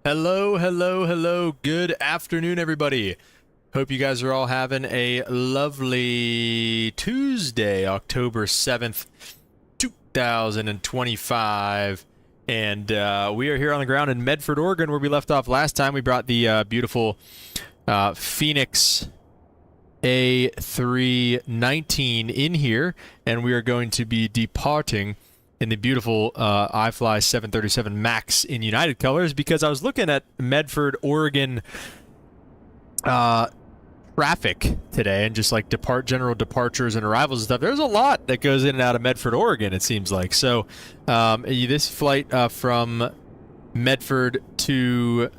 Hello, hello, hello. Good afternoon, everybody. Hope you guys are all having a lovely Tuesday, October 7th, 2025. And we are here on the ground in Medford, Oregon, where we left off last time. We brought the beautiful Phoenix A319 in here, and we are going to be departing in the beautiful IFLY 737 MAX in United colors, because I was looking at Medford, Oregon traffic today and just like general departures and arrivals and stuff. There's a lot that goes in and out of Medford, Oregon, it seems like. So this flight from Medford to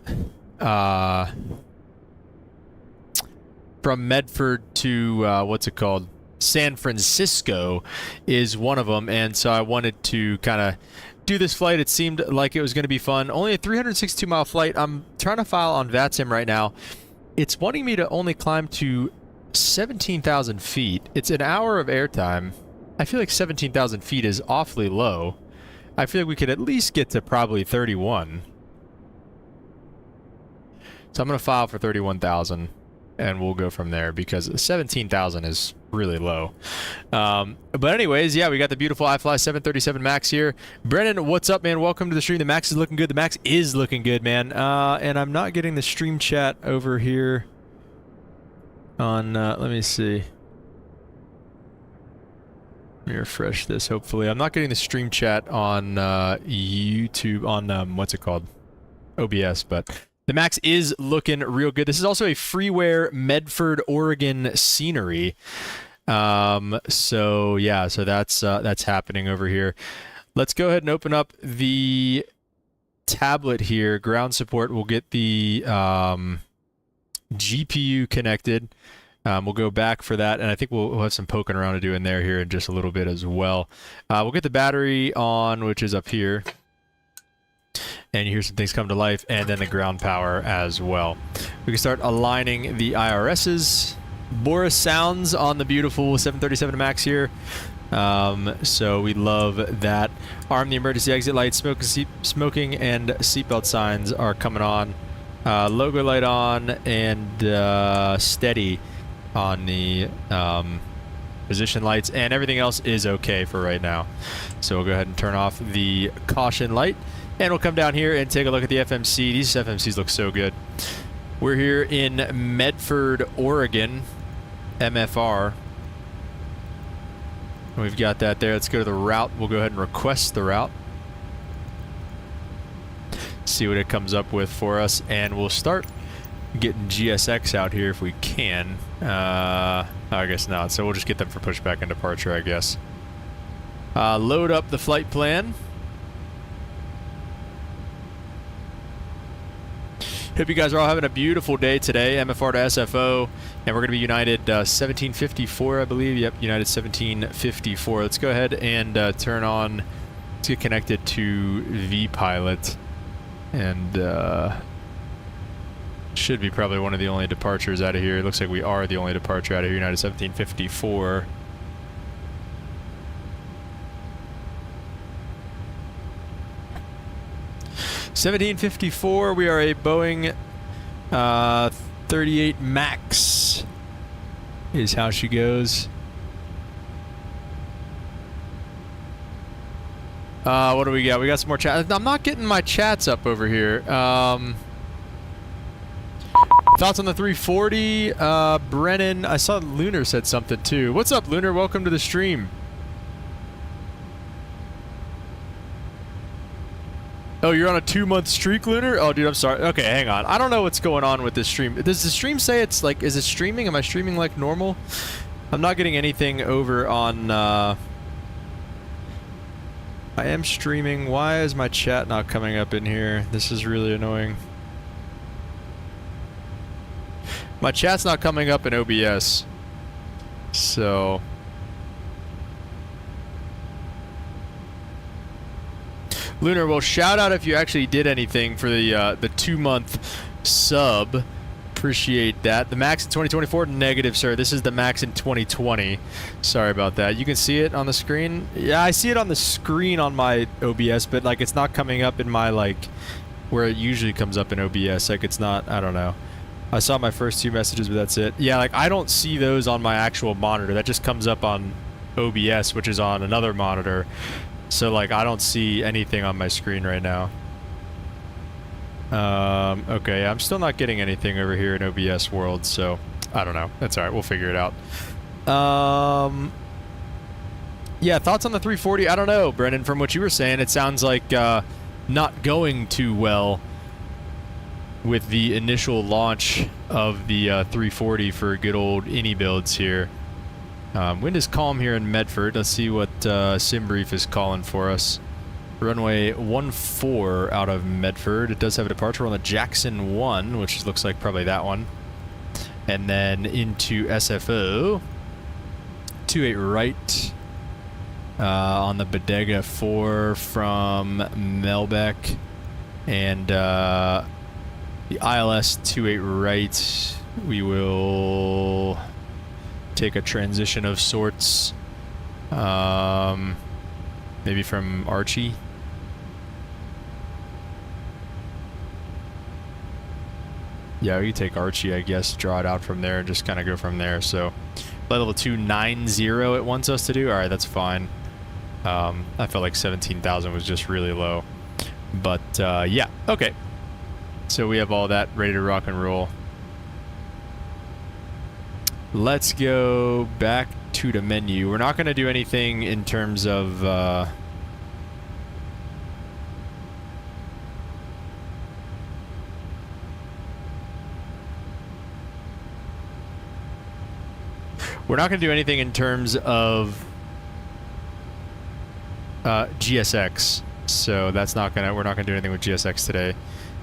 what's it called? San Francisco is one of them, and so I wanted to kind of do this flight. It seemed like it was going to be fun. Only a 362-mile flight. I'm trying to file on VATSIM right now. It's wanting me to only climb to 17,000 feet. It's an hour of airtime. I feel like 17,000 feet is awfully low. I feel like we could at least get to probably 31. So I'm going to file for 31,000. And we'll go from there, because 17,000 is really low. But anyways, yeah, we got the beautiful IFLY 737 MAX here. Brennan, what's up, man? Welcome to the stream. The MAX is looking good. The MAX is looking good, man. And I'm not getting the stream chat over here on, let me see. Let me refresh this, hopefully. I'm not getting the stream chat on YouTube, on, what's it called? OBS, but the MAX is looking real good. This is also a freeware Medford, Oregon scenery. So yeah, so that's happening over here. Let's go ahead and open up the tablet here. Ground support. We'll get the GPU connected. We'll go back for that, and I think we'll have some poking around to do in there here in just a little bit as well. We'll get the battery on, which is up here. And you hear some things come to life, and then the ground power as well. We can start aligning the IRSs. Boris sounds on the beautiful 737 MAX here. So we love that. Arm the emergency exit lights, smoking and seatbelt signs are coming on. Logo light on, and steady on the position lights, and everything else is okay for right now. So we'll go ahead and turn off the caution light. And we'll come down here and take a look at the FMC. These FMCs look so good. We're here in Medford, Oregon, MFR. We've got that there. Let's go to the route. We'll go ahead and request the route. See what it comes up with for us. And we'll start getting GSX out here if we can. I guess not. So we'll just get them for pushback and departure, I guess. Load up the flight plan. Hope you guys are all having a beautiful day today. MFR to SFO, and we're going to be United 1754, I believe. Yep, United 1754. Let's go ahead and turn on, let's get connected to vPilot, and should be probably one of the only departures out of here. It looks like we are the only departure out of here, United 1754. $17.54. We are a Boeing 38 MAX is how she goes. What do we got? We got some more chat. I'm not getting my chats up over here. Thoughts on the 340? Brennan, I saw Lunar said something too. What's up, Lunar? Welcome to the stream. Oh, you're on a 2-month streak, Lunar? Oh, dude, I'm sorry. Okay, hang on. I don't know what's going on with this stream. Does the stream say it's like, is it streaming? Am I streaming like normal? I'm not getting anything over on, I am streaming. Why is my chat not coming up in here? This is really annoying. My chat's not coming up in OBS. So... Lunar, well, shout out if you actually did anything for the 2-month sub. Appreciate that. The MAX in 2024, negative, sir. This is the MAX in 2020. Sorry about that. You can see it on the screen. Yeah, I see it on the screen on my OBS, but like it's not coming up in my like where it usually comes up in OBS. Like it's not, I don't know. I saw my first 2 messages, but that's it. Yeah, like I don't see those on my actual monitor. That just comes up on OBS, which is on another monitor. So like I don't see anything on my screen right now. Okay, I'm still not getting anything over here in OBS world, so I don't know. That's alright, we'll figure it out. Yeah, thoughts on the 340? I don't know, Brendan. From what you were saying, it sounds like not going too well with the initial launch of the 340 for good old any builds here. Wind is calm here in Medford. Let's see what SimBrief is calling for us. Runway 14 out of Medford. It does have a departure on the Jackson 1, which looks like probably that one. And then into SFO. 28 right on the Bodega 4 from Melbeck. And the ILS 28 right, we will take a transition of sorts. Maybe from Archie. Yeah, we take Archie, I guess, draw it out from there and just kind of go from there. So, level 290 it wants us to do. All right, that's fine. I felt like 17,000 was just really low. But, yeah, okay. So we have all that ready to rock and roll. Let's go back to the menu. We're not going to do anything in terms of... We're not going to do anything in terms of GSX, so that's not gonna. We're not going to do anything with GSX today.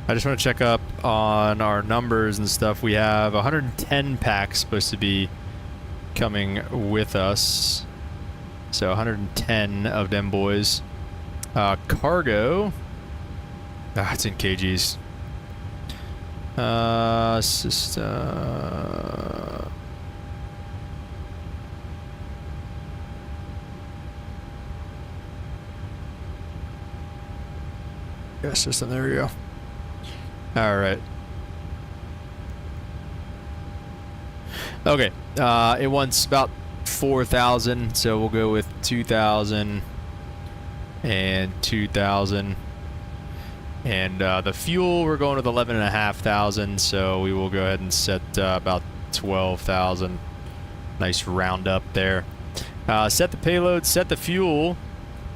I just want to check up on our numbers and stuff. We have 110 packs supposed to be coming with us, so 110 of them boys. Cargo. It's in kgs. Yeah, system, there we go. Alright. Okay, it wants about 4,000, so we'll go with 2,000 and 2,000. And the fuel, we're going with 11,500, so we will go ahead and set about 12,000. Nice round up there. Set the payload, set the fuel,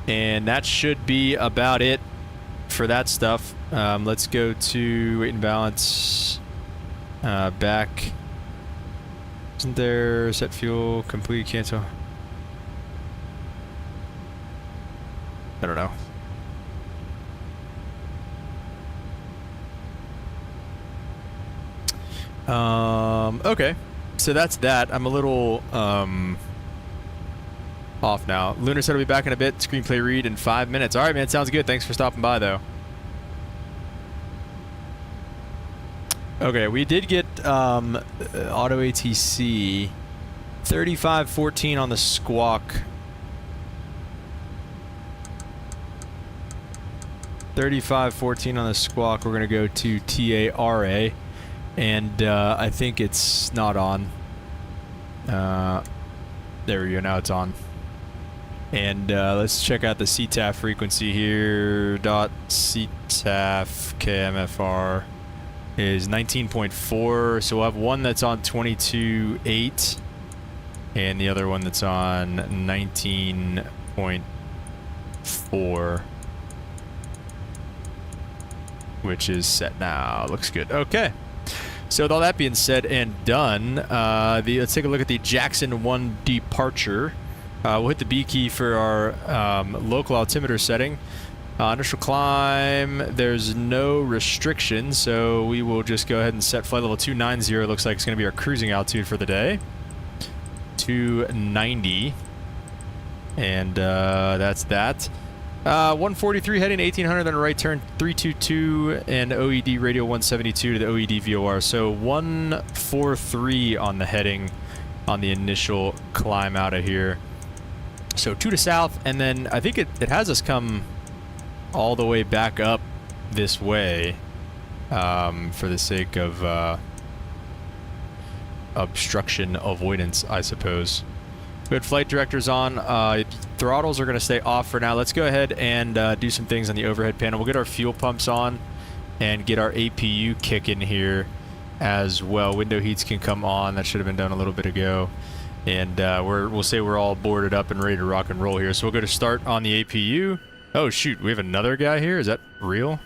and that should be about it for that stuff. Let's go to weight and balance, back. Isn't there set fuel, complete, cancel? I don't know. Okay, so that's that. I'm a little off now. Lunar said I'll be back in a bit. Screenplay read in 5 minutes. All right, man. Sounds good. Thanks for stopping by, though. Okay, we did get auto ATC 3514 on the Squawk. 3514 on the Squawk. We're gonna go to TARA, and I think it's not on. There we go. Now it's on. And let's check out the CTAF frequency here. .CTAF KMFR is 19.4. So we'll have one that's on 22.8 and the other one that's on 19.4, which is set now. Looks good. Okay. So with all that being said and done, let's take a look at the Jackson 1 departure. We'll hit the B key for our local altimeter setting. Initial climb, there's no restriction, so we will just go ahead and set flight level 290. Looks like it's going to be our cruising altitude for the day. 290. And that's that. 143 heading 1800, then a right turn 322 and OED radio 172 to the OED VOR. So 143 on the heading on the initial climb out of here. So 2 to south, and then I think it has us come all the way back up this way for the sake of obstruction avoidance, I suppose. Good, flight director's on. Throttles are going to stay off for now. Let's go ahead and do some things on the overhead panel. We'll get our fuel pumps on and get our APU kicking here as well. Window heats can come on. That should have been done a little bit ago. And we'll say we're all boarded up and ready to rock and roll here. So we'll go to start on the APU. Oh, shoot. We have another guy here? Is that real?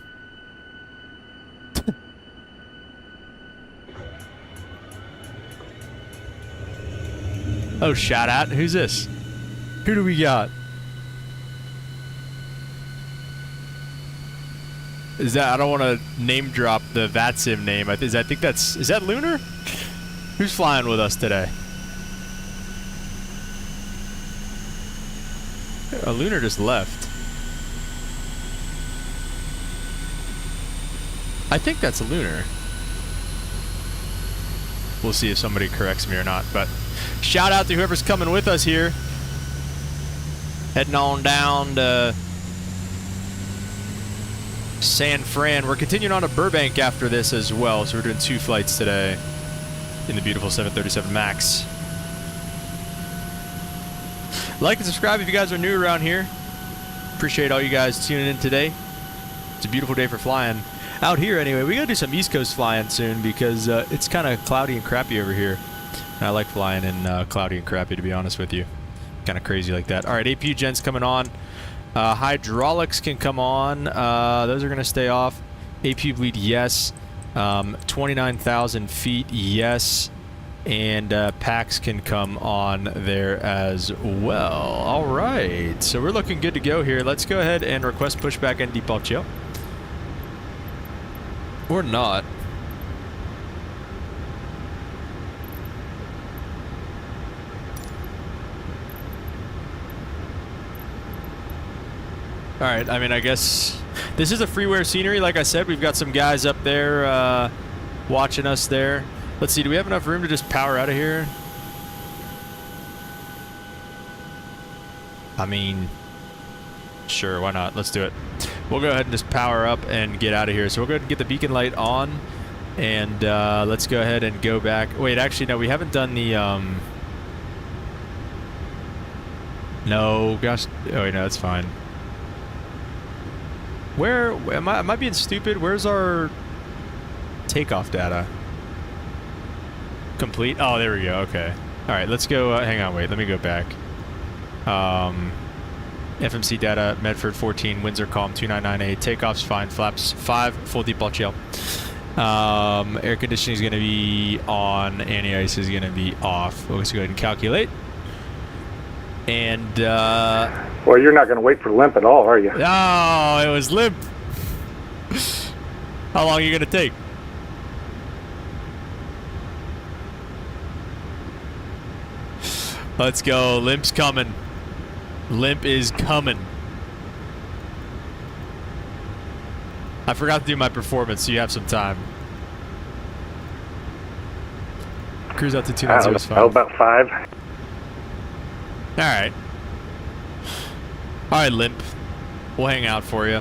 Oh, shout out. Who's this? Who do we got? Is that, I don't want to name drop the VATSIM name. I think that's, is that Lunar? Who's flying with us today? Lunar just left. I think that's a Lunar. We'll see if somebody corrects me or not, but shout out to whoever's coming with us here. Heading on down to San Fran. We're continuing on to Burbank after this as well, so we're doing 2 flights today in the beautiful 737 MAX. Like and subscribe if you guys are new around here. Appreciate all you guys tuning in today. It's a beautiful day for flying. Out here anyway. We gotta do some East Coast flying soon because it's kind of cloudy and crappy over here. And I like flying in cloudy and crappy, to be honest with you. Kind of crazy like that. Alright, APU gens coming on. Hydraulics can come on. Those are gonna stay off. APU bleed, yes. 29,000 feet, yes. And packs can come on there as well. Alright, so we're looking good to go here. Let's go ahead and request pushback and departure. Or not. Alright, I mean, I guess this is a freeware scenery. Like I said, we've got some guys up there watching us there. Let's see, do we have enough room to just power out of here? I mean, sure, why not? Let's do it. We'll go ahead and just power up and get out of here. So we'll go ahead and get the beacon light on. And let's go ahead and go back. Wait, actually, no, we haven't done the... No, gosh. Oh, wait, no, that's fine. Where... Am I being stupid? Where's our takeoff data? Complete? Oh, there we go. Okay. All right, let's go. Hang on, wait. Let me go back. FMC data, Medford 14, winds are calm, 299A, takeoff's fine, flaps 5, full departure. Air conditioning is going to be on, anti-ice is going to be off. Let's go ahead and calculate. And, well, you're not going to wait for limp at all, are you? Oh, it was limp. How long are you going to take? Let's go. Limp's coming. Limp is coming. I forgot to do my performance, so you have some time. Cruise out to 290 How about 5? Alright. Alright, Limp. We'll hang out for you.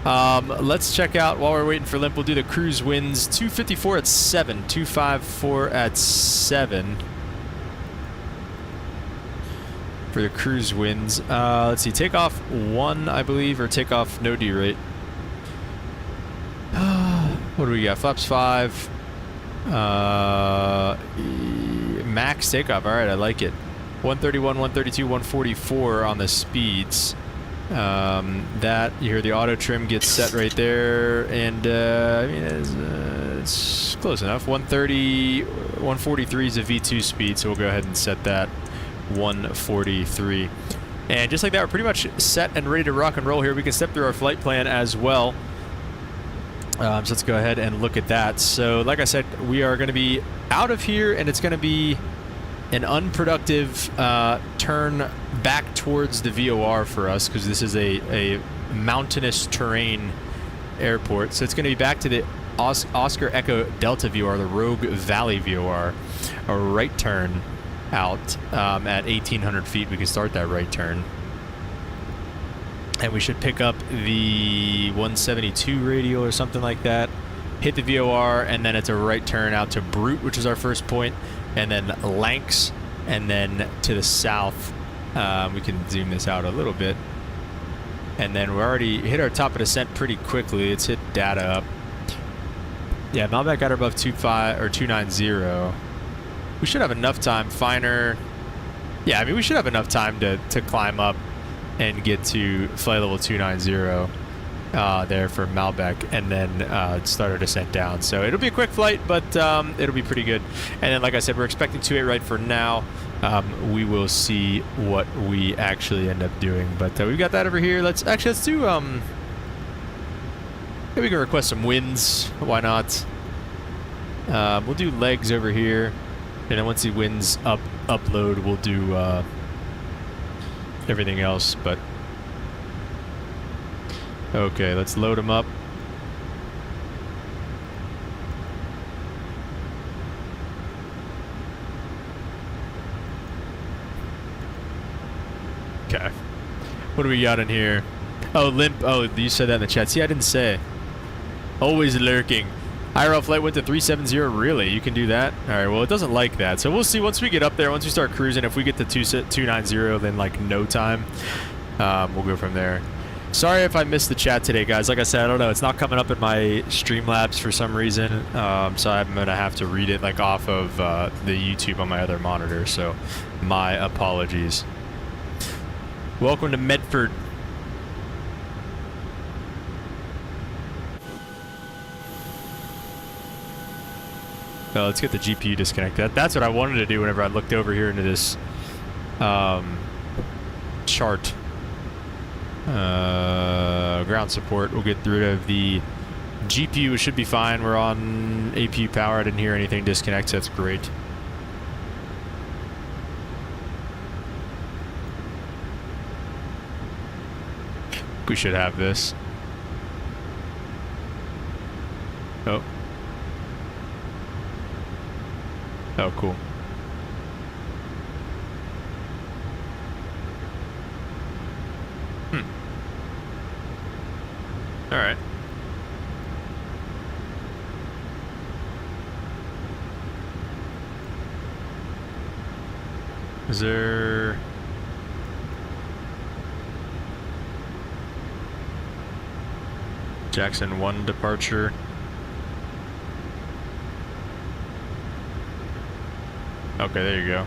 Let's check out, while we're waiting for Limp, we'll do the cruise winds. 254 at 7. 254 at 7. For the cruise winds. Let's see, takeoff 1, I believe, or takeoff no derate. What do we got? Flaps 5. Max takeoff. Alright, I like it. 131, 132, 144 on the speeds. That, you hear the auto trim gets set right there, and I mean, it's close enough. 130, 143 is a V2 speed, so we'll go ahead and set that 143. And just like that, we're pretty much set and ready to rock and roll here. We can step through our flight plan as well. So let's go ahead and look at that. So like I said, we are going to be out of here, and it's going to be an unproductive turn back towards the VOR for us, because this is a mountainous terrain airport. So it's going to be back to the Oscar Echo Delta VOR, the Rogue Valley VOR, a right turn out at 1,800 feet. We can start that right turn. and we should pick up the 172 radial or something like that, hit the VOR, and then it's a right turn out to Brute, which is our first point, and then Lanks, and then to the south. We can zoom this out a little bit, and then we already hit our top of descent pretty quickly. Let's hit data up. Yeah, Malbec got her above 25 or 290. We should have enough time. Finer. Yeah, I mean, we should have enough time to climb up and get to flight level 290 there for Malbec, and then start our descent down. So it'll be a quick flight, but it'll be pretty good. And then, like I said, we're expecting 28 right for now. We will see what we actually end up doing. But we've got that over here. Let's do... maybe we can request some winds. Why not? We'll do legs over here. And then once the winds upload, we'll do everything else. But okay, let's load them up. Okay. What do we got in here? Oh, limp. Oh, you said that in the chat. See, I didn't say. Always lurking. IRL flight went to 370. Really? You can do that? All right. Well, it doesn't like that. So we'll see once we get up there. Once we start cruising, if we get to 290, then like no time, we'll go from there. Sorry if I missed the chat today, guys. Like I said, I don't know. It's not coming up in my Streamlabs for some reason. So I'm going to have to read it like off of the YouTube on my other monitor. So my apologies. Welcome to Medford. Let's get the GPU disconnected. That's what I wanted to do whenever I looked over here into this chart. Ground support. We'll get rid of the GPU. It should be fine. We're on APU power. I didn't hear anything disconnect, so that's great. We should have this. Oh. Oh, cool. All right. Is there... Jackson 1 departure? Okay, there you go.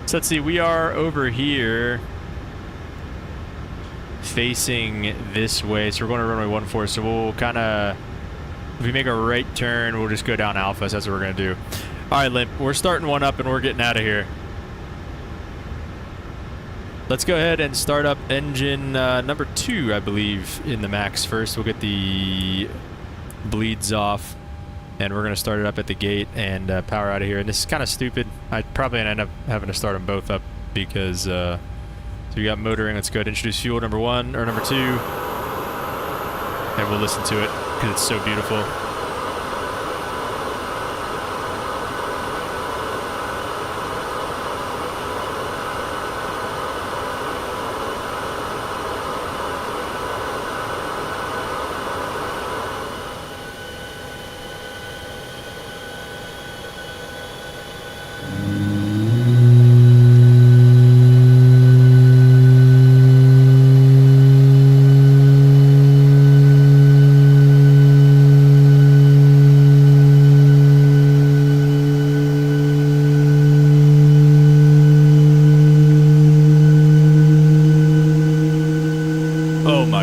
So let's see, we are over here facing this way, so we're going to runway 14, so we'll kind of, if we make a right turn, we'll just go down Alpha, so that's what we're going to do. Alright, Limp, we're starting one up and we're getting out of here. Let's go ahead and start up engine number 2, I believe, in the max first. We'll get the bleeds off, and we're going to start it up at the gate and power out of here. And this is kind of stupid. I'd probably end up having to start them both up because so we got motoring. Let's go ahead and introduce fuel number 1 or number 2, and we'll listen to it because it's so beautiful.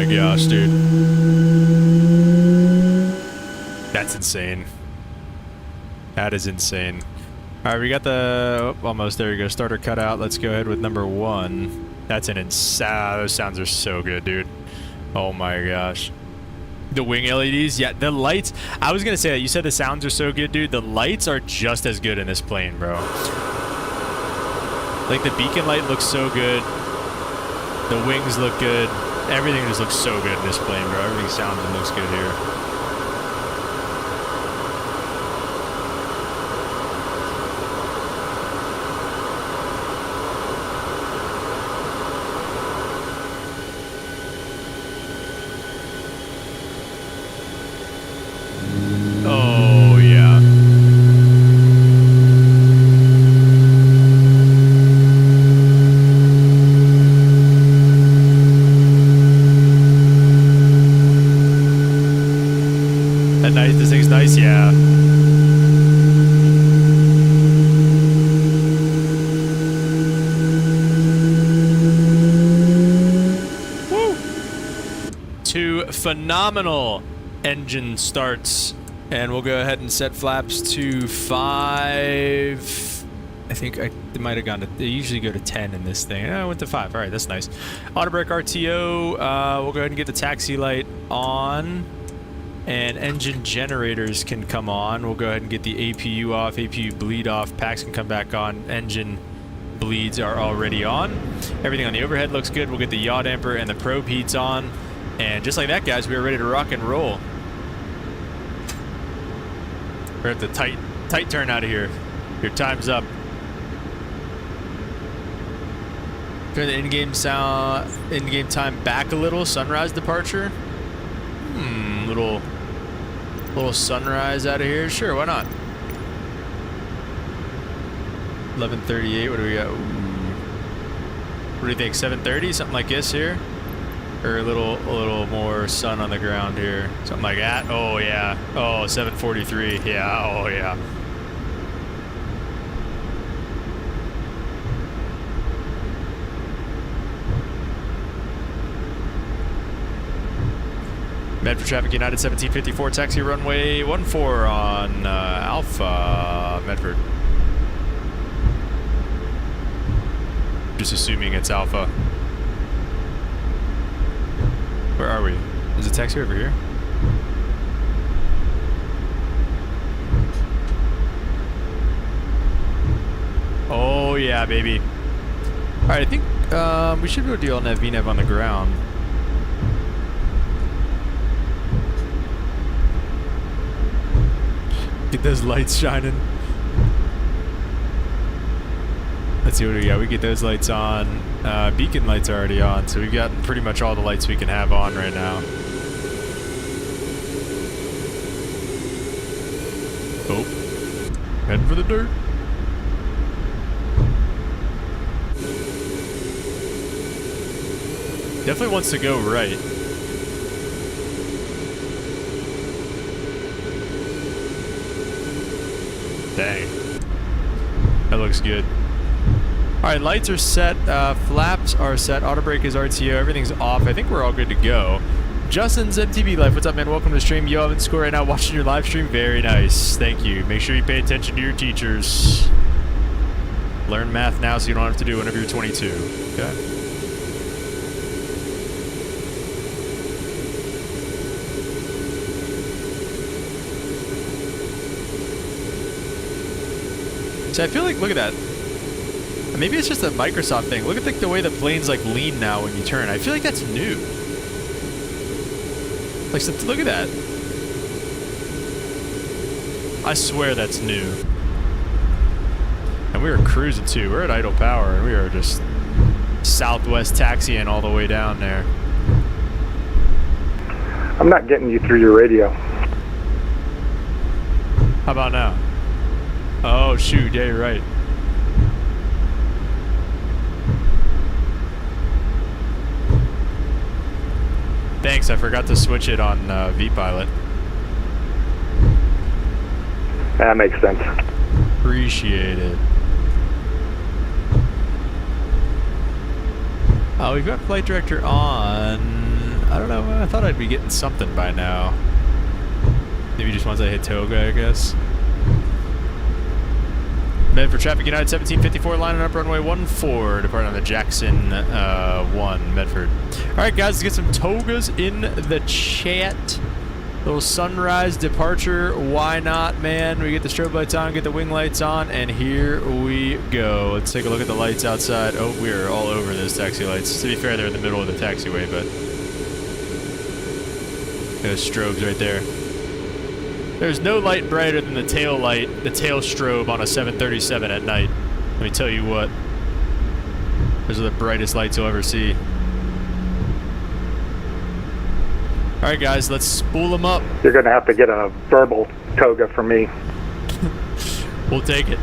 Gosh, dude. That's insane. That is insane. Alright, we got the... Oh, almost. There you go. Starter cut out. Let's go ahead with number 1. That's an insane... Those sounds are so good, dude. Oh my gosh. The wing LEDs? Yeah, the lights... I was gonna say that. You said the sounds are so good, dude. The lights are just as good in this plane, bro. Like, the beacon light looks so good. The wings look good. Everything just looks so good in this plane, bro. Everything sounds and looks good here. nice, yeah. Woo! 2 phenomenal engine starts, and we'll go ahead and set flaps to 5. I think it might have gone to, they usually go to 10 in this thing. I went to 5. All right, that's nice. Auto brake RTO. We'll go ahead and get the taxi light on, and engine generators can come on. We'll go ahead and get the APU off, APU bleed off. Packs can come back on. Engine bleeds are already on. Everything on the overhead looks good. We'll get the yaw damper and the probe heats on. And just like that, guys, we are ready to rock and roll. We're at the tight turn out of here. Your time's up. Turn the in-game time back a little. Sunrise departure. Little sunrise out of here. Sure, why not? 11:38. What do we got? Ooh. What do you think? 7:30, something like this here, or a little more sun on the ground here, something like that. Oh yeah. Oh, 7:43. Yeah. Oh yeah. Medford traffic United 1754, taxi runway 14 on Alpha Medford. Just assuming it's Alpha. Where are we? Is a taxi over here? Oh yeah, baby. Alright, I think we should be able to deal on that VNAV on the ground. Get those lights shining. Let's see what we got. We get those lights on. Beacon lights are already on, so we've got pretty much all the lights we can have on right now. Oh, heading for the dirt. Definitely wants to go right. Dang. That looks good. Alright, lights are set, flaps are set, auto brake is RTO, everything's off. I think we're all good to go. Justin's MTV Life, what's up, man? Welcome to the stream. Yo, I'm in school right now watching your live stream. Very nice. Thank you. Make sure you pay attention to your teachers. Learn math now so you don't have to do it whenever you're 22. Okay? So I feel like, look at that. Maybe it's just a Microsoft thing. Look at the way the planes like lean now when you turn. I feel like that's new. Like, so look at that. I swear that's new. And we are cruising too. We're at idle power and we are just Southwest taxiing all the way down there. I'm not getting you through your radio. How about now? Oh shoot, yeah, you're right. Thanks, I forgot to switch it on vPilot. That makes sense. Appreciate it. Oh, we've got flight director on. I don't know, I thought I'd be getting something by now. Maybe just once I hit Toga, I guess. Medford traffic United 1754, lining up runway 14, departing on the Jackson 1, Medford. Alright guys, let's get some togas in the chat. Little sunrise departure, why not, man? We get the strobe lights on, get the wing lights on, and here we go. Let's take a look at the lights outside. Oh, we're all over those taxi lights. To be fair, they're in the middle of the taxiway, but those strobes right there. There's no light brighter than the tail light, the tail strobe on a 737 at night. Let me tell you what. Those are the brightest lights you'll ever see. Alright guys, let's spool them up. You're going to have to get a verbal toga from me. We'll take it.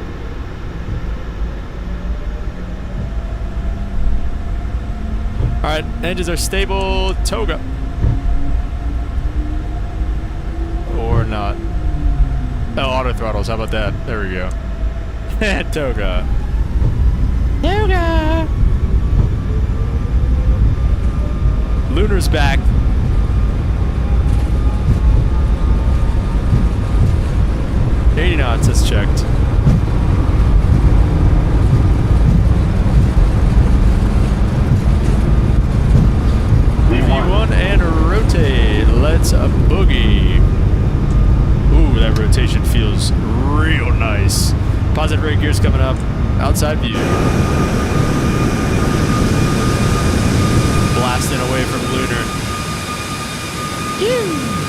Alright, engines are stable. Toga. Or not. Oh, auto throttles. How about that? There we go. Toga. Toga. Lunar's back. $80 knots. That's checked. V1 and rotate. Let's boogie. Ooh, that rotation feels real nice. Positive rate gears coming up. Outside view. Blasting away from Lunar.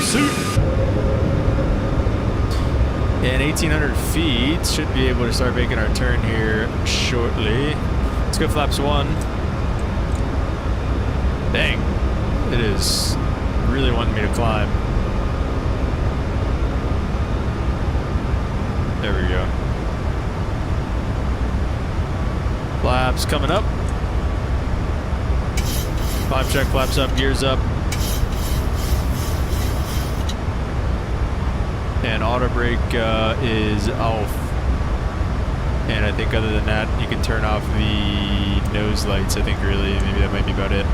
Suit. And 1,800 feet. Should be able to start making our turn here shortly. Let's go flaps 1. Dang. It is really wanting me to climb. There we go. Flaps coming up. Climb check, flaps up, gears up. And auto brake is off. And I think other than that, you can turn off the nose lights, I think really. Maybe that might be about it.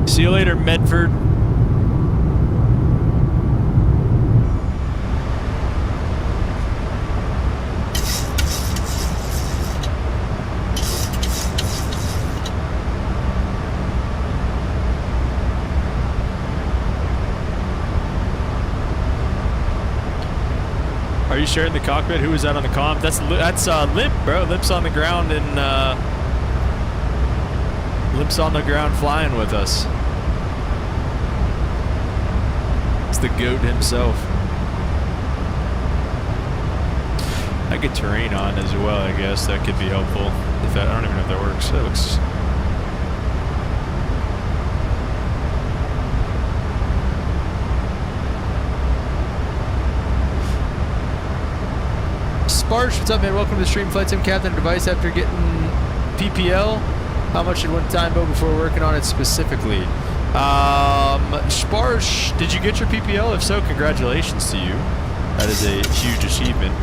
See you later, Medford. Are you sharing the cockpit? Who was that on the comm? That's Limp, bro. Limp's on the ground and Limp's on the ground flying with us. It's the GOAT himself. I get terrain on as well, I guess. That could be helpful. If that, I don't even know if that works. That looks... Sparsh, what's up, man? Welcome to the stream. Flight Sim Captain device after getting PPL. How much should one time go before working on it specifically? Sparsh, did you get your PPL? If so, congratulations to you. That is a huge achievement.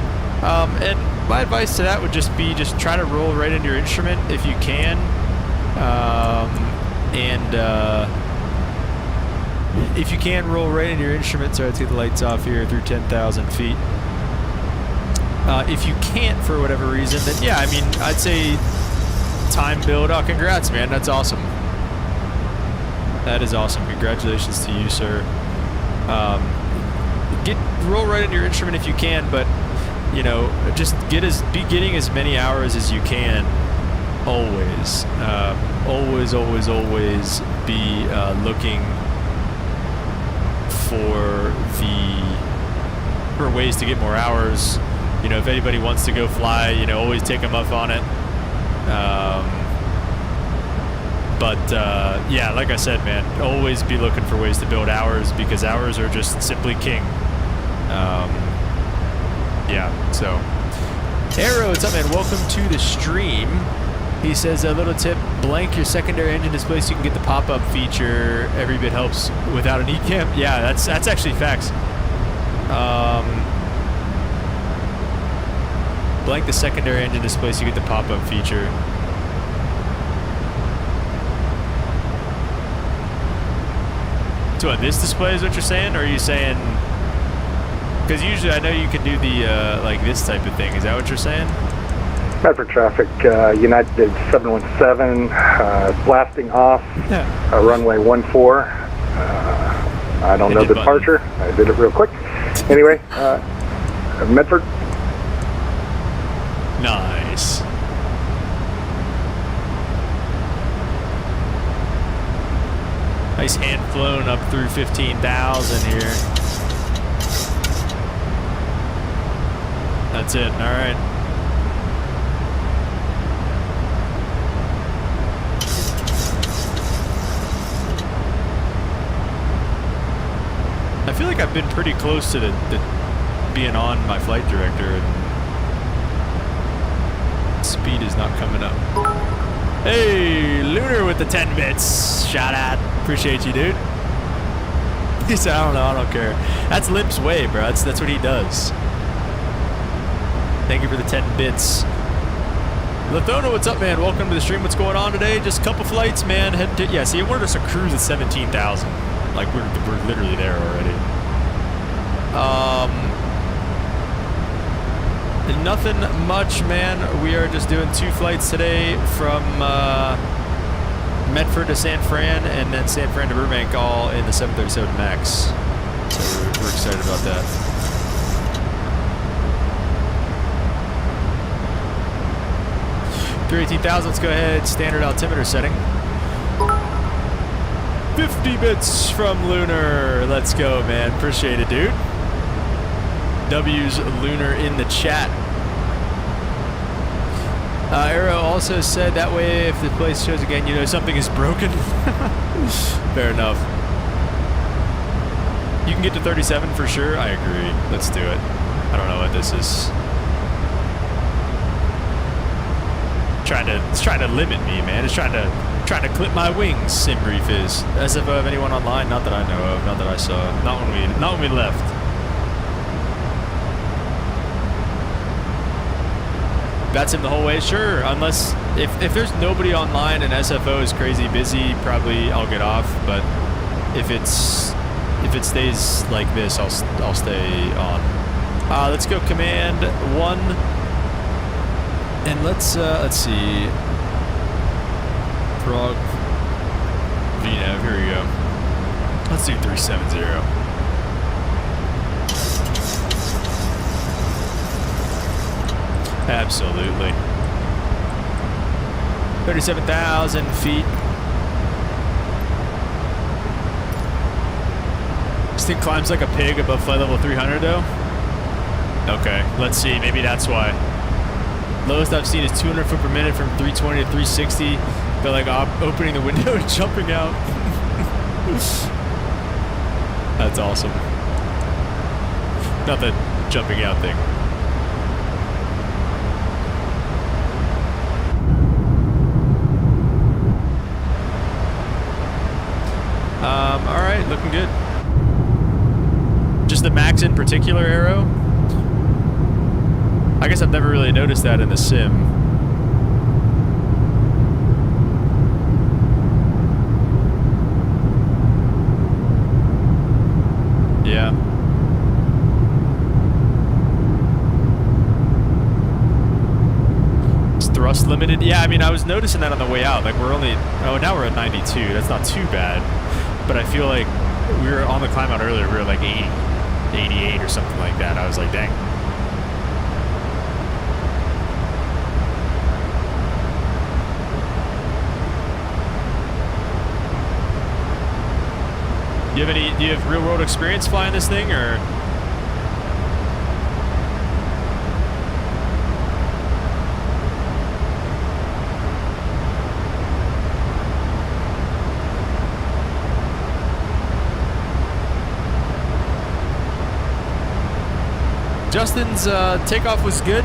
And my advice to that would just be try to roll right into your instrument if you can. If you can roll right into your instrument, sorry, let's get the lights off here through 10,000 feet. If you can't for whatever reason, then yeah, I mean, I'd say time build. Oh, congrats, man. That's awesome. That is awesome. Congratulations to you, sir. Roll right into your instrument if you can, but you know, just be getting as many hours as you can. Always, always be looking for ways to get more hours. You know, if anybody wants to go fly, you know, always take them up on it. Yeah, like I said, man, always be looking for ways to build hours because hours are just simply king. Yeah, so. Arrow, what's up, man? Welcome to the stream. He says, a little tip, blank your secondary engine display so you can get the pop-up feature. Every bit helps without an e-cam. Yeah, that's actually facts. Blank the secondary engine display so you get the pop-up feature. So what, this display is what you're saying? Or are you saying... Because usually I know you can do the, like this type of thing. Is that what you're saying? Medford traffic, United 717, blasting off, runway 14. I don't know the departure. I did it real quick. Anyway, Medford. Nice. Nice hand flown up through 15,000 here. That's it. All right. I feel like I've been pretty close to the being on my flight director, and speed is not coming up. Hey, Lunar with the 10 bits. Shout out. Appreciate you, dude. He said, I don't know, I don't care. That's Limp's way, bro. That's what he does. Thank you for the 10 bits. Lithona, what's up, man? Welcome to the stream. What's going on today? Just a couple flights, man. Heading to, yeah, see, it wanted us a cruise at 17,000. Like, we're literally there already. Nothing much, man. We are just doing 2 flights today from Medford to San Fran, and then San Fran to Burbank, all in the 737 MAX. So we're excited about that. $318,000. Let's go ahead. Standard altimeter setting. 50 bits from Lunar. Let's go, man. Appreciate it, dude. W's Lunar in the chat. Arrow also said that way if the place shows again, you know something is broken. Fair enough. You can get to 37 for sure. I agree. Let's do it. I don't know what this is. It's trying to limit me, man. It's trying to clip my wings. Simbrief is. SFO have anyone online? Not that I know of. Not that I saw. Not when we left. That's him the whole way? Sure, unless if there's nobody online and SFO is crazy busy, probably I'll get off. But if it stays like this, I'll stay on. Let's go command 1, and let's see, Prague VNAV. Here we go. Let's do 370. Absolutely. 37,000 feet. This thing climbs like a pig above flight level 300 though? Okay, let's see, maybe that's why. Lowest I've seen is 200 foot per minute from 320 to 360. They're like opening the window and jumping out. That's awesome. Not the jumping out thing. All right, looking good. Just the max in particular, Arrow? I guess I've never really noticed that in the sim. Yeah. It's thrust limited? Yeah, I mean, I was noticing that on the way out. Like, we're only... Oh, now we're at 92. That's not too bad. But I feel like we were on the climb out earlier, we were like 80, 88 or something like that. I was like, dang. Do you have real world experience flying this thing, or? Justin's takeoff was good.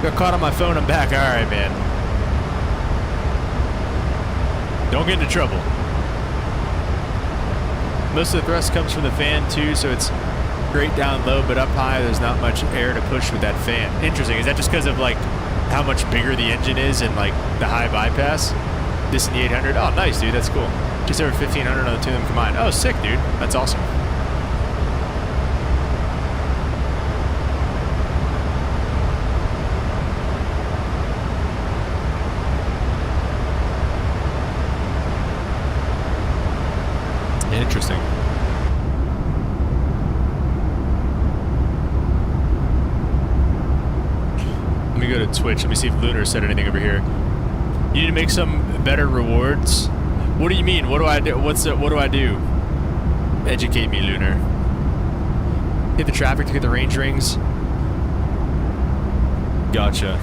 Got caught on my phone. I'm back. All right, man. Don't get into trouble. Most of the thrust comes from the fan too, so it's great down low, but up high there's not much air to push with that fan. Interesting. Is that just because of like how much bigger the engine is and like the high bypass? This in the 800. Oh, nice, dude. That's cool. Just over 1,500 on the two of them combined. Oh, sick, dude. That's awesome. Interesting. Let me go to Twitch. Let me see if Lunar said anything over here. You need to make some better rewards. What do you mean? What do I do? What do I do? Educate me, Lunar. Hit the traffic to get the range rings. Gotcha.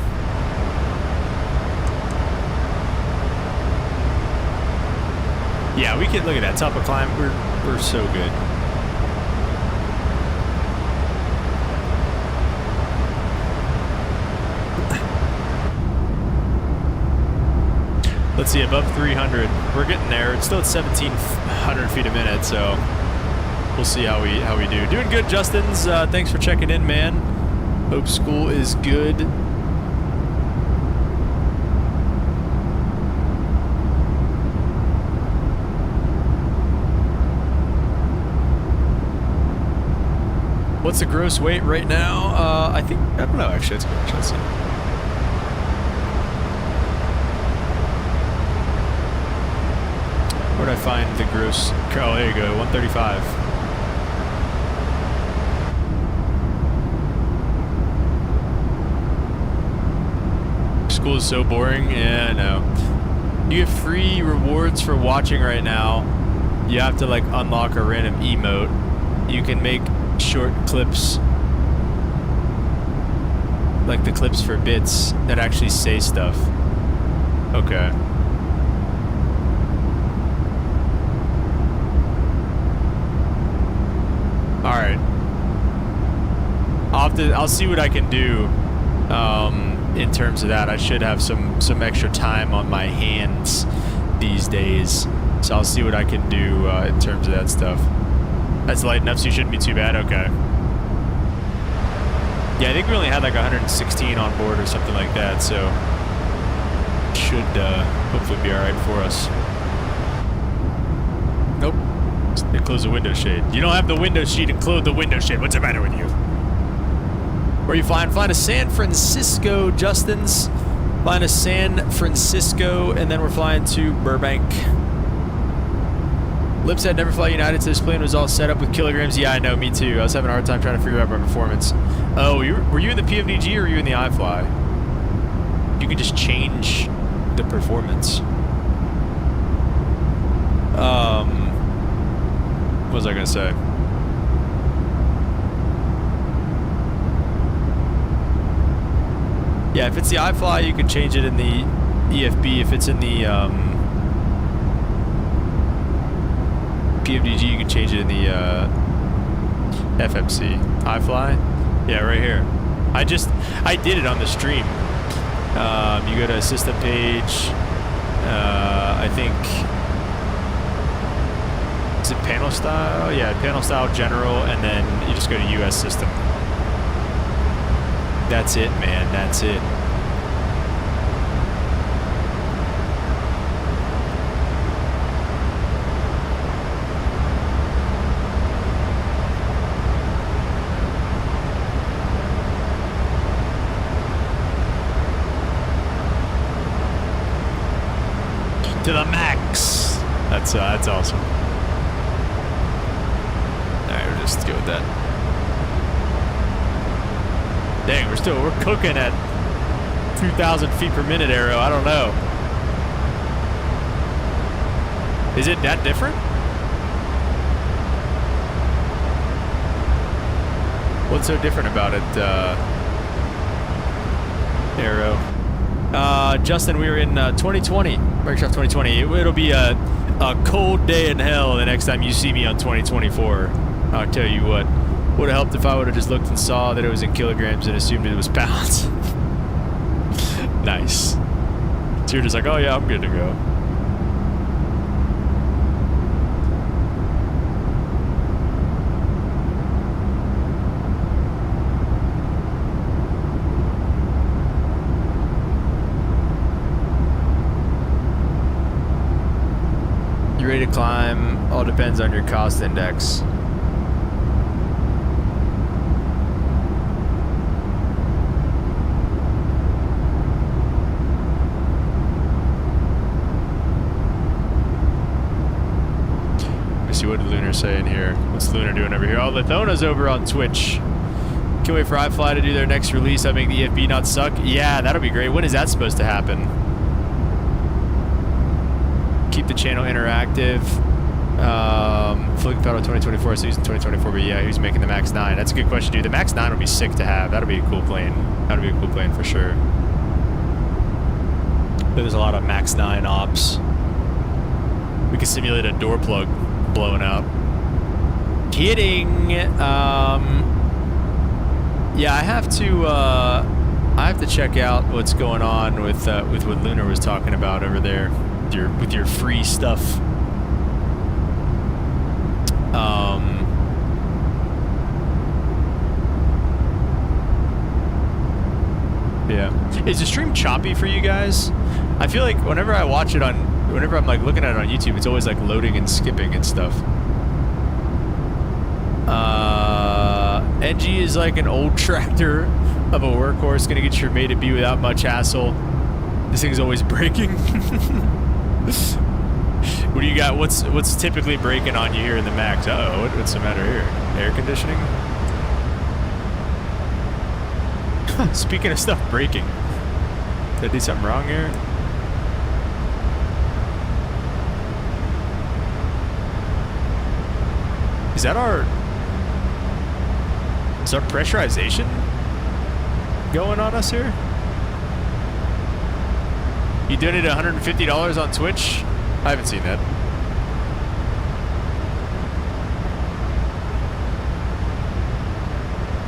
Yeah, we can look at that top of climb. We're so good. Let's see, above 300. We're getting there. It's still at 1,700 feet a minute, so we'll see how we do. Doing good, Justin's. Thanks for checking in, man. Hope school is good. What's the gross weight right now? I don't know, actually. Let's see. Where'd I find the gross? Oh, there you go, 135. School is so boring. Yeah, I know. You get free rewards for watching right now. You have to like unlock a random emote. You can make short clips, like the clips for bits that actually say stuff. Okay. All right. I'll see what I can do in terms of that. I should have some extra time on my hands these days, so I'll see what I can do in terms of that stuff. That's light enough, so you shouldn't be too bad. Okay. Yeah, I think we only had like 116 on board or something like that, so should hopefully be all right for us. Nope. They close the window shade. You don't have the window shade and close the window shade. What's the matter with you? Where are you flying? Flying to San Francisco, Justin's. Flying to San Francisco, and then we're flying to Burbank. Lip said never fly United, so this plane was all set up with kilograms. Yeah, I know, me too. I was having a hard time trying to figure out my performance. Oh, were you in the PFDG or were you in the IFLY? You can just change the performance. What was I gonna say? Yeah, if it's the IFLY, you can change it in the EFB. If it's in the PFDG, you can change it in the FMC. IFLY? Yeah, right here. I did it on the stream. You go to system page. I think, is it panel style? Yeah, panel style general, and then you just go to US system. That's it, man. That's it. To the max. That's awesome. All right, we'll just go with that. Dang, we're cooking at 2,000 feet per minute, Arrow. I don't know. Is it that different? What's so different about it, Arrow? Justin, we were in 2020, Microsoft 2020. It'll be a cold day in hell the next time you see me on 2024. I'll tell you what. Would have helped if I would have just looked and saw that it was in kilograms and assumed it was pounds. Nice. So you're just like, oh yeah, I'm good to go. You ready to climb? All depends on your cost index. See what did Lunar say in here. What's Lunar doing over here? Oh, Lithona's over on Twitch. Can't wait for iFly to do their next release. I make the EFB not suck. Yeah, that'll be great. When is that supposed to happen? Keep the channel interactive. Flick Pedal 2024, so he's in 2024, but yeah, who's making the Max 9? That's a good question, dude. The Max 9 would be sick to have. That'll be a cool plane. That'll be a cool plane for sure. There's a lot of Max 9 ops. We could simulate a door plug blowing out. Kidding. Yeah, I have to check out what's going on with what Lunar was talking about over there. with your free stuff. Yeah. Is the stream choppy for you guys? I feel like whenever I watch it whenever I'm like looking at it on YouTube, it's always like loading and skipping and stuff. NG is like an old tractor of a workhorse, gonna get your made to be without much hassle. This thing's always breaking. What do you got? What's typically breaking on you here in the Max? Uh-oh, what's the matter here? Air conditioning? Speaking of stuff breaking, did I do something wrong here? Is our pressurization going on us here? You donated $150 on Twitch? I haven't seen that.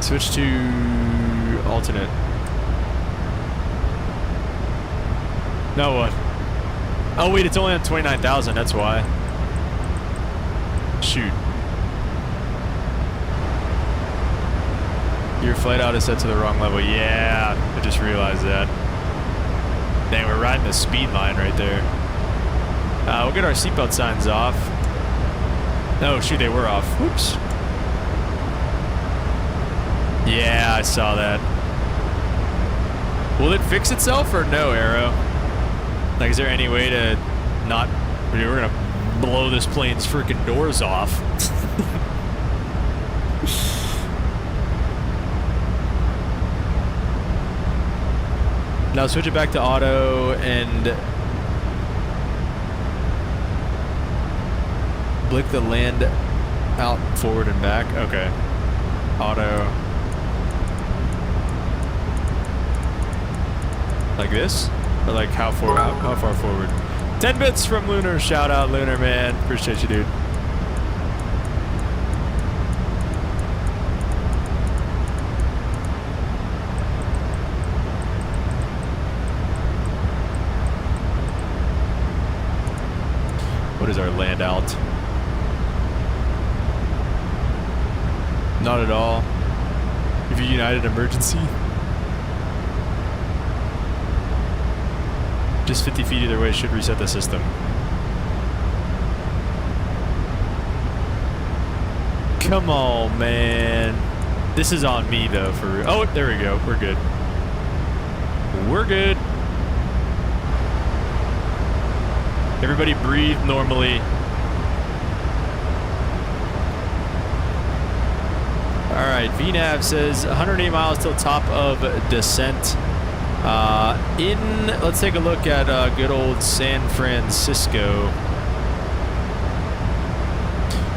Switch to alternate. No, what? Oh wait, it's only on 29,000, that's why. Shoot. Your flight out is set to the wrong level. Yeah, I just realized that. Dang, we're riding the speed line right there. We'll get our seatbelt signs off. Oh, shoot, they were off. Whoops. Yeah, I saw that. Will it fix itself or no, Arrow? Like, is there any way to not... We're gonna blow this plane's freaking doors off. Now switch it back to auto and blick the land out, forward and back. Okay. Auto. Like this? Or like how far forward? 10 bits from Lunar. Shout out Lunar, man. Appreciate you, dude. What is our land out? Not at all. If you United emergency. Just 50 feet either way should reset the system. Come on, man. This is on me though for real. Oh, there we go. We're good. We're good. Everybody breathe normally. All right, VNAV says 108 miles till top of descent. Let's take a look at good old San Francisco.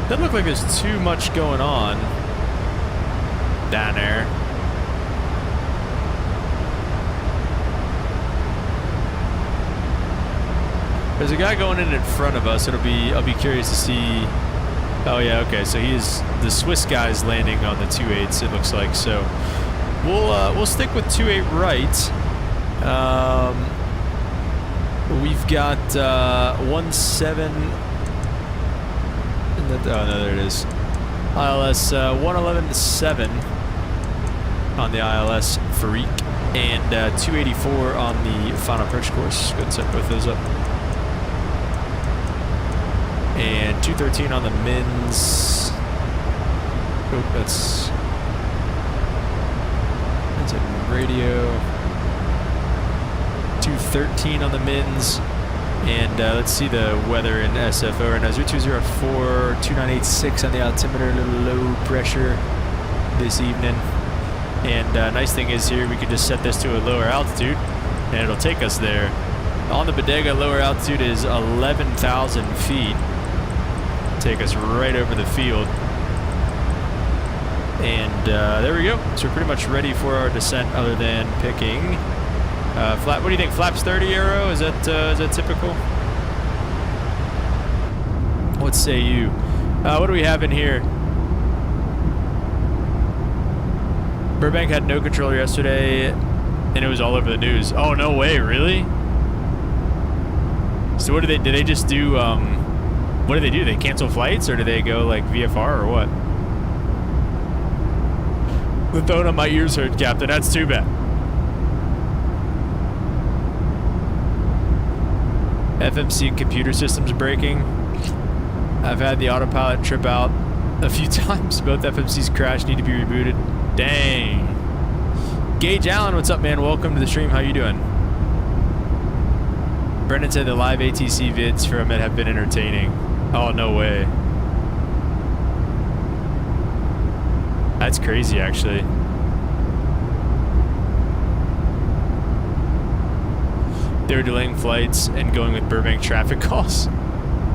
Doesn't look like there's too much going on down there. There's a guy going in front of us. I'll be curious to see. Oh yeah, okay. So the Swiss guy's landing on the 2.8s. It looks like. So we'll stick with 2.8 right. We've got 1.7. Oh no, there it is. ILS 111.7 on the ILS Freak, and 284 on the final approach course. Go ahead and set both those up. And 213 on the Mins. Oh, that's a radio. 213 on the Mins. And let's see the weather in SFO right now. 0204, 2986 on the altimeter, a little low pressure this evening. And nice thing is here, we can just set this to a lower altitude and it'll take us there. On the Bodega, lower altitude is 11,000 feet. Take us right over the field. And there we go. So we're pretty much ready for our descent other than picking flap. What do you think? Flaps 30 Aero? Is that typical? What say you? What do we have in here? Burbank had no controller yesterday, and it was all over the news. Oh, no way, really? So what do they just do, what do they do? They cancel flights, or do they go like VFR or what? The tone on my ears hurt, Captain. That's too bad. FMC and computer systems breaking. I've had the autopilot trip out a few times. Both FMCs crashed, need to be rebooted. Dang. Gage Allen, what's up, man? Welcome to the stream. How you doing? Brendan said the live ATC vids from it have been entertaining. Oh, no way. That's crazy, actually. They were delaying flights and going with Burbank traffic calls.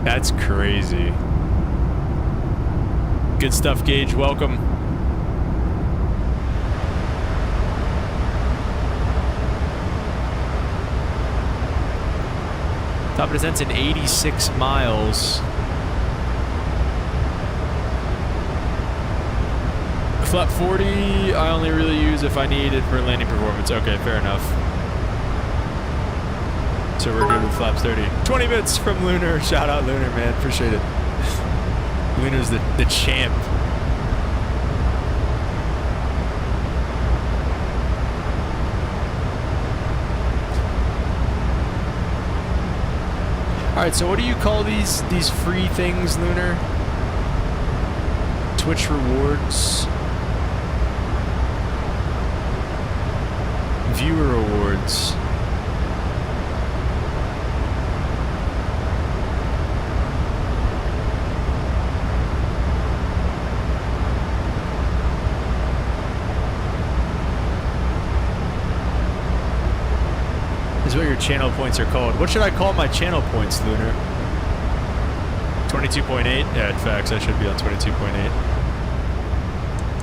That's crazy. Good stuff, Gage. Welcome. Top of descent's in 86 miles. Flap 40, I only really use if I need it for landing performance. Okay, fair enough. So we're good with flaps 30. 20 bits from Lunar. Shout out Lunar, man. Appreciate it. Lunar's the champ. Alright, so what do you call these free things, Lunar? Twitch rewards. Viewer awards. Is what your channel points are called. What should I call my channel points, Lunar? 22.8? Yeah, in fact, I should be on 22.8.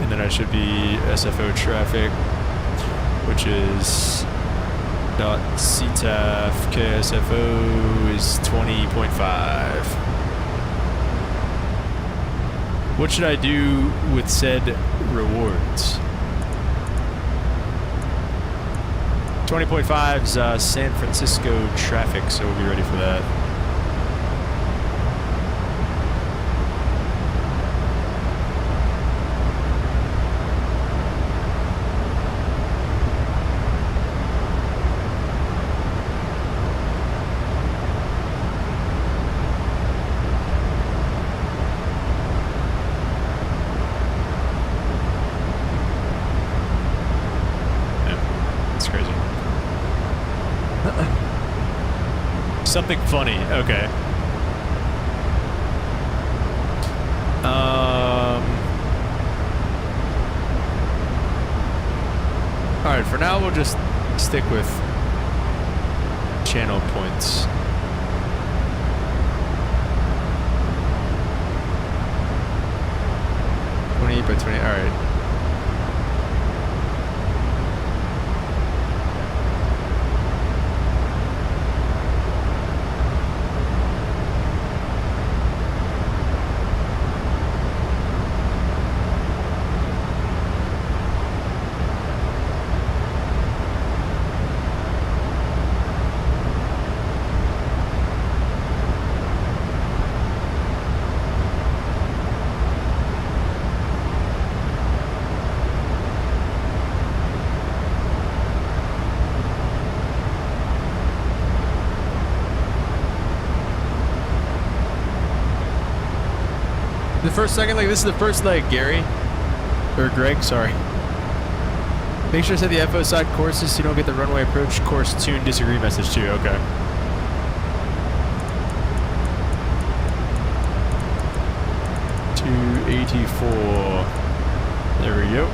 And then I should be SFO traffic, which is .KSFO is 20.5. What should I do with said rewards? 20.5 is San Francisco traffic, so we'll be ready for that. Something funny. Okay. Alright, for now we'll just stick with channel points. $28 by $20. Alright. The first second leg, this is the first leg, Gary. Or Greg, sorry. Make sure to set the FO side courses so you don't get the runway approach course tune disagree message too. Okay. $284. There we go.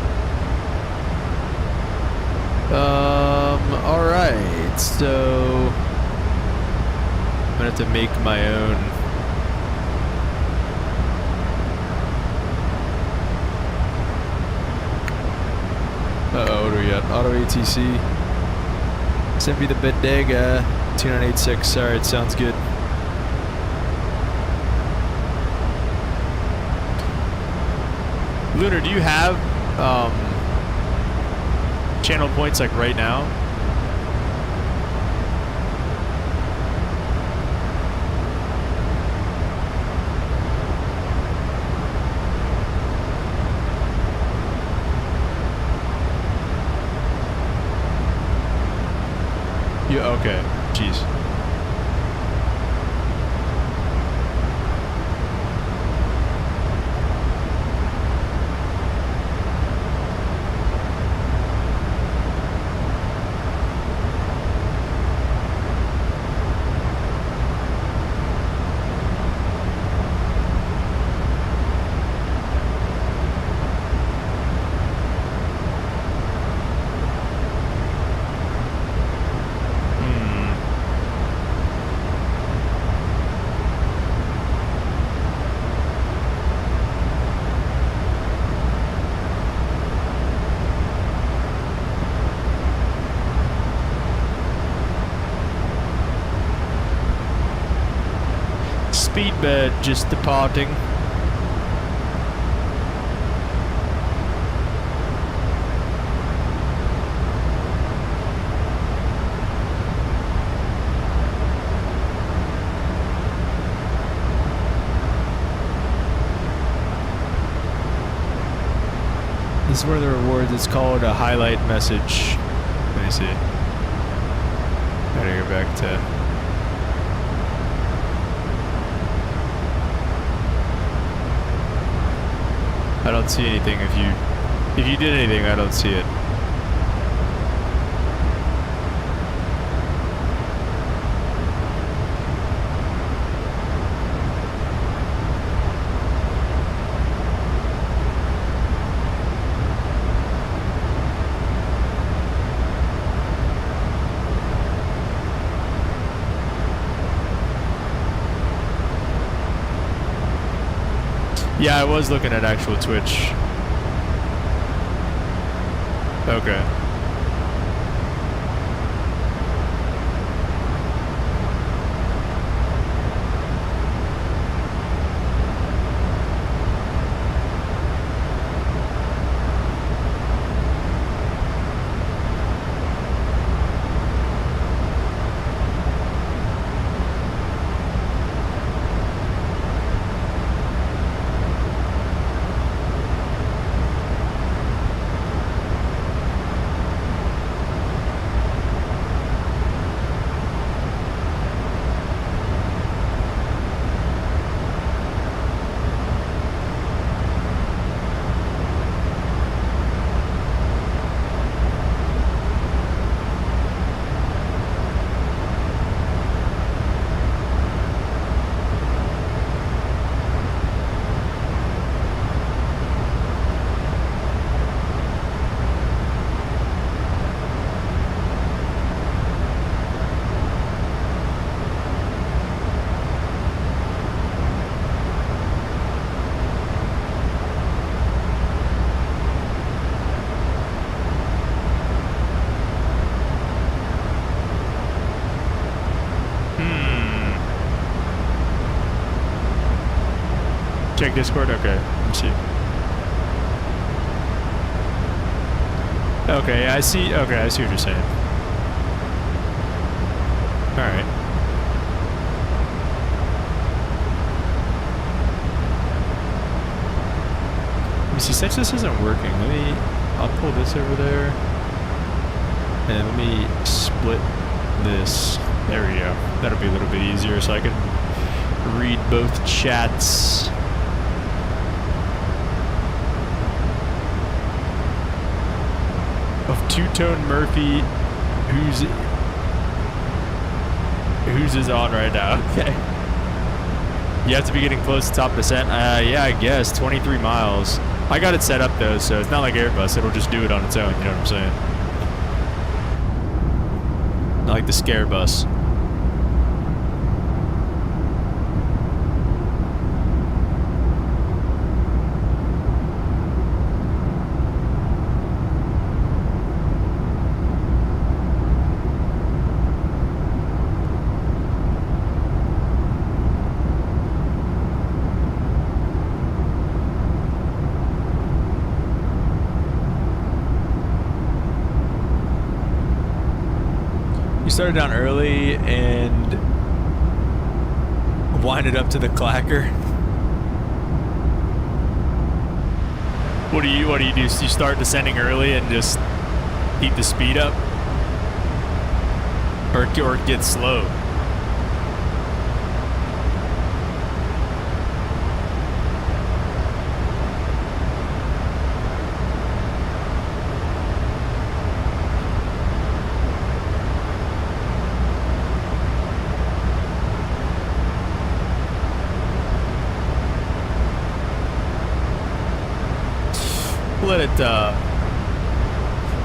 Alright, so I'm gonna have to make my own. Uh-oh, what do we got? Auto ATC. Send me the Bodega 2986. Alright, sounds good. Lunar, do you have channel points like right now? Yeah, okay. Jeez. Speedbird just departing. This is one of the rewards. It's called a highlight message. Let me see. Gotta go back to. I don't see anything. If you did anything, I don't see it. Yeah, I was looking at actual Twitch. Okay. Check Discord? Okay, let's see. Okay, I see. Okay, I see what you're saying. Alright. Let me see, since this isn't working, I'll pull this over there. And let me split this. There we go. That'll be a little bit easier so I can read both chats. Of Two-Tone Murphy, who's is on right now. Okay. You have to be getting close to top descent. Yeah, I guess 23 miles. I got it set up though, so it's not like Airbus. It'll just do it on its own. You know what I'm saying? Not like the Scare Bus. Started down early and winded up to the clacker. What do you do? You start descending early and just keep the speed up? Or get slow.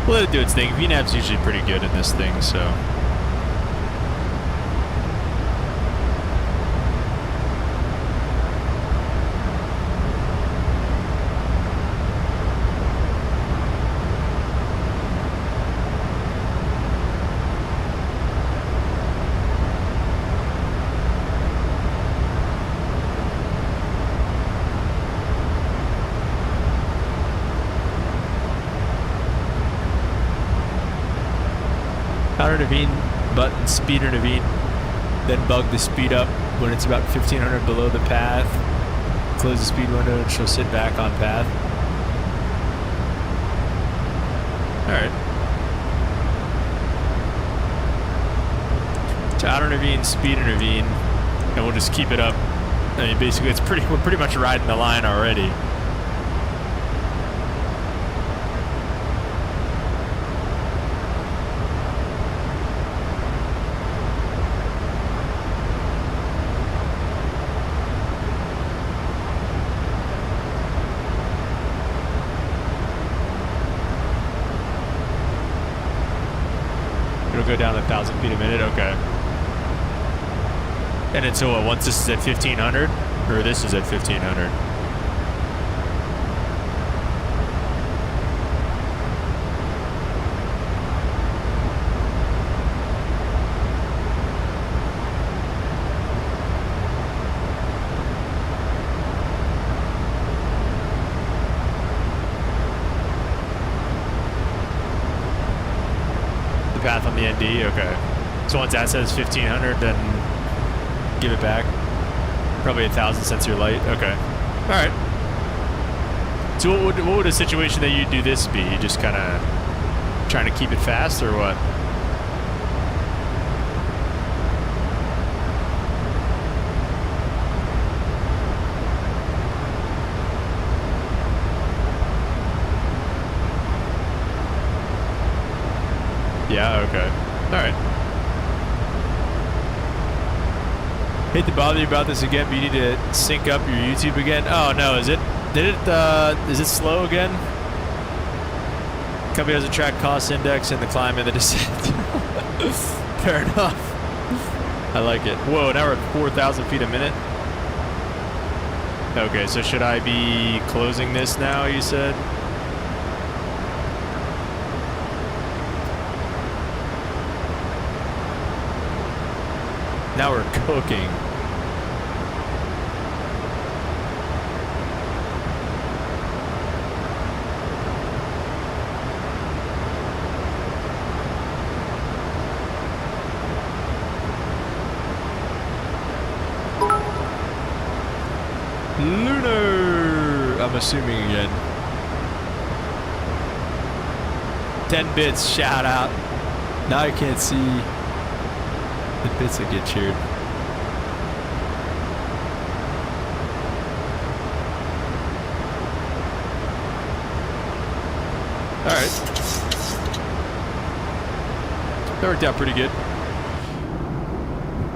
Let it do its thing. VNAV's usually pretty good in this thing, so. Counter intervene, button, speed intervene, then bug the speed up when it's about 1500 below the path. Close the speed window and she'll sit back on path. Alright. So outer intervene, speed intervene, and we'll just keep it up. I mean, basically, we're pretty much riding the line already. Go down 1,000 feet a minute. Okay. And until what, once this is at 1,500, or this is at 1,500. Path on the ND, okay. So once that says 1,500, then give it back. Probably 1,000 since you're light. Okay. All right. So what would a situation that you do this be? You just kind of trying to keep it fast, or what? Yeah, okay. Alright. Hate to bother you about this again, but you need to sync up your YouTube again. Oh no, is it slow again? Company has a track cost index and the climb and the descent. Fair enough. I like it. Whoa, now we're at 4,000 feet a minute. Okay, so should I be closing this now, you said? Now we're cooking. Lunar, I'm assuming again. 10 bits, shout out. Now I can't see the bits that get cheered. Alright. That worked out pretty good.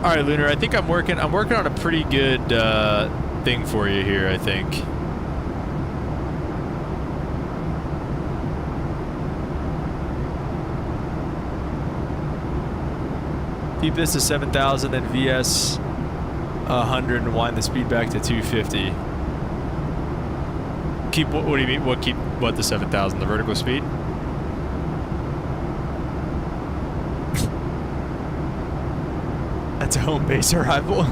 Alright, Lunar, I think I'm working on a pretty good thing for you here, I think. Keep this to 7,000, then VS 100 and wind the speed back to 250. Keep, what do you mean? What the 7,000? The vertical speed? That's a home base arrival.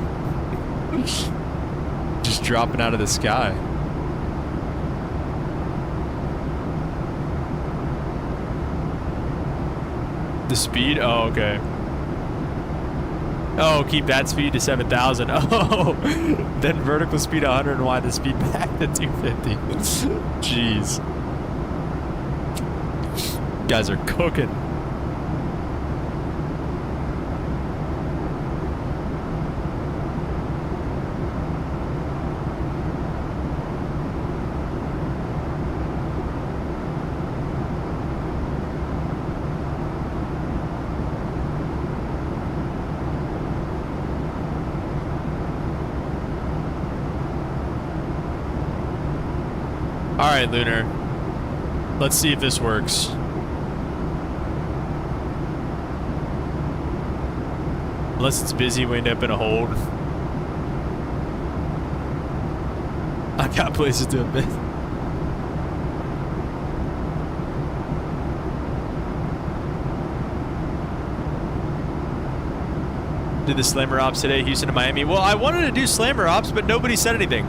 Just dropping out of the sky. The speed? Oh, okay. Oh, keep that speed to 7,000. Oh, then vertical speed 100 and wind the speed back to 250. Jeez. Guys are cooking. right, Lunar. Let's see if this works. Unless it's busy, we end up in a hold. I got places to admit. Did the Slammer Ops today, Houston to Miami? Well, I wanted to do Slammer Ops, but nobody said anything.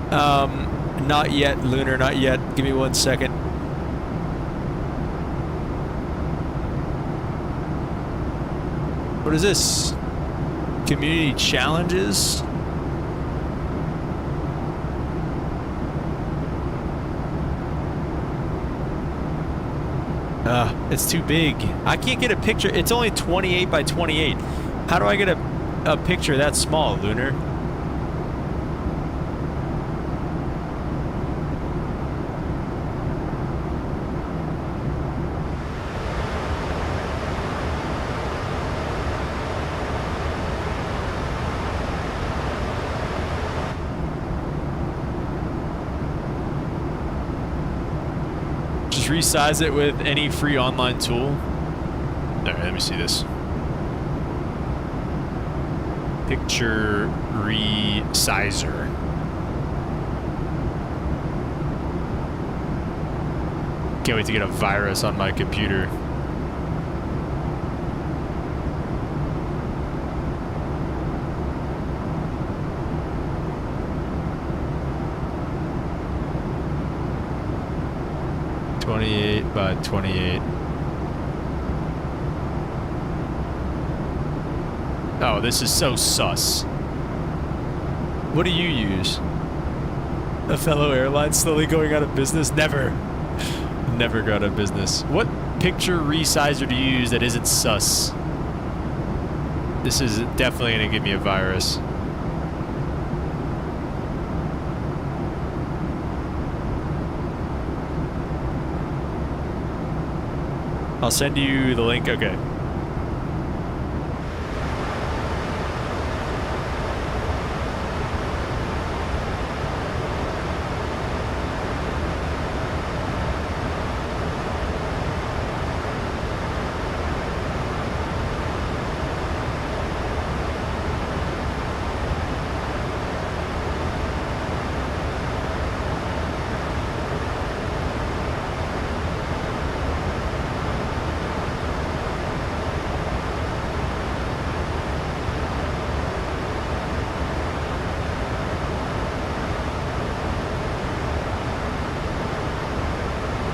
Not yet, Lunar, not yet. Give me 1 second. What is this? Community challenges? It's too big. I can't get a picture. It's only 28 by 28. How do I get a picture that small, Lunar? Resize it with any free online tool. Alright, let me see this. Picture resizer. Can't wait to get a virus on my computer. By 28. Oh, this is so sus. What do you use? A fellow airline slowly going out of business? Never. Never go out of business. What picture resizer do you use that isn't sus? This is definitely going to give me a virus. I'll send you the link. Okay.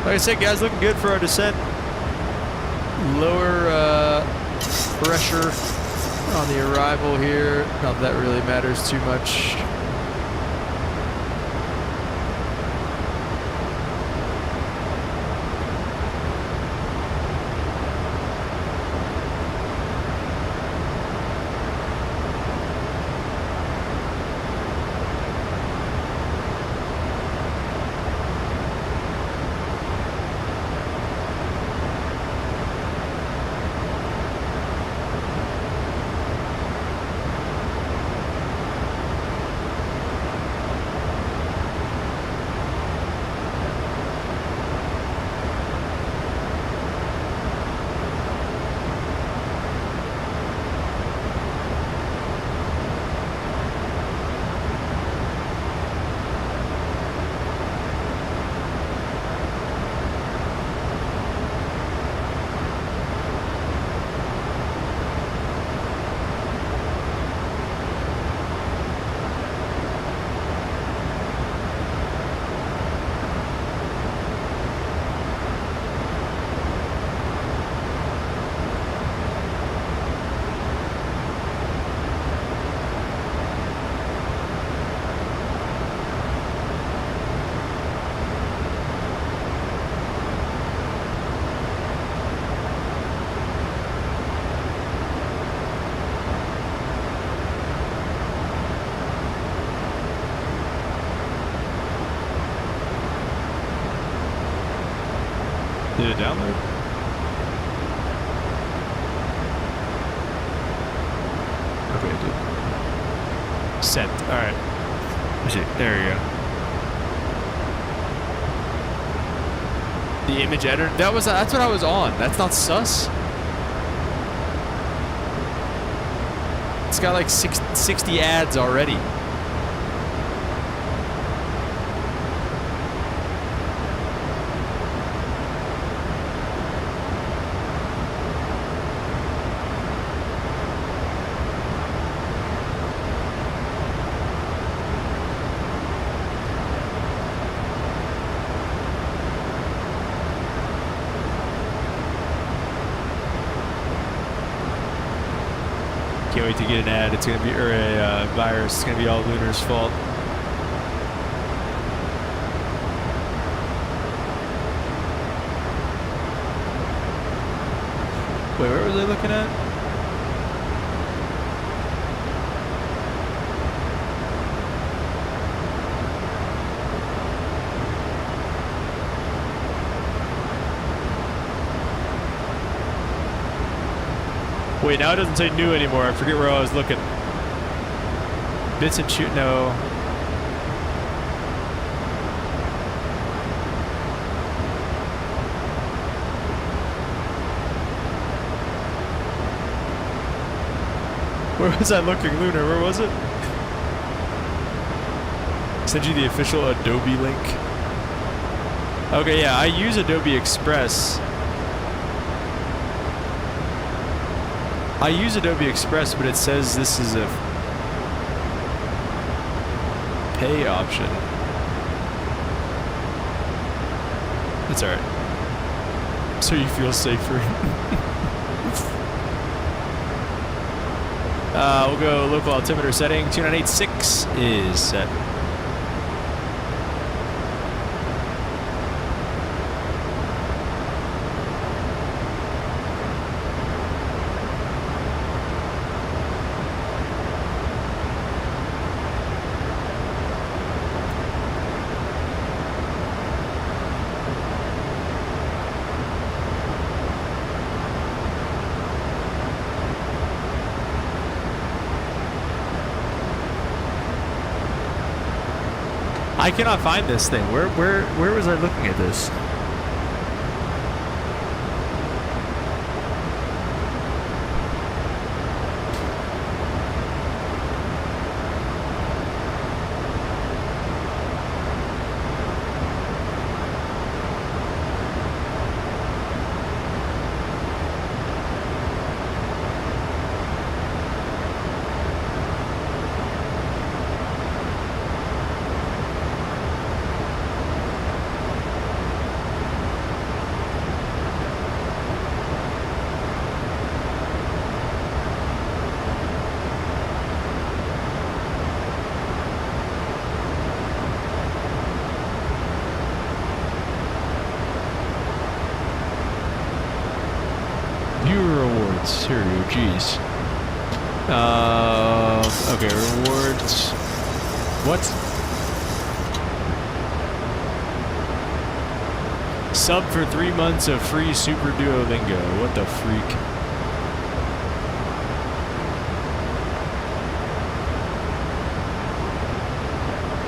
Like I said, guys, looking good for our descent. Lower pressure on the arrival here. Not that really matters too much. Did it download? Okay, it did. Sent. Alright. There you go. The image editor. That's what I was on. That's not sus. It's got like 60 ads already. Can't wait to get an ad. It's gonna be, or a virus. It's gonna be all Lunar's fault. Wait, where was I looking at? Wait, now it doesn't say new anymore. I forget where I was looking. Bits and shoot, no. Where was I looking, Lunar? Where was it? Send you the official Adobe link. Okay, yeah, I use Adobe Express. I use Adobe Express, but it says this is a pay option. It's alright. So you feel safer. We'll go local altimeter setting. 2986 is set. I cannot find this thing. Where was I looking at this? Here we go, jeez. Okay, rewards. What? Sub for 3 months of free Super Duolingo. What the freak?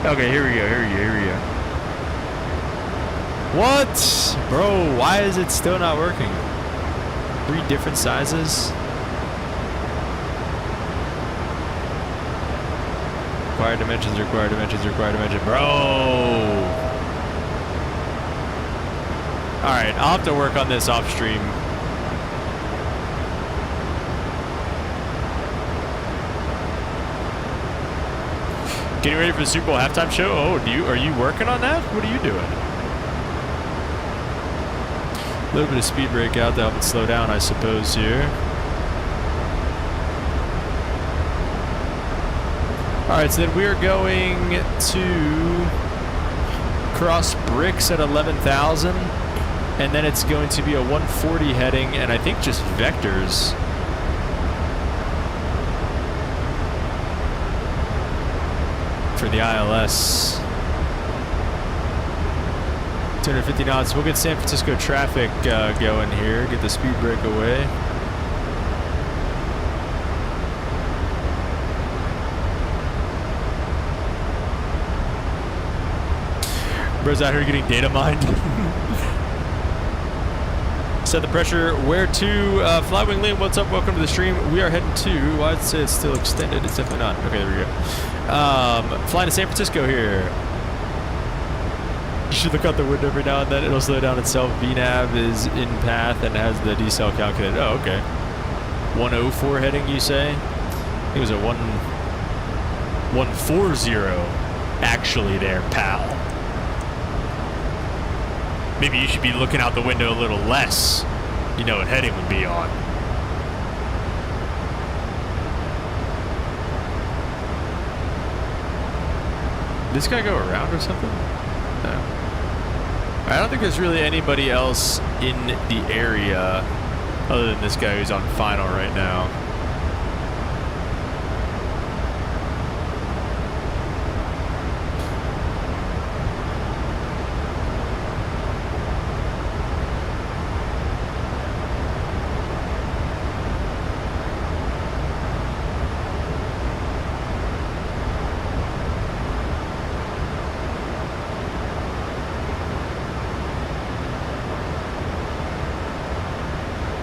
Okay, here we go. What? Bro, why is it still not working? 3 different sizes. Required dimensions, bro. Alright, I'll have to work on this off stream. Getting ready for the Super Bowl halftime show? Oh, are you working on that? What are you doing? A little bit of speed brake out to help it slow down, I suppose, here. Alright, so then we are going to cross bricks at 11,000, and then it's going to be a 140 heading, and I think just vectors. For the ILS. 250 knots. We'll get San Francisco traffic going here. Get the speed brake away. Bro's out here getting data mined. Set the pressure. Where to? Flywing Liam, what's up? Welcome to the stream. We are heading to. Why did it say it's still extended? It's definitely not. Okay, there we go. Flying to San Francisco here. You should look out the window every now and then. It'll slow down itself. VNAV is in path and has the decel calculated. Oh, okay. 104 heading, you say? I think it was a 140 actually there, pal. Maybe you should be looking out the window a little less. You know what heading would be on. Did this guy go around or something? No. I don't think there's really anybody else in the area other than this guy who's on final right now.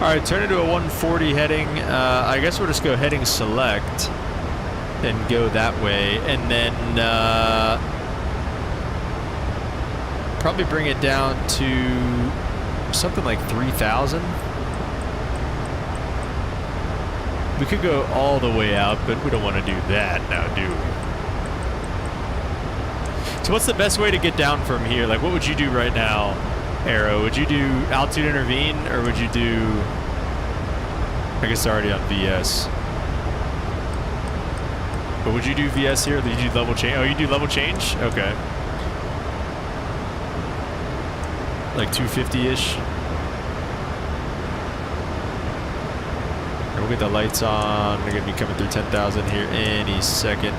Alright, turn into a 140 heading. I guess we'll just go heading select and go that way. And then probably bring it down to something like 3,000. We could go all the way out, but we don't want to do that now, do we? So what's the best way to get down from here? Like, what would you do right now, Arrow? Would you do altitude intervene, or would you do... I guess it's already on VS. But would you do VS here? Or did you do level change? Oh, you do level change? Okay. Like 250-ish. We'll get the lights on. They're going to be coming through 10,000 here any second.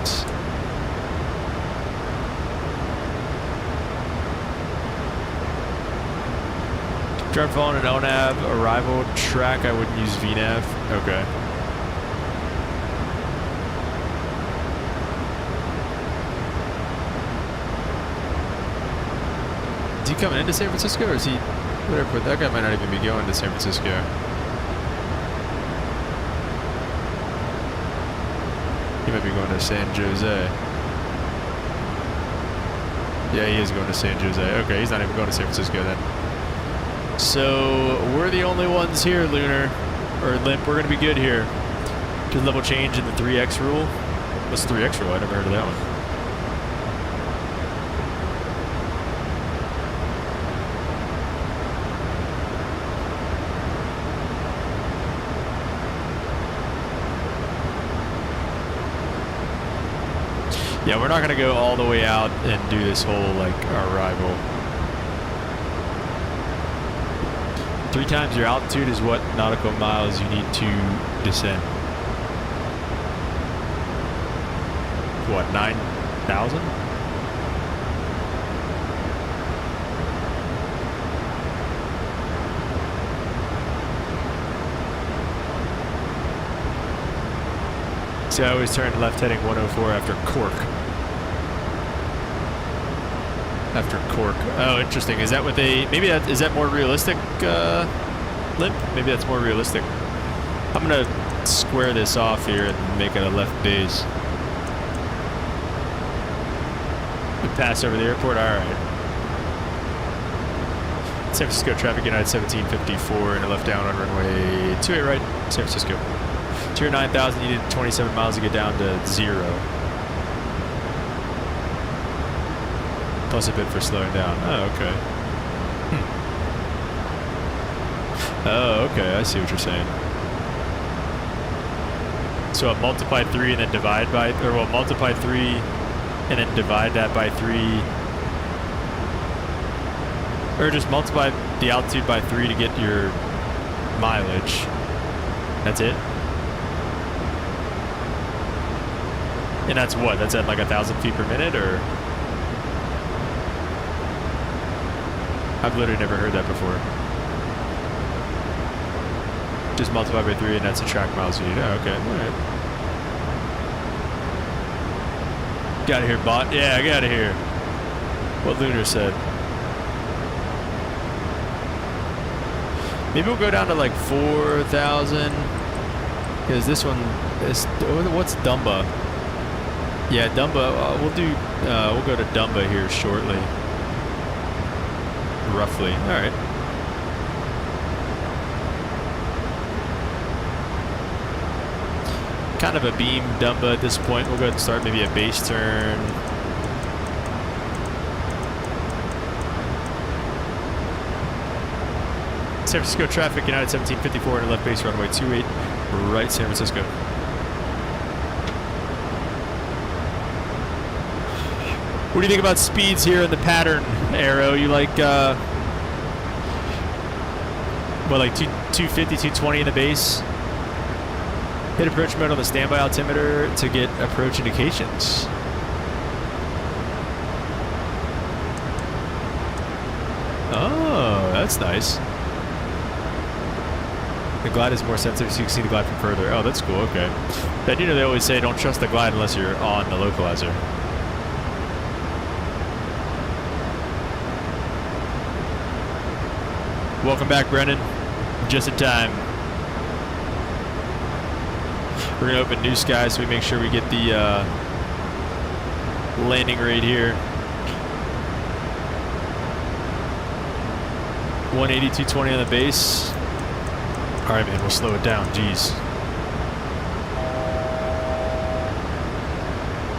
Drive phone and ONAV arrival track. I wouldn't use VNAV. Okay. Is he coming into San Francisco, or is he? Whatever. That guy might not even be going to San Francisco. He might be going to San Jose. Yeah, he is going to San Jose. Okay, he's not even going to San Francisco then. So we're the only ones here, Lunar, or Limp. We're going to be good here. Just level change in the 3x rule. What's the 3x rule? I never heard of that one. Yeah, we're not going to go all the way out and do this whole, like, arrival. 3 times your altitude is what nautical miles you need to descend. What, 9,000? See, I always turn left heading 104 after Cork. After Cork. Oh, interesting. Is that what they... Maybe that... Is that more realistic, Limp? Maybe that's more realistic. I'm going to square this off here and make it a left base. We pass over the airport? Alright. San Francisco traffic United 1754 and a left down on runway 28 right, San Francisco. To your 9,000, you need 27 miles to get down to 0. Plus a bit for slowing down. Oh, okay. Oh, okay. I see what you're saying. So I'll multiply 3 and then divide by... Or we'll multiply 3 and then divide that by 3. Or just multiply the altitude by 3 to get your mileage. That's it? And that's what? That's at like 1,000 feet per minute, or? I've literally never heard that before. Just multiply by 3 and that's the track miles you need. Oh, okay. Alright. Get out of here, bot. Yeah, get out of here. What Lunar said. Maybe we'll go down to like 4,000. Because this one is, what's Dumba? Yeah, Dumba, we'll go to Dumba here shortly. Roughly, all right. Kind of a beam Dumba at this point. We'll go ahead and start maybe a base turn. San Francisco traffic, United 1754 and left base runway 28, right San Francisco. What do you think about speeds here in the pattern, Arrow? You like, what, like 250, 220 in the base? Hit approach mode on the standby altimeter to get approach indications. Oh, that's nice. The glide is more sensitive so you can see the glide from further. Oh, that's cool, okay. Then you know they always say don't trust the glide unless you're on the localizer. Welcome back, Brennan. Just in time. We're gonna open new sky so we make sure we get the landing rate here. 180, 220 on the base. All right, man, we'll slow it down. Jeez.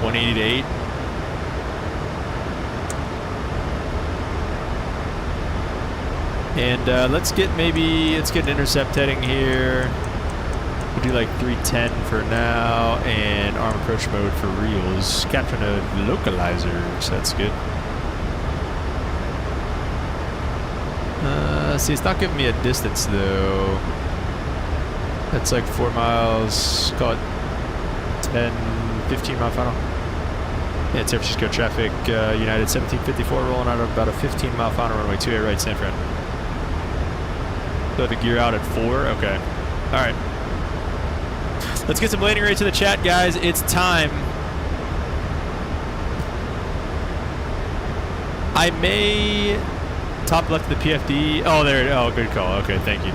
180 to 8. And let's get an intercept heading here. We'll do like 310 for now, and arm approach mode for reals. Capturing a localizer, so that's good. See, it's not giving me a distance though. That's like 4 miles, call it 10, 15 mile final. Yeah, San Francisco traffic, United 1754 rolling out of about a 15 mile final runway 28 right San Fran. So the gear out at 4, okay. All right. Let's get some landing rates in the chat, guys. It's time. I may top left of the PFD. Oh, there. Oh, good call. Okay, thank you.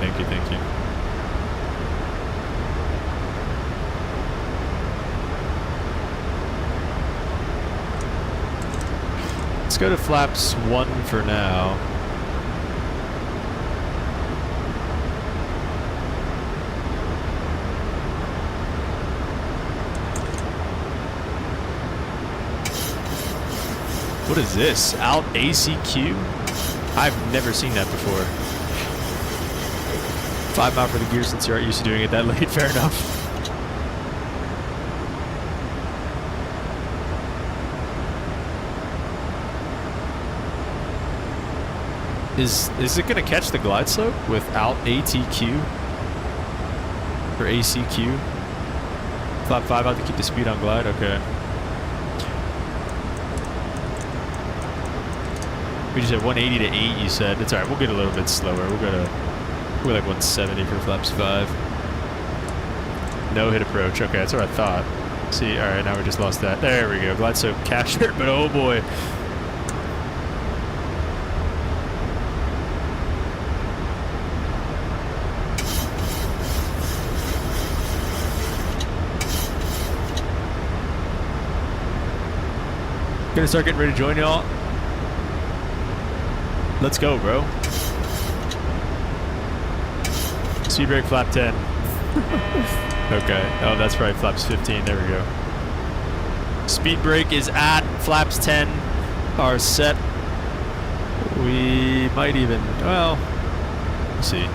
Let's go to flaps 1 for now. What is this? Out ACQ? I've never seen that before. 5 mile for the gear since you aren't used to doing it that late. Fair enough. Is it going to catch the glide slope without ATQ? Or ACQ? Flap 5 out to keep the speed on glide? Okay. We just had 180 to 8, you said. It's alright, we'll get a little bit slower. We'll go like 170 for flaps 5. No hit approach. Okay, that's what I thought. See, alright, now we just lost that. There we go. Glide slope captured, but oh boy. Gonna start getting ready to join y'all. Let's go, bro. Speed brake flap 10. Okay. Oh, that's probably flaps 15. There we go. Speed brake is at flaps 10. Are set. We might even, well, let's see.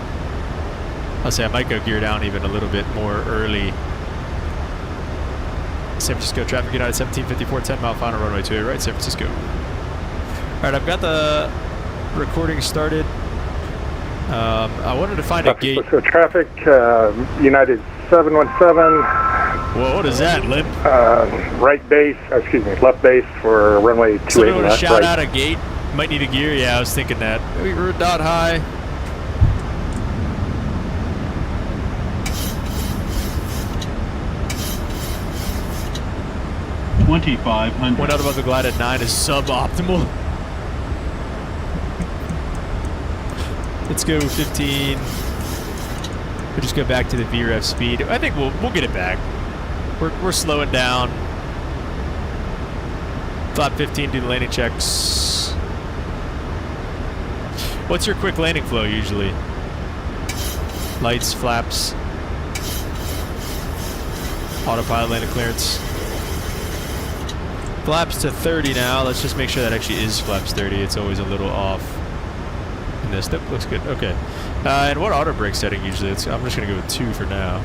I'll say I might go gear down even a little bit more early. San Francisco traffic, United 1754, 10 mile final runway 28 right, San Francisco. All right, I've got the recording started. I wanted to find a gate. So traffic, United 717. Whoa, what is that, Limp? Right base, excuse me, left base for runway 28 Someone want to shout right. out a gate? Might need a gear. Yeah, I was thinking that. We were dot high. $2,500. Went out above the glide at 9 is suboptimal. Let's go 15. We'll just go back to the VREF speed. I think we'll get it back. We're slowing down. Flap 15, do the landing checks. What's your quick landing flow usually? Lights, flaps, autopilot landing clearance. Flaps to 30 now. Let's just make sure that actually is flaps 30. It's always a little off in this. That looks good. Okay. And what auto brake setting usually? I'm just going to go with 2 for now.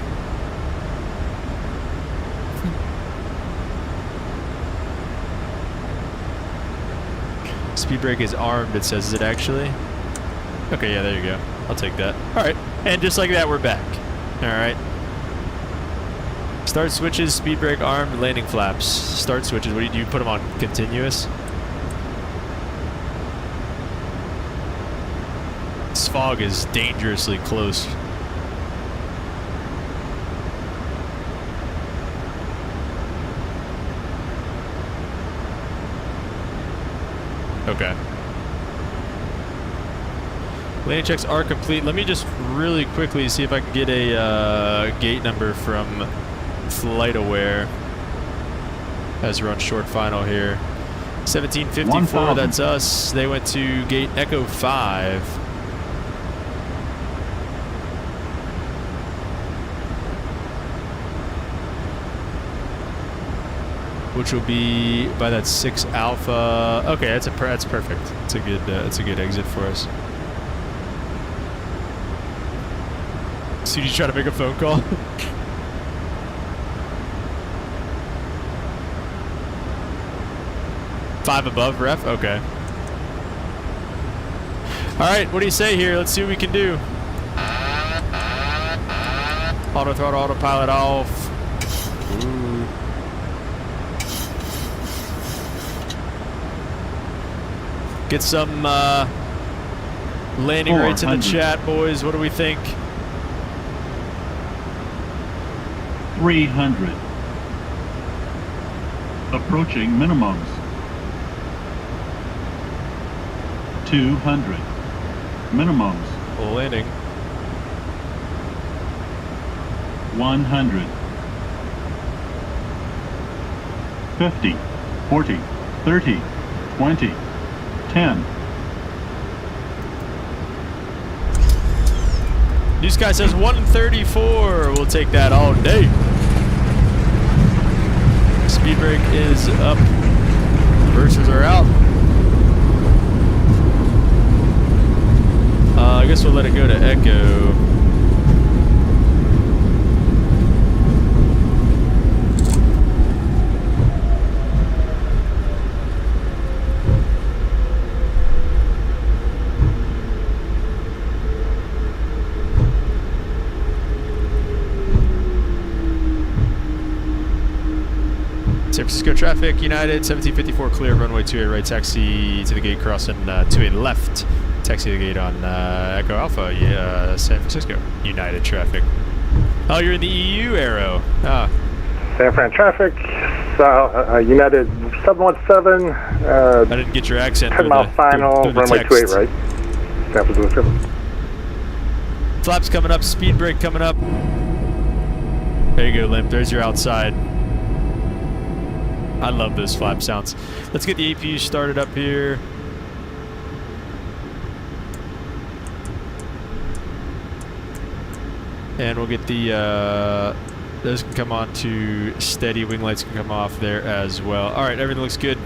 Speed brake is armed, it says. Is it actually? Okay, yeah, there you go. I'll take that. Alright. And just like that, we're back. Alright. Start switches, speed brake armed, landing flaps. Start switches. What do you put them on continuous? This fog is dangerously close. Okay. Landing checks are complete. Let me just really quickly see if I can get a gate number from FlightAware as we're on short final here. 1754, that's us. They went to gate Echo 5. Which will be by that 6 Alpha. Okay, that's perfect. It's a good exit for us. So you try to make a phone call? Five above ref? Okay. Alright, what do you say here? Let's see what we can do. Auto throttle, autopilot off. Ooh. Get some landing rates in the chat, boys. What do we think? 300. Approaching minimums. 200. Minimums. Full landing. 100. 50. 40. 30. 20. 10. New Sky says 134. We'll take that all day. Speed brake is up. Reversers are out. I guess we'll let it go to Echo. San Francisco traffic, United, 1754 clear, runway 28 right, taxi to the gate crossing 28 left, taxi to the gate on Echo Alpha, yeah, San Francisco, United traffic. Oh, you're in the EU, Aero. Ah. San Fran traffic, United 717. I didn't get your accent. 10 mile final, through runway 28 right, San Francisco. Flaps coming up, speed brake coming up. There you go, Limp, there's your outside. I love those flap sounds. Let's get the APU started up here. And we'll get the, those can come on to steady, wing lights can come off there as well. All right, everything looks good.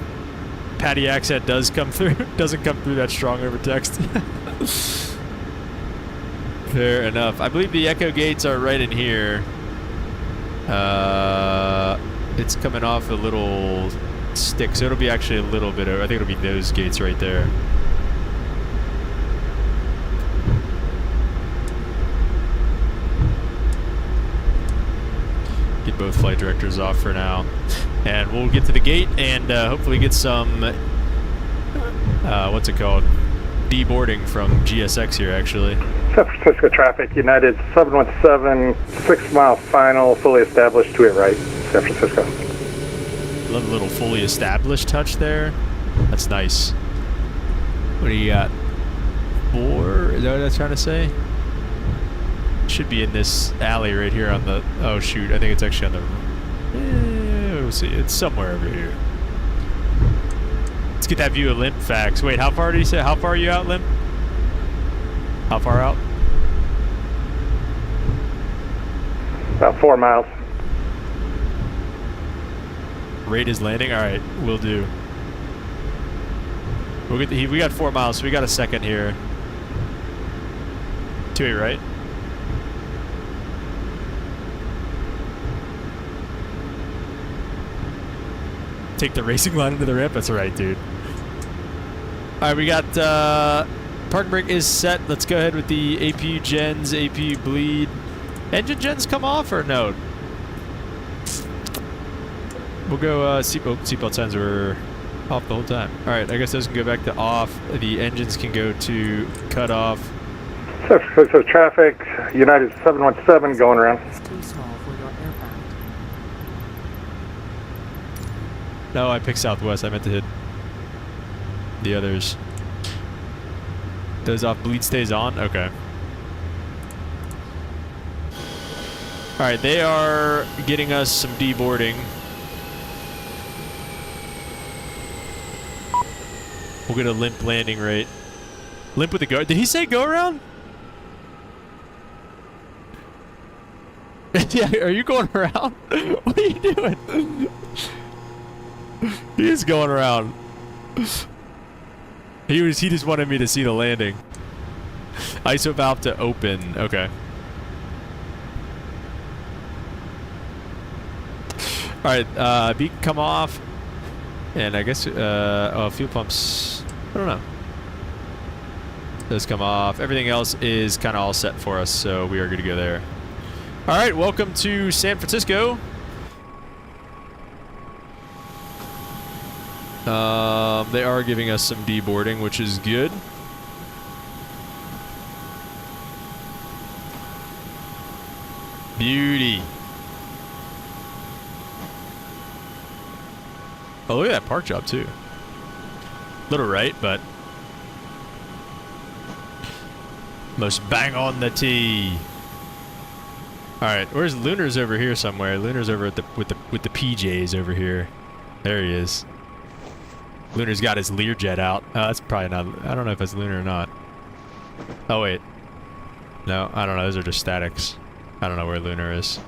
Patty accent does come through. Doesn't come through that strong over text. Fair enough. I believe the Echo gates are right in here. It's coming off a little stick, so it'll be actually a little bit of, I think it'll be those gates right there. Get both flight directors off for now. And we'll get to the gate and hopefully get some, what's it called? Deboarding from GSX here, actually. San Francisco traffic, United 717, 6 mile final, fully established, 28 right, San Francisco. Love the little fully established touch there. That's nice. What do you got? 4? Is that what I was trying to say? Should be in this alley right here on the... Oh, shoot. I think it's actually on the... we'll see. It's somewhere over here. Let's get that view of Limp facts. Wait, how far did he say? How far are you out, Limp? How far out? About 4 miles. Rate is landing? Alright, we'll do. We'll get we got 4 miles, so we got a second here. 2-8, right? Take the racing line into the ramp? That's right, dude. Alright, we got parking brake is set. Let's go ahead with the APU gens, APU bleed. Engine gens come off or no? We'll go seatbelt signs are off the whole time. Alright, I guess those can go back to off. The engines can go to cut off. So traffic, United 717 going around. It's too small for your aircraft. No, I picked Southwest. I meant to hit the others. Those off. Bleed stays on? Okay. Alright, they are getting us some deboarding. We'll get a limp landing rate. Limp with the go. Did he say go around? Yeah, are you going around? What are you doing? He is going around. He just wanted me to see the landing. ISO valve to open. Okay. Alright, beacon come off. And I guess fuel pumps, I don't know. Those come off. Everything else is kind of all set for us, so we are good to go there. Alright, welcome to San Francisco. They are giving us some deboarding, which is good. Beauty. Oh, look at that park job, too. Little right, but... most bang on the tee. Alright, where's Lunar's over here somewhere? Lunar's over at with the PJs over here. There he is. Lunar's got his Learjet out. That's probably not... I don't know if that's Lunar or not. Oh, wait. No, I don't know. Those are just statics. I don't know where Lunar is.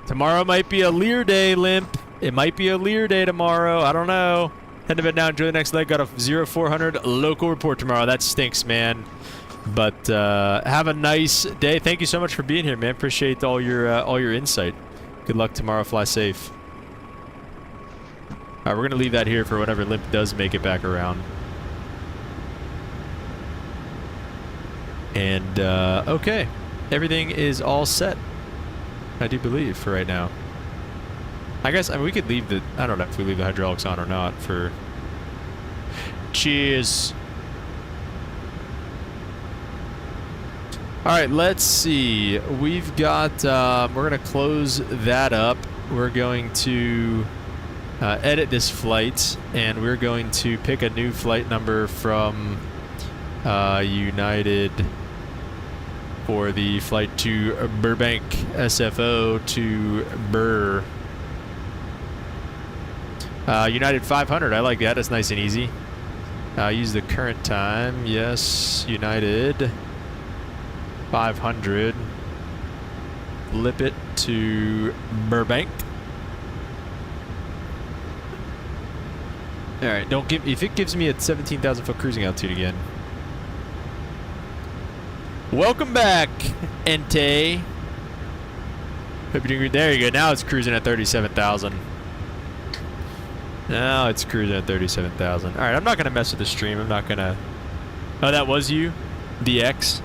Tomorrow might be a Lear day, Limp. It might be a Lear day tomorrow. I don't know. Head to bed now. Enjoy the next leg. Got a 0400 local report tomorrow. That stinks, man. But have a nice day. Thank you so much for being here, man. Appreciate all your insight. Good luck tomorrow. Fly safe. All right, we're gonna leave that here for whenever Limp does make it back around. And okay, everything is all set. I do believe for right now. I guess we could leave the. I don't know if we leave the hydraulics on or not for. Cheers. All right, let's see. We've got. We're gonna close that up. We're going to edit this flight, and we're going to pick a new flight number from United for the flight to Burbank, SFO to Burr. United 500. I like that. It's nice and easy. Use the current time. Yes, United 500. Flip it to Burbank. All right. Don't give. If it gives me a 17,000 foot cruising altitude again. Welcome back, Entei. Hope you're doing good. There you go. Now it's cruising at 37,000. Now it's cruising at 37,000. All right, I'm not gonna mess with the stream. I'm not gonna. Oh, that was you, DX.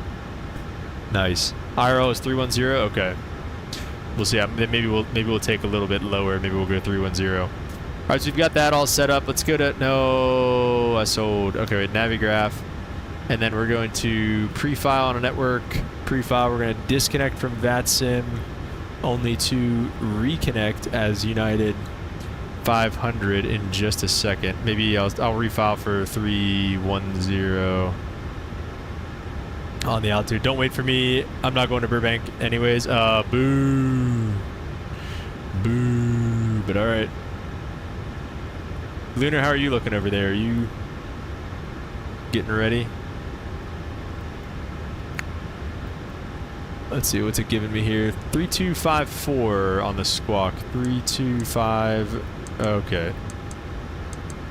Nice. IRL is 310. Okay. We'll see. Maybe we'll take a little bit lower. Maybe we'll go 310. All right, so we've got that all set up. Let's go to no. I sold. Okay, wait, Navigraph. And then we're going to pre-file on a network. Pre-file, we're going to disconnect from VATSIM only to reconnect as United 500 in just a second. Maybe I'll refile for 310. on the altitude. Don't wait for me. I'm not going to Burbank anyways. Boo. Boo. But all right. Lunar, how are you looking over there? Are you getting ready? Let's see, what's it giving me here? 3254 on the squawk. 325. Okay.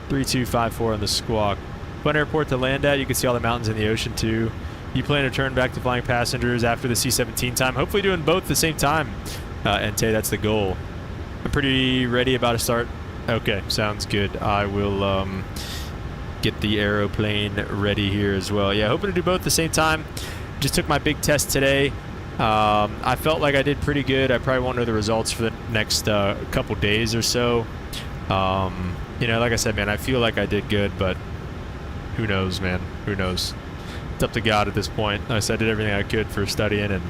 3254 on the squawk. Fun airport to land at. You can see all the mountains in the ocean too. You plan to turn back to flying passengers after the C-17 time. Hopefully doing both at the same time. Entei, that's the goal. I'm pretty ready, about to start. Okay, sounds good. I will get the aeroplane ready here as well. Yeah, hoping to do both at the same time. Just took my big test today. I felt like I did pretty good. I probably won't know the results for the next couple days or so. You know, like I said, man, I feel like I did good, but who knows, man? Who knows? It's up to God at this point. I said I did everything I could for studying, and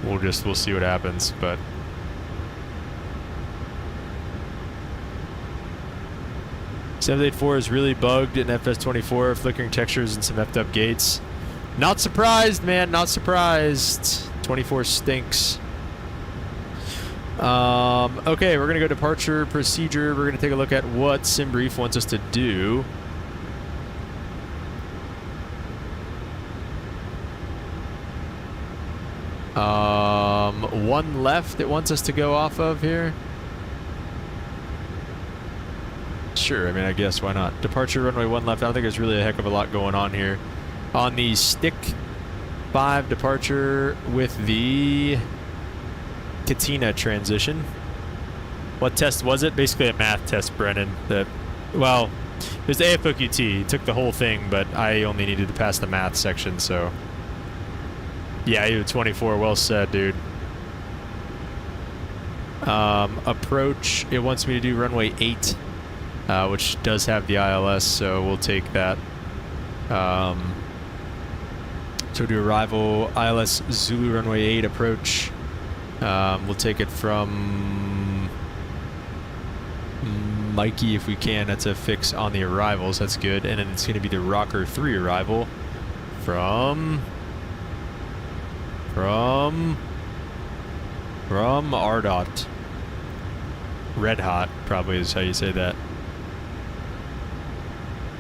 we'll see what happens. But 784 is really bugged in FS24, flickering textures and some effed up gates. Not surprised, man. Not surprised. 24 stinks. Okay, we're going to go departure procedure. We're going to take a look at what SimBrief wants us to do. One left it wants us to go off of here. Sure, I mean, I guess, why not? Departure runway 1 left. I don't think there's really a heck of a lot going on here. On the stick 5 departure with the Katina transition. What test was it? Basically a math test, Brennan. Well, it was the AFLY. It took the whole thing, but I only needed to pass the math section, so. Yeah, you 24. Well said, dude. Approach. It wants me to do runway 8, which does have the ILS, so we'll take that. So do arrival, ILS Zulu runway 8 approach. We'll take it from Mikey if we can. That's a fix on the arrivals. That's good. And then it's going to be the Rocker 3 arrival from RDOT. Red Hot probably is how you say that.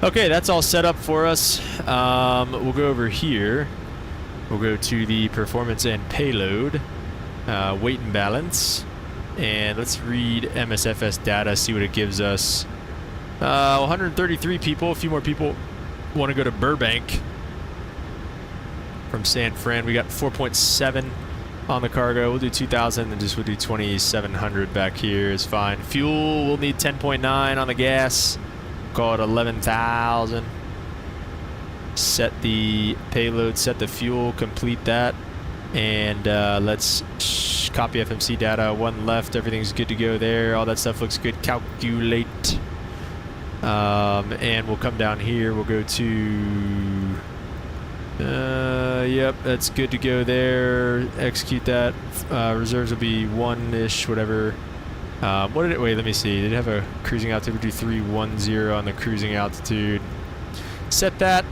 Okay, that's all set up for us. We'll go over here. We'll go to the performance and payload, weight and balance, and let's read MSFS data, see what it gives us. 133 people. A few more people want to go to Burbank from San Fran. We got 4.7 on the cargo. We'll do 2,000 and we'll do 2,700 back here is fine. Fuel, we'll need 10.9 on the gas. Call it 11,000. Set the payload, set the fuel, complete that, and let's copy FMC data. 1 left, everything's good to go there. All that stuff looks good. Calculate, and we'll come down here. We'll go to. Yep, that's good to go there. Execute that. Reserves will be 1-ish, whatever. What did it, wait, let me see. Did it have a cruising altitude? We do 310 on the cruising altitude. Set that,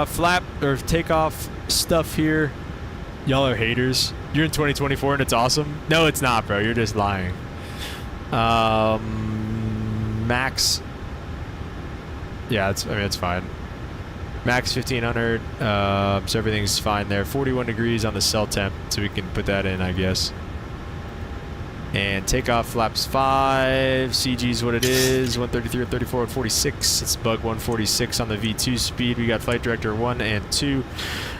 flap, or takeoff stuff here. Y'all are haters. You're in 2024 and it's awesome? No, it's not, bro. You're just lying. Max. Yeah, it's fine. Max 1500, so everything's fine there. 41 degrees on the cell temp, so we can put that in, I guess. And takeoff flaps 5, CG's what it is, 133 and 34 and 46. It's bug 146 on the V2 speed. We got flight director 1 and 2.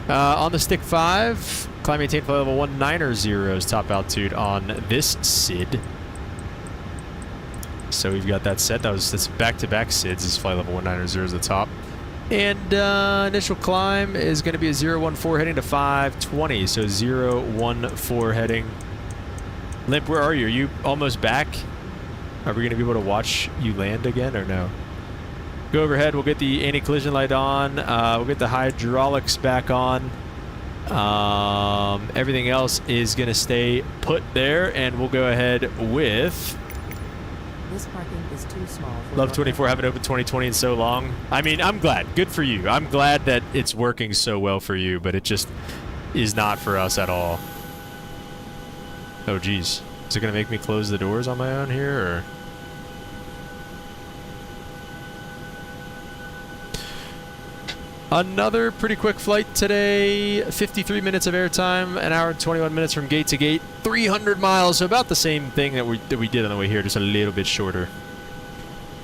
On the stick 5, climb maintain flight level 190 is top altitude on this SID. So we've got that set. That's back-to-back SIDs. Is flight level 190 is the top. And initial climb is going to be a 014 heading to 520. So 014 heading. Limp, where are you? Are you almost back? Are we going to be able to watch you land again or no? Go overhead. We'll get the anti-collision light on. We'll get the hydraulics back on. Everything else is going to stay put there. And we'll go ahead with This parking is too small for Love your 24 aircraft. having open 2020 in so long. I mean, I'm glad. Good for you. I'm glad that it's working so well for you, but it just is not for us at all. Oh, geez. Is it going to make me close the doors on my own here, or...? Another pretty quick flight today. 53 minutes of airtime, an hour and 21 minutes from gate to gate. 300 miles, so about the same thing that we did on the way here, just a little bit shorter.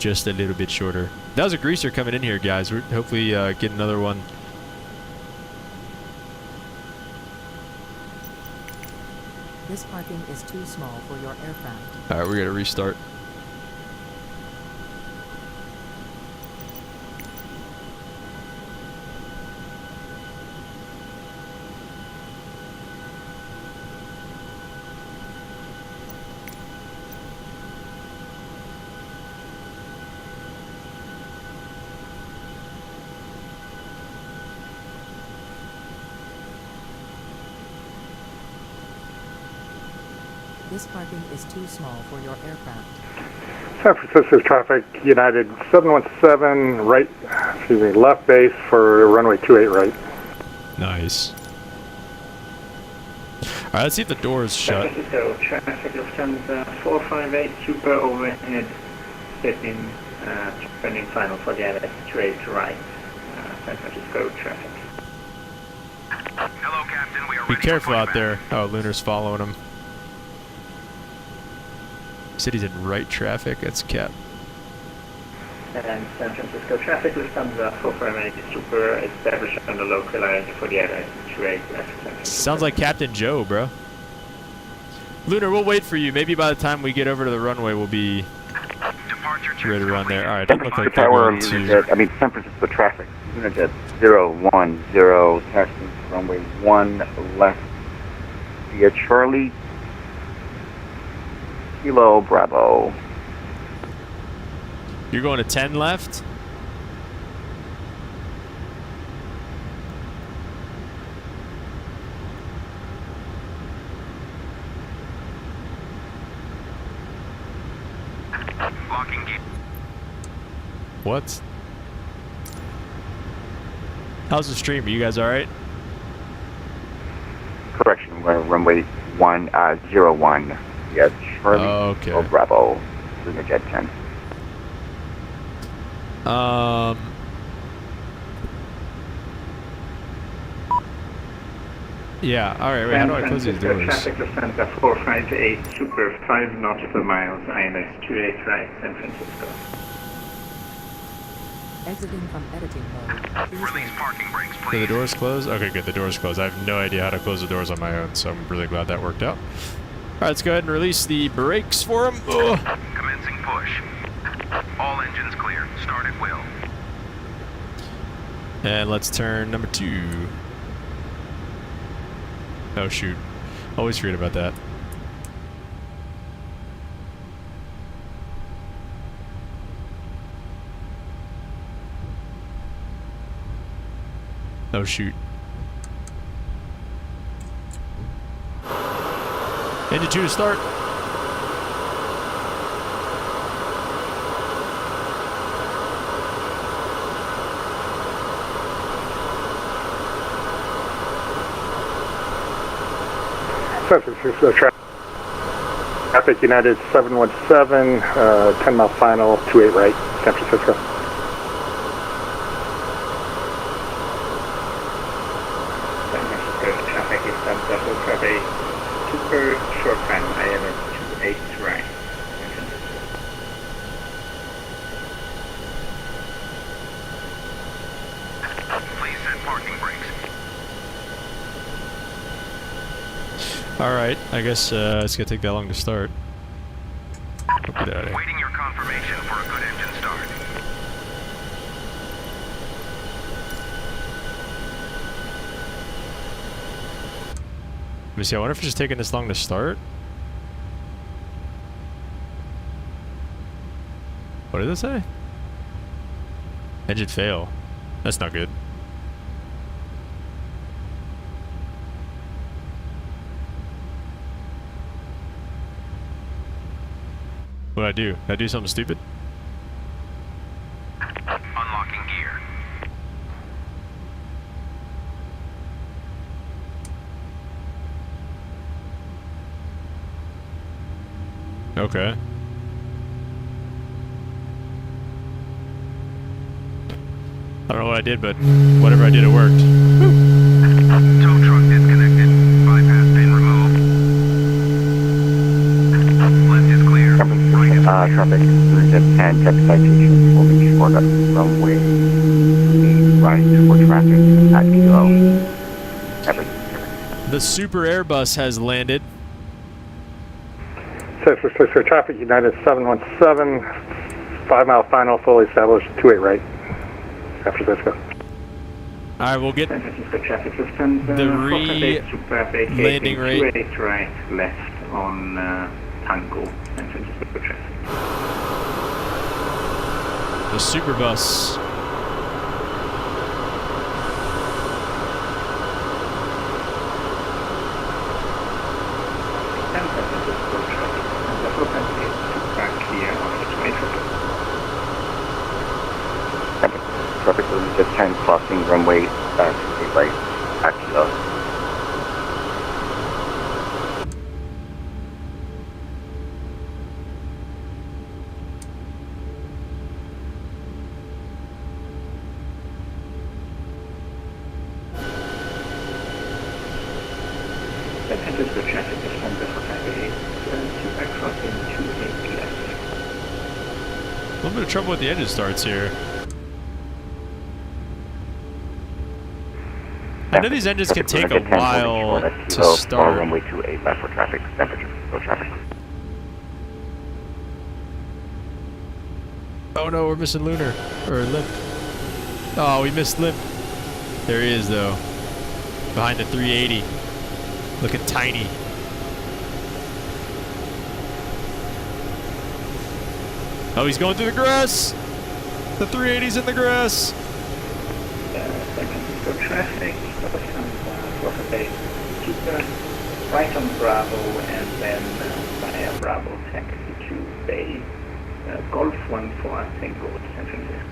Just a little bit shorter. That was a greaser coming in here, guys. We're hopefully get another one. This parking is too small for your aircraft. All right, we got to restart. This parking is too small for your aircraft. San Francisco traffic, United 717 right, left base for runway 28 right. Nice. All right, let's see if the door is shut. San Francisco traffic, Lufthansa 458 super overhead, setting trending final for the straight right, San Francisco traffic. Hello, Captain. We are Be ready careful for out pushback. there. Oh, Lunar's following him. City's in right traffic. That's Cap. And San Francisco traffic, Lufthansa 458 super established on the local line for the straight left. San Francisco. Sounds like Captain Joe, bro. Lunar, we'll wait for you. Maybe by the time we get over to the runway, we'll be Departure checks ready to run there. completed. All right, doesn't look like they're Tower, going to... Lunarjet, San Francisco traffic. Lunarjet 010, taxing runway 1 left via Charlie, Kilo Bravo. You're going to 10 left? Locking gate. What? How's the stream? Are you guys all right? Correction, we're runway 01. Yes, Charlie, Okay. Kilo Bravo, Lunarjet 10. Yeah, all right, wait, how do I close these San doors? Francisco traffic, Lufthansa 458 super 5 nautical miles, INS 28 right, San Francisco. Exiting from editing mode. Please Release wait. parking brakes, Do the please. doors close? Okay, good, the doors closed. I have no idea how to close the doors on my own, so I'm really glad that worked out. All right, let's go ahead and release the brakes for them. Commencing push. All engines clear. Start at will. And let's turn number 2. Oh, shoot. Always forget about that. Oh, shoot. Engine 2 to start. San Francisco traffic, United 717, 10-mile final, 28 right, San Francisco. San Francisco traffic, Lufthansa 458 super short time, INS 28 right, San Francisco. Please set parking brakes. All right, I guess it's gonna take that long to start. Get out of here. Waiting your confirmation for a good engine start. Let me see. I wonder if it's just taking this long to start. What did it say? Engine fail. That's not good. What'd I do? Did I do something stupid? Unlocking gear. Okay. I don't know what I did, but whatever I did, it worked. Tow truck disconnected. Bypass pin removed. Left is clear. Right is clear. Traffic 310, check citation for being short at runway 8 right for traffic at kilo. The Super Airbus has landed. San Francisco traffic, United 717, 5 mile final, fully established, 28 right. San Francisco. All right, we'll get San Francisco traffic systems. The Super vacating landing rate. 28 right, left on Tango, San Francisco traffic. the Super Bus. San Francisco traffic. And the frequency is super clear on its way traffic. Traffic will just 10 crossing runway 28 right at kilo. San Francisco traffic is from the Hokkaido super crossing 28 left. A little bit of trouble with the engine starts here. I know these engines can take a while to start. Runway 28 left for traffic. San Francisco traffic. Oh no, we're missing Lunar. Or Limp. Oh, we missed Limp. There he is though. Behind the 380. Looking tiny. Oh, he's going through the grass. The 380's in the grass. San Francisco traffic, Hokkaido super, right on Bravo, and then via Bravo taxi to Bay, Golf 14 Tango, San Francisco.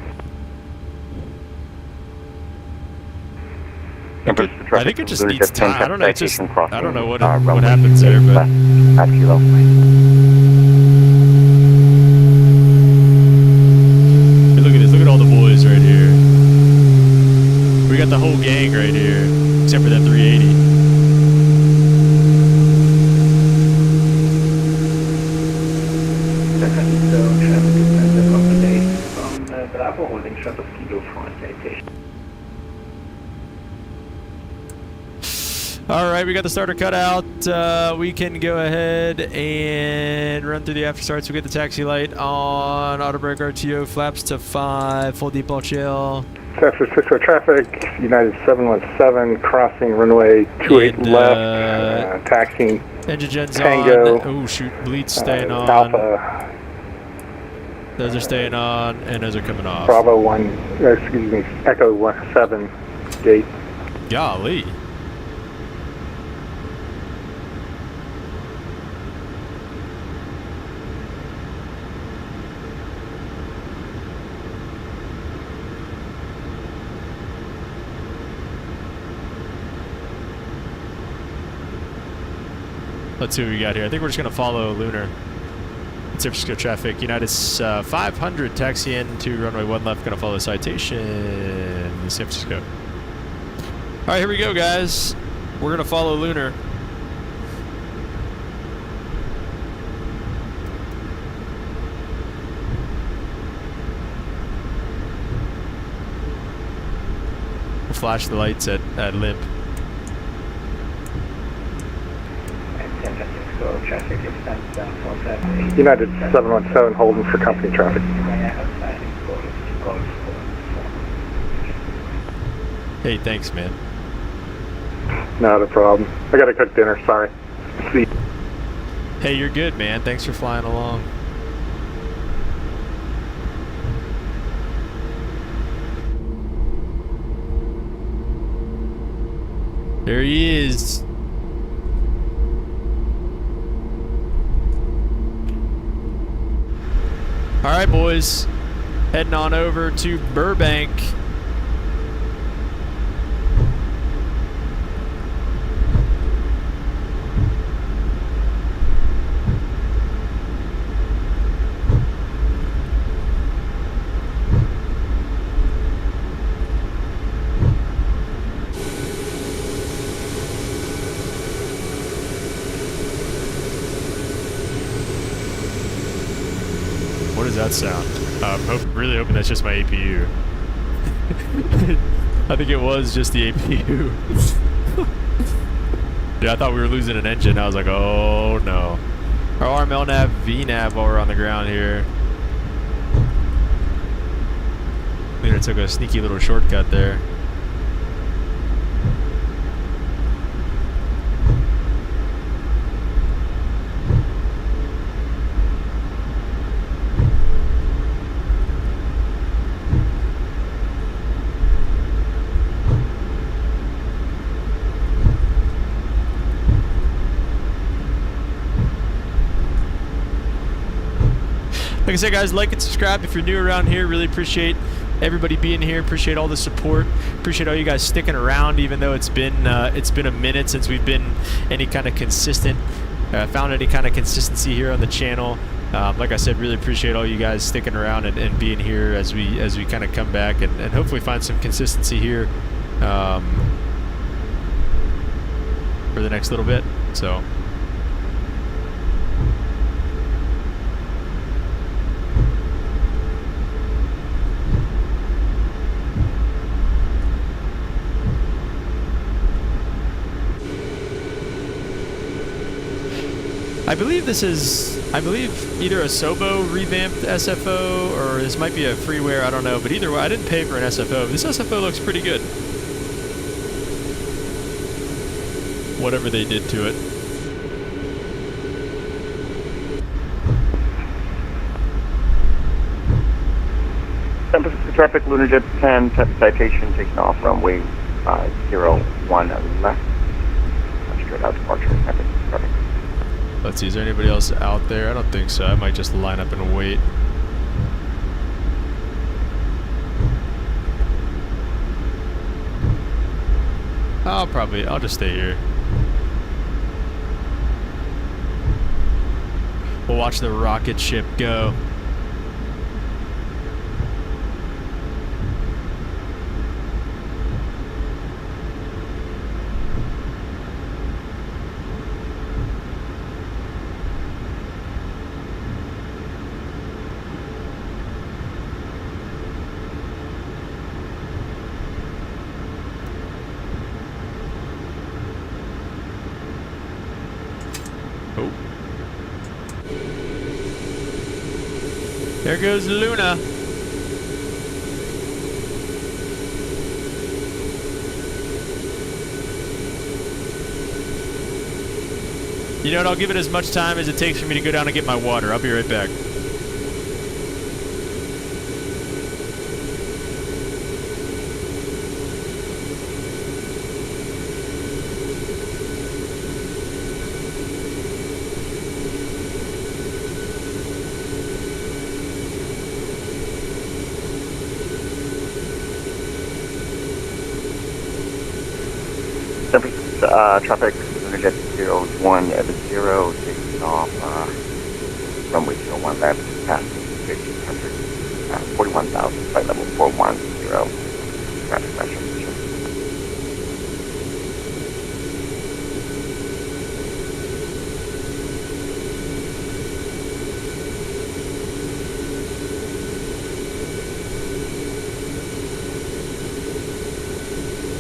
I think it just needs time. I don't know. It's just I don't know what runway happens there, but at kilo. hey, look at this. Look at all the boys right here. We got the whole gang right here, except for that 380. San Francisco traffic is at the Hokkaido from Bravo holding short of Kilo for citation. All right, we got the starter cut out. We can go ahead and run through the after starts. We get the taxi light on, auto brake RTO, flaps to 5, full deep ball chill. San Francisco traffic, United 717, crossing runway 28 left, taxiing Engine gen's Tango, on. Oh shoot, bleed's staying on. Alpha, Those are staying on, and those are coming off. Bravo 1, excuse me, Echo 7, gate. Golly. Let's see what we got here. I think we're just going to follow Lunar. San Francisco traffic. United 500 taxi in to runway 1 left. Going to follow citation. San Francisco. All right, here we go, guys. We're going to follow Lunar. We'll flash the lights at Limp. San Francisco traffic extends down for that. United 717, holding for company traffic. Outside Golf 4. Hey, thanks, man. Not a problem. I gotta cook dinner, sorry. See. Hey, you're good, man. Thanks for flying along. There he is. All right, boys. Heading on over to Burbank. What does that sound? Really hoping that's just my APU. I think it was just the APU. Yeah, I thought we were losing an engine. I was like, oh no. Our RML nav, VNav while we're on the ground here. Later took a sneaky little shortcut there. Like I said, guys, like and subscribe if you're new around here. Really appreciate everybody being here. Appreciate all the support. Appreciate all you guys sticking around, even though it's been a minute since we've been any kind of consistent. Found any kind of consistency here on the channel. Like I said, really appreciate all you guys sticking around and being here as we kind of come back and hopefully find some consistency here for the next little bit. So. I believe this is, either a Sobo revamped SFO or this might be a freeware, I don't know. But either way, I didn't pay for an SFO. This SFO looks pretty good. Whatever they did to it. San Francisco traffic, LunarJet 10, citation taking off runway 01 left. Straight out departure. San Francisco traffic. Let's see, is there anybody else out there? I don't think so. I might just line up and wait. I'll just stay here. We'll watch the rocket ship go. Oh. There goes Luna. You know what? I'll give it as much time as it takes for me to go down and get my water. I'll be right back. Traffic, LunarJet 0170, taking off, runway 01 left, passing 1500, 41,000, flight level 410, traffic pressure.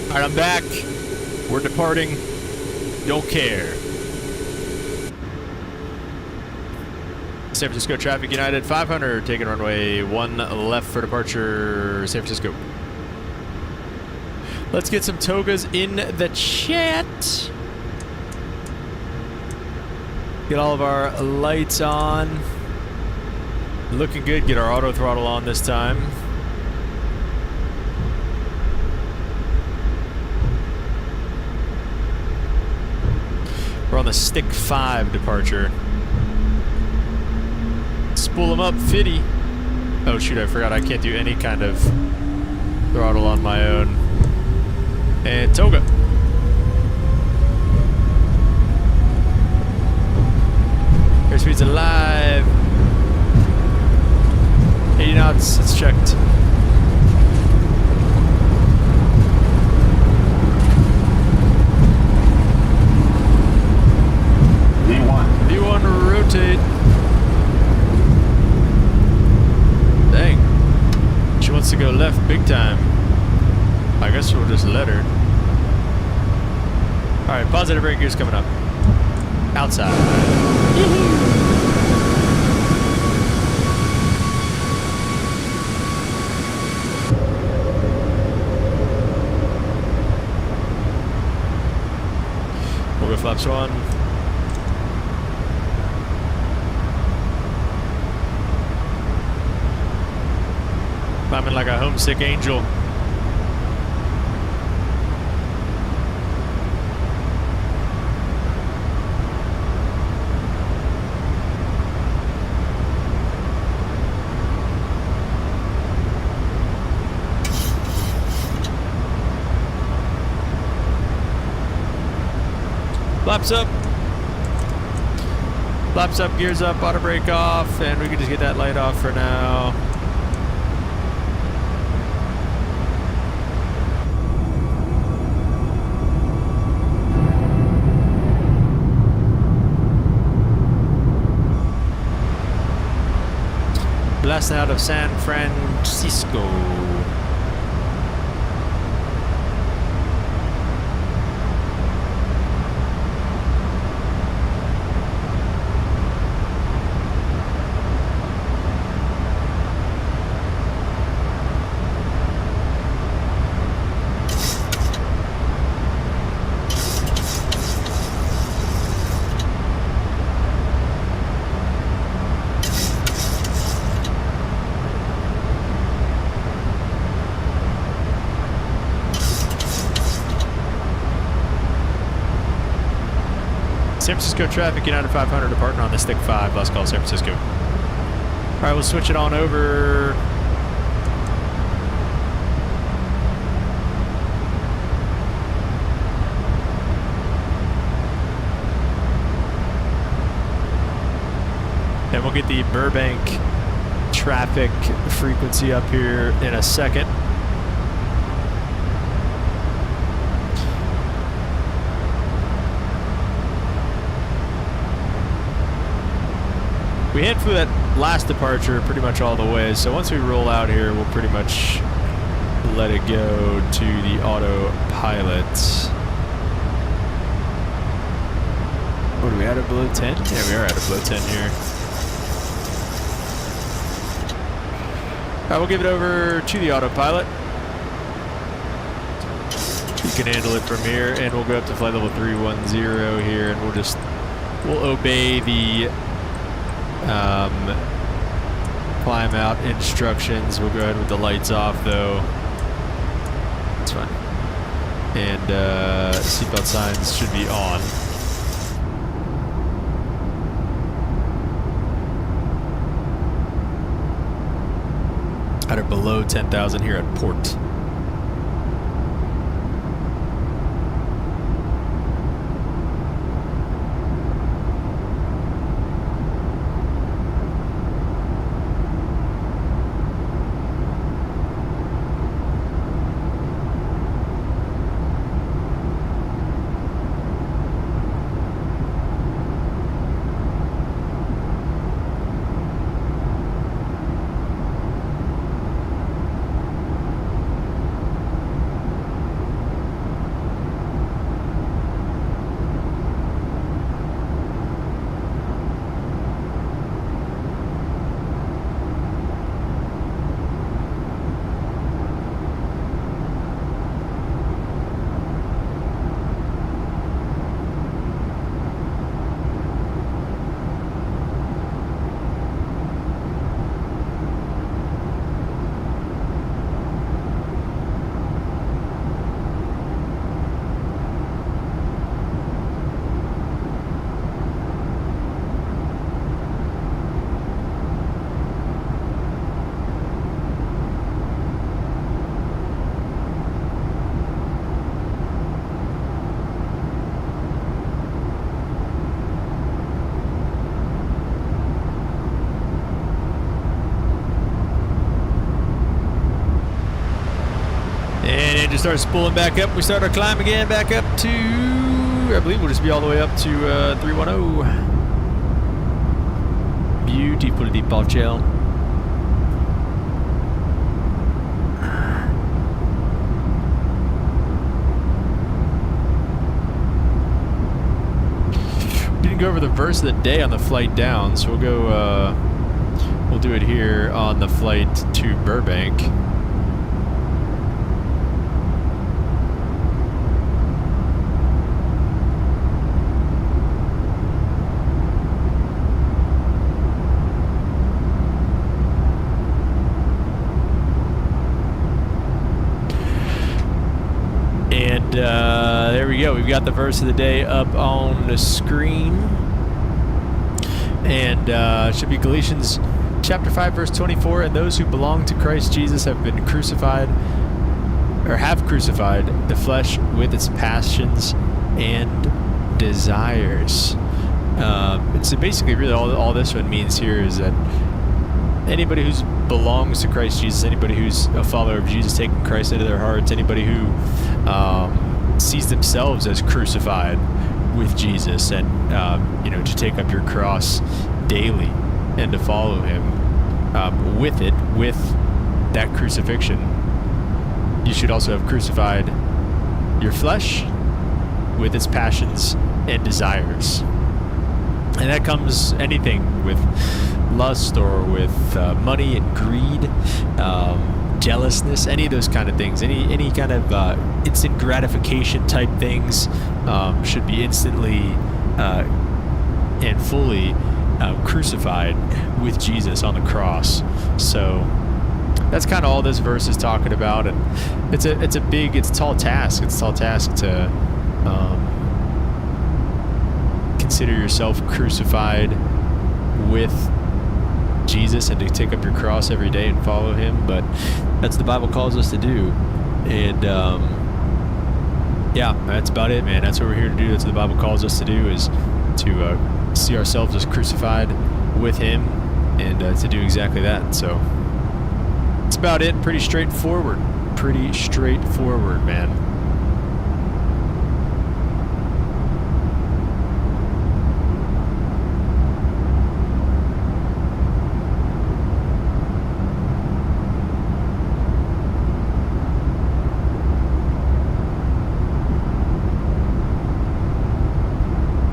All right, I'm back. We're departing. Don't care. San Francisco Traffic United 500, taking runway 1 left for departure, San Francisco. Let's get some togas in the chat. Get all of our lights on. Looking good. Get our auto throttle on this time. We're on the stick 5 departure. Spool them up, Fitty. Oh shoot, I forgot I can't do any kind of throttle on my own. And toga. Airspeed's alive. 80 knots, it's checked. V1 rotate. Dang. She wants to go left big time. I guess we'll just let her. Alright, positive brake gear's coming up. Outside. We'll go flaps 1. Climbing like a homesick angel. Flaps up. Flaps up, gears up, auto brake off, and we can just get that light off for now. Blasting out of San Francisco. San Francisco traffic, United 500 departing on the stick 5, last call San Francisco. Alright, we'll switch it on over. And we'll get the Burbank traffic frequency up here in a second. We head for that last departure pretty much all the way, so once we roll out here, we'll pretty much let it go to the autopilot. What are we at below 10? Yeah, we are at below 10 here. Alright, we'll give it over to the autopilot. You can handle it from here, and we'll go up to flight level 310 here, and we'll obey the climb out instructions. We'll go ahead with the lights off though. It's fine. And seatbelt signs should be on. At or below 10,000 here at port. start spooling back up. We start our climb again back up to, I believe we'll just be all the way up to 310. Beautiful departure. Didn't go over the verse of the day on the flight down, so we'll go, we'll do it here on the flight to Burbank. There we go. We've got the verse of the day up on the screen. And it should be Galatians chapter 5, verse 24. And those who belong to Christ Jesus have been crucified, or have crucified the flesh with its passions and desires. So basically, really, all this one means here is that anybody who belongs to Christ Jesus, anybody who's a follower of Jesus, taking Christ into their hearts, anybody who sees themselves as crucified with Jesus, and to take up your cross daily and to follow Him, with that crucifixion, you should also have crucified your flesh with its passions and desires. And that comes anything with lust or with money and greed, jealousness, any of those kind of things, any kind of instant gratification type things should be instantly and fully crucified with Jesus on the cross. So that's kind of all this verse is talking about, and it's a tall task. It's a tall task to consider yourself crucified with Jesus and to take up your cross every day and follow Him, but that's what the Bible calls us to do. And yeah, that's about it, man. That's what we're here to do. That's what the Bible calls us to do, is to see ourselves as crucified with Him, and to do exactly that. So that's about it. Pretty straightforward, man.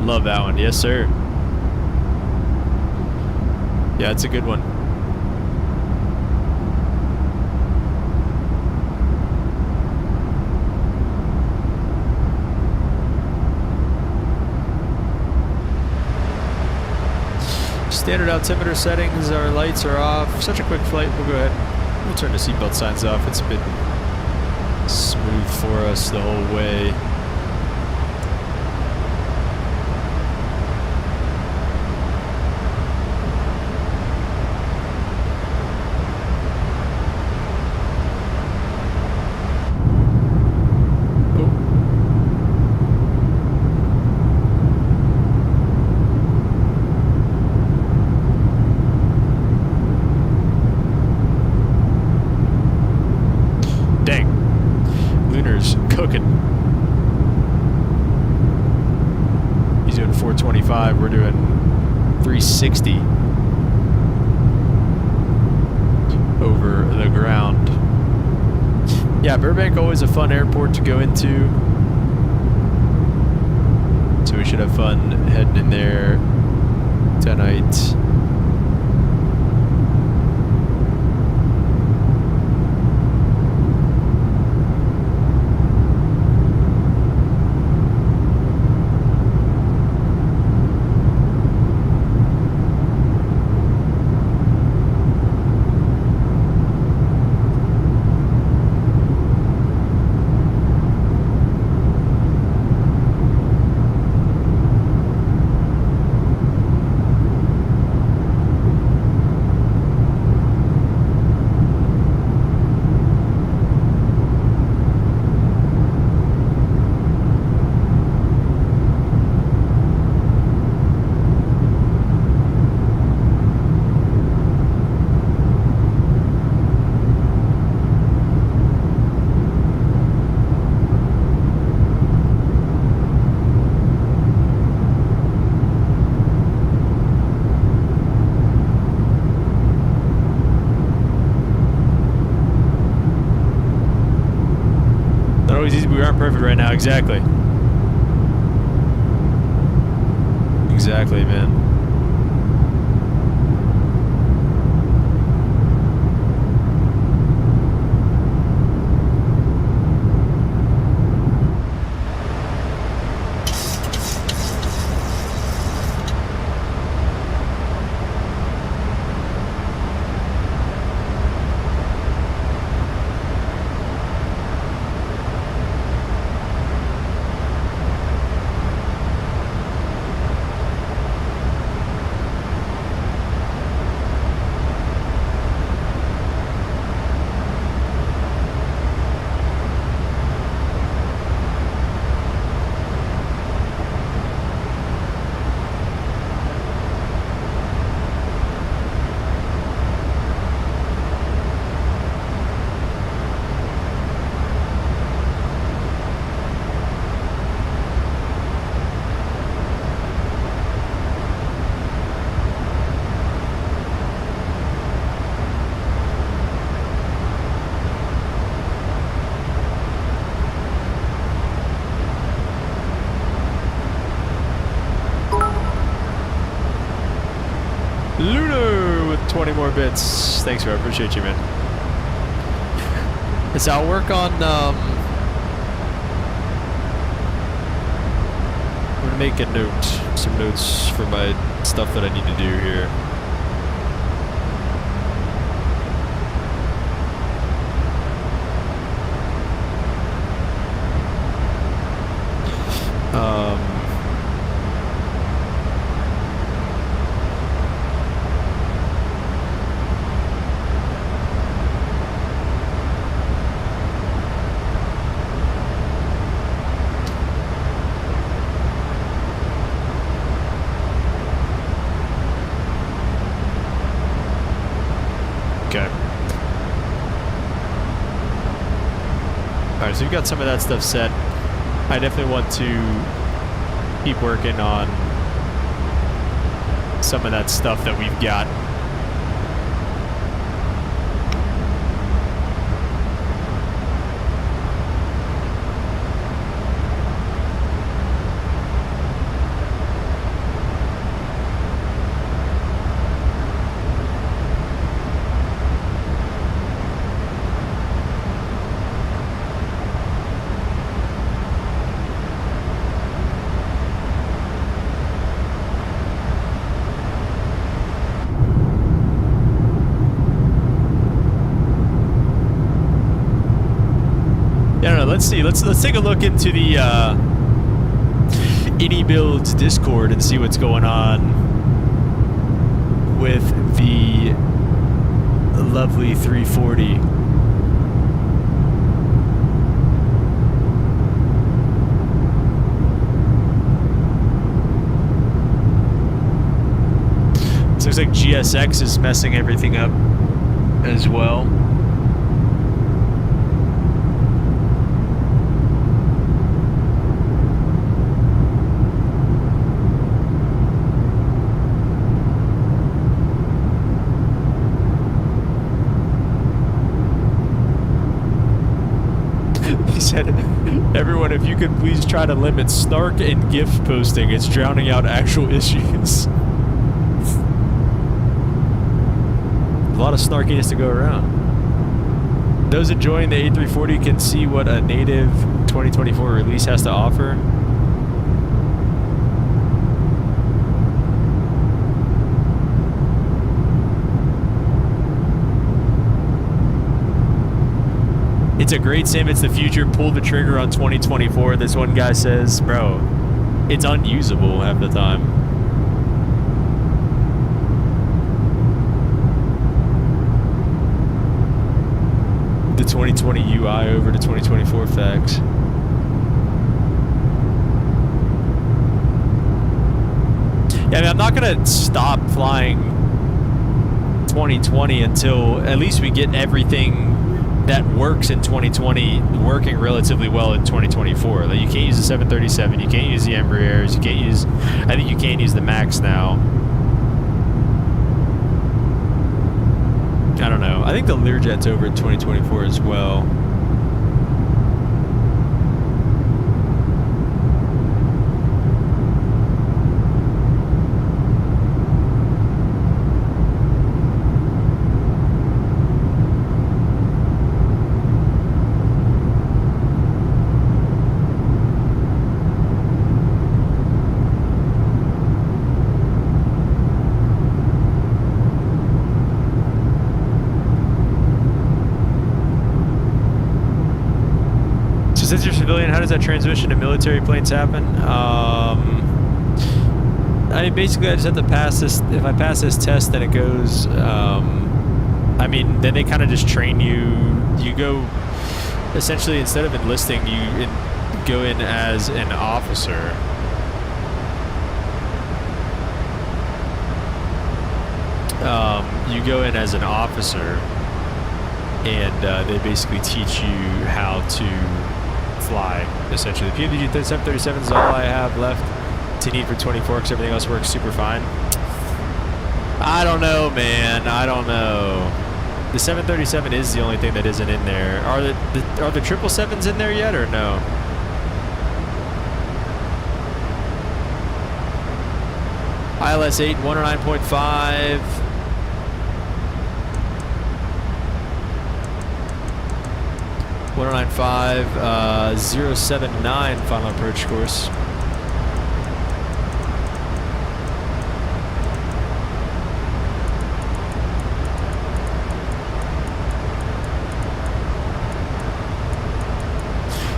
Love that one. Yes, sir. Yeah, it's a good one. Standard altimeter settings, our lights are off. Such a quick flight. We'll go ahead. We'll turn the seatbelt signs off. It's been smooth for us the whole way. He's doing 425. We're doing 360 over the ground. Yeah, Burbank, always a fun airport to go into. So we should have fun heading in there tonight. always easy, but we aren't perfect right now. Exactly. Exactly, man. Lunar with 20 more bits. Thanks, bro. I appreciate you, man. So I'll work on, I'm gonna make a note, some notes for my stuff that I need to do here. Okay. Alright, so we've got some of that stuff set. I definitely want to keep working on some of that stuff that we've got. Let's see. Let's take a look into the Any Builds Discord and see what's going on with the lovely 340. This looks like GSX is messing everything up as well. Said, everyone, if you could please try to limit snark and GIF posting, it's drowning out actual issues. A lot of snarkiness to go around. Those enjoying the A340 can see what a native 2024 release has to offer. It's a great sim, it's the future, pull the trigger on 2024. This one guy says, bro, it's unusable half the time. The 2020 UI over to 2024 facts. Yeah, I mean, I'm not gonna stop flying 2020 until at least we get everything that works in 2020 working relatively well in 2024. Like, you can't use the 737, you can't use the Embraers, you can't use, I think you can't use the Max now. I don't know. I think the Learjet's over in 2024 as well. since you're civilian, how does that transition to military planes happen? I mean, basically, I just have to pass this. If I pass this test, then it goes. I mean, then they kind of just train you. You go, essentially, instead of enlisting, you go in as an officer. You go in as an officer, and they basically teach you how to fly, essentially. The PMDG 737 is all I have left to need for 24, because everything else works super fine. I don't know, man. I don't know. The 737 is the only thing that isn't in there. Are the 777s in there yet, or no? ILS 8 109.5. 1095, 079 final approach course.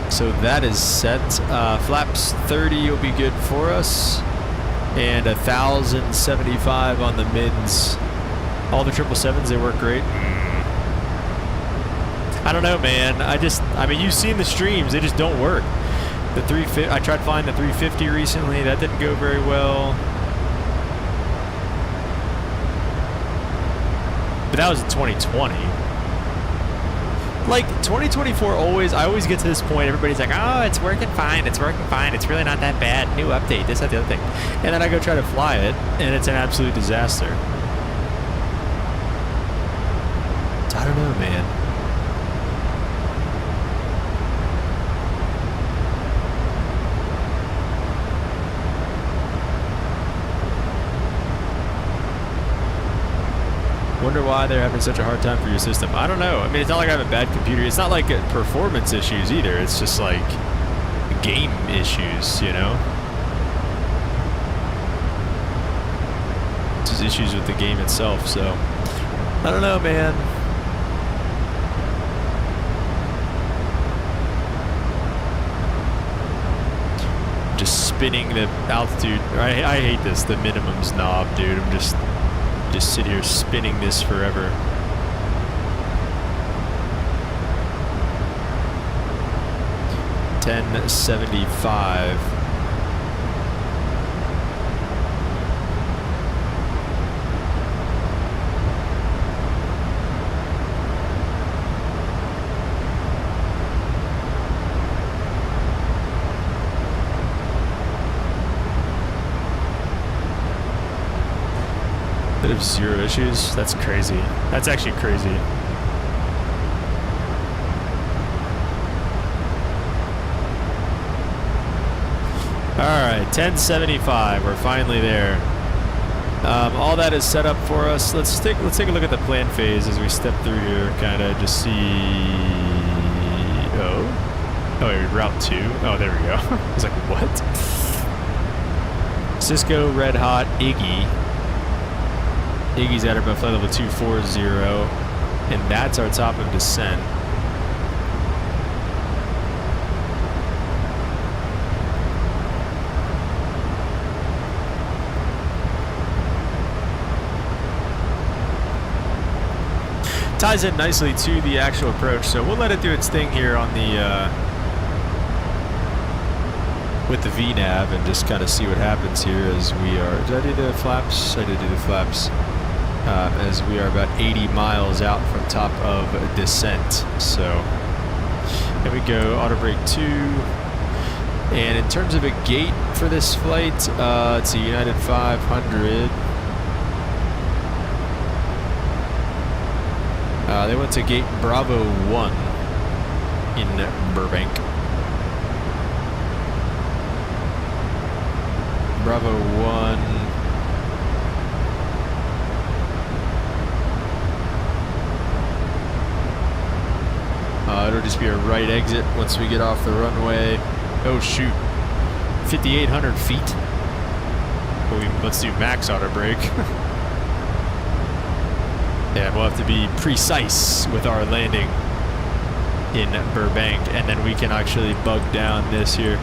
So that is set. Flaps 30 will be good for us, and 1,075 on the mids. All the 777s, they work great. I don't know, man. I mean, you've seen the streams. They just don't work. The 350. I tried flying the 350 recently. That didn't go very well. But that was in 2020. Like 2024, I always get to this point. Everybody's like, "Oh, it's working fine. It's working fine. It's really not that bad. New update. This, that, the other thing." And then I go try to fly it, and it's an absolute disaster. So I don't know, man. Wonder why they're having such a hard time for your system. I don't know. I mean, it's not like I have a bad computer. It's not like performance issues either. It's just like game issues, you know? It's just issues with the game itself, so I don't know, man. Just spinning the altitude. I hate this, the minimums knob, dude. I'm just sit here spinning this forever. $10.75. Bit of zero issues. That's crazy. That's actually crazy. All right, 1075. We're finally there. All that is set up for us. Let's take a look at the plan phase as we step through here. Kind of just see. Oh, wait, route 2. Oh, there we go. I was like, what? Cisco, Red Hot, Iggy. Iggy's at about flight level 240, and that's our top of descent. Ties in nicely to the actual approach, so we'll let it do its thing here on the with the VNAV and just kind of see what happens here as we are. Did I do the flaps? I did do the flaps. As we are about 80 miles out from top of descent. So here we go, auto brake 2. And in terms of a gate for this flight, it's a United 500. They went to gate Bravo 1 in Burbank. Bravo 1. It'll just be a right exit once we get off the runway. Oh shoot, 5,800 feet. Well, let's do max auto brake. Yeah, we'll have to be precise with our landing. in Burbank, and then we can actually bug down this here.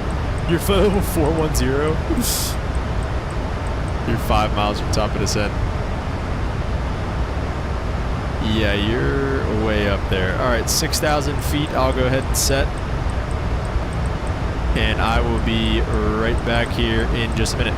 You're 410. You're 5 miles from top of descent. Yeah, you're way up there. All right, 6,000 feet. I'll go ahead and set. And I will be right back here in just a minute.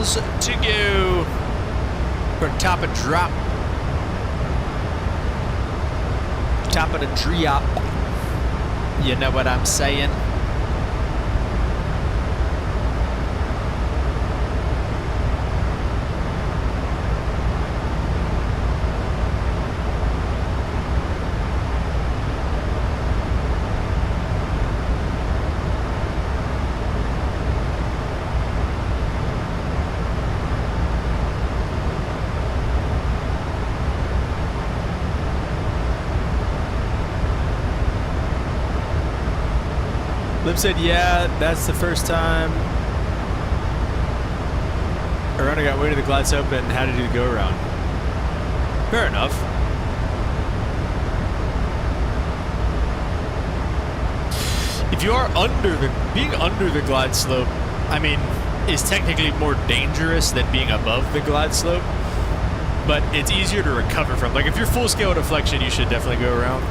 miles to go for top of drop. Top of the drop. You know what I'm saying? Lim said, yeah, that's the first time a runner got way to the glide slope and had to do the go around. Fair enough. If you are being under the glide slope, I mean, is technically more dangerous than being above the glide slope, but it's easier to recover from. Like if you're full scale deflection, you should definitely go around.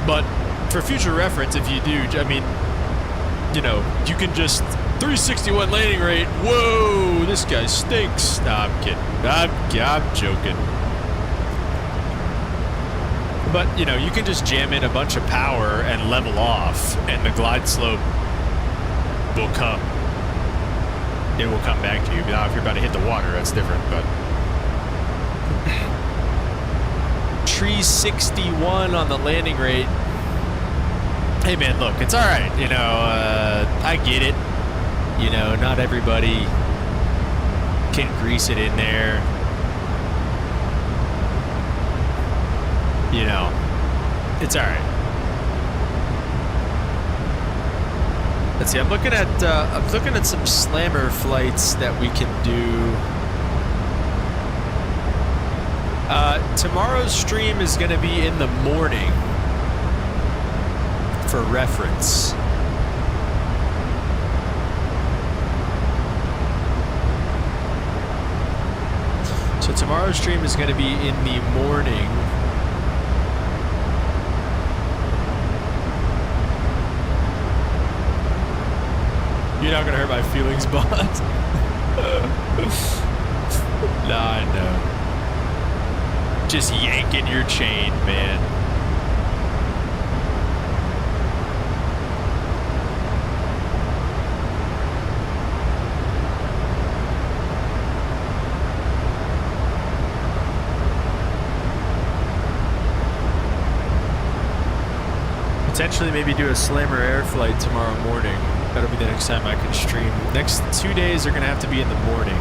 But for future reference, if you do, I mean, you know, you can just 361 landing rate. Whoa, this guy stinks. Nah, I'm kidding. I'm joking. But, you know, you can just jam in a bunch of power and level off, and the glide slope will come. It will come back to you. Now, if you're about to hit the water, that's different, but... Tree 61 on the landing rate. Hey man, look, it's all right. You know, I get it. You know, not everybody can grease it in there. You know, it's all right. Let's see. I'm looking at some slammer flights that we can do. Tomorrow's stream is going to be in the morning. For reference. So tomorrow's stream is going to be in the morning. You're not going to hurt my feelings, Bond. Nah, I know. Just yanking your chain, man. Potentially maybe do a slammer air flight tomorrow morning. That'll be the next time I can stream. Next 2 days are going to have to be in the morning.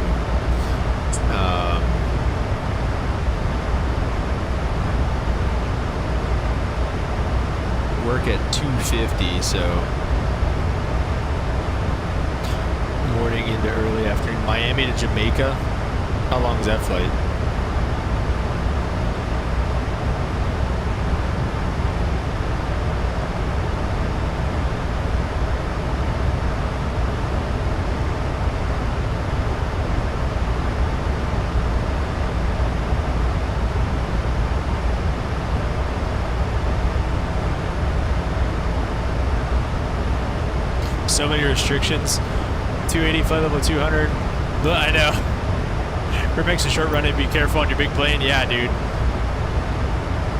Work at 2:50, so morning into early afternoon. Miami to Jamaica. How long is that flight? So many restrictions. 280, flight level 200. But I know. It makes a short run and be careful on your big plane. Yeah, dude.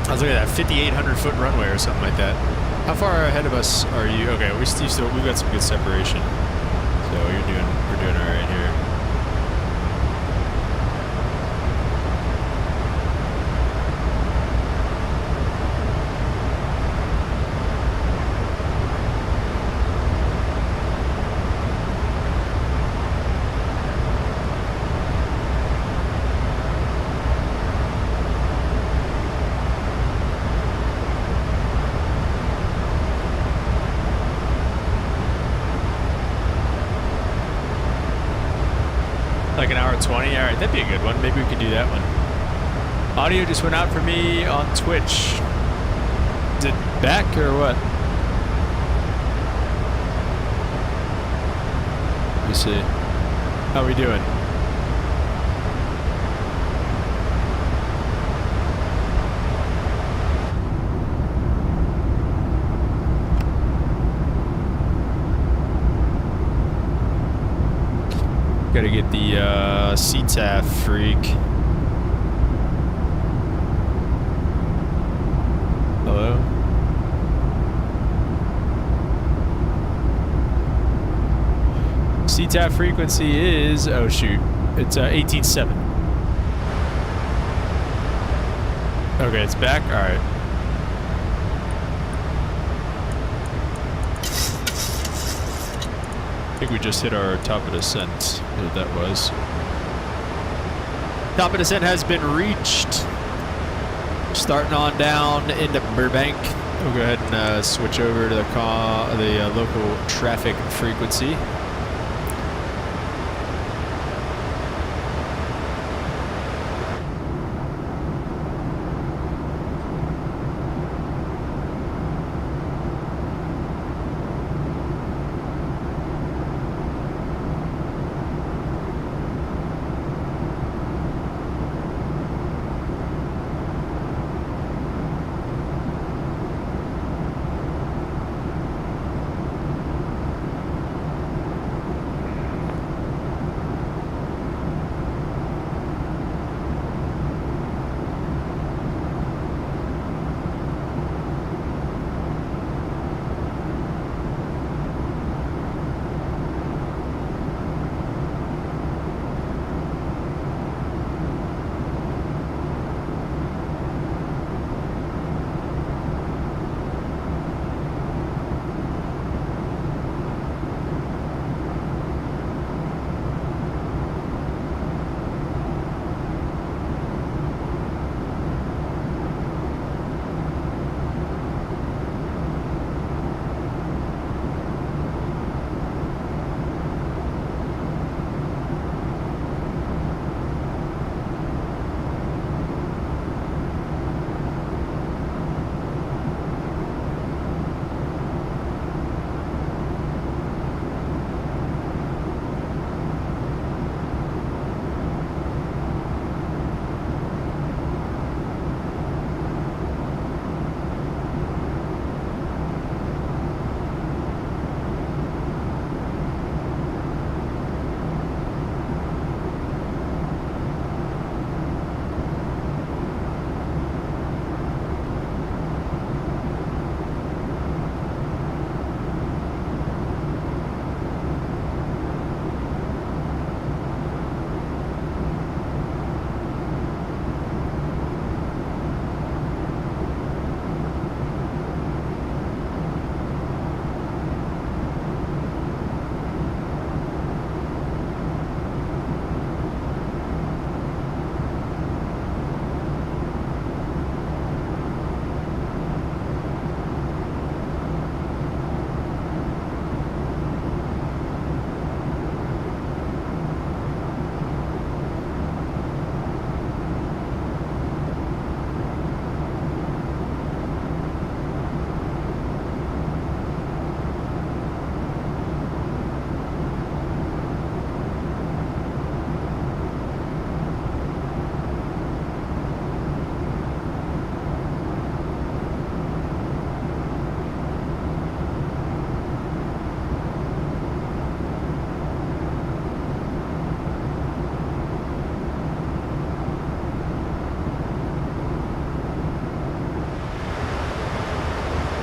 I was looking at that 5,800 foot runway or something like that. How far ahead of us are you? Okay, we've got some good separation. So we're doing all right here. Like an hour 20? Alright, that'd be a good one. Maybe we could do that one. Audio just went out for me on Twitch. Is it back or what? Let me see. How are we doing? Gotta get the CTAF freak. Hello? CTAF frequency is, oh shoot, it's 18.7. Okay, it's back? Alright. I think we just hit our top of descent, what that was. Top of descent has been reached. Starting on down into Burbank. We'll go ahead and switch over to the local traffic frequency.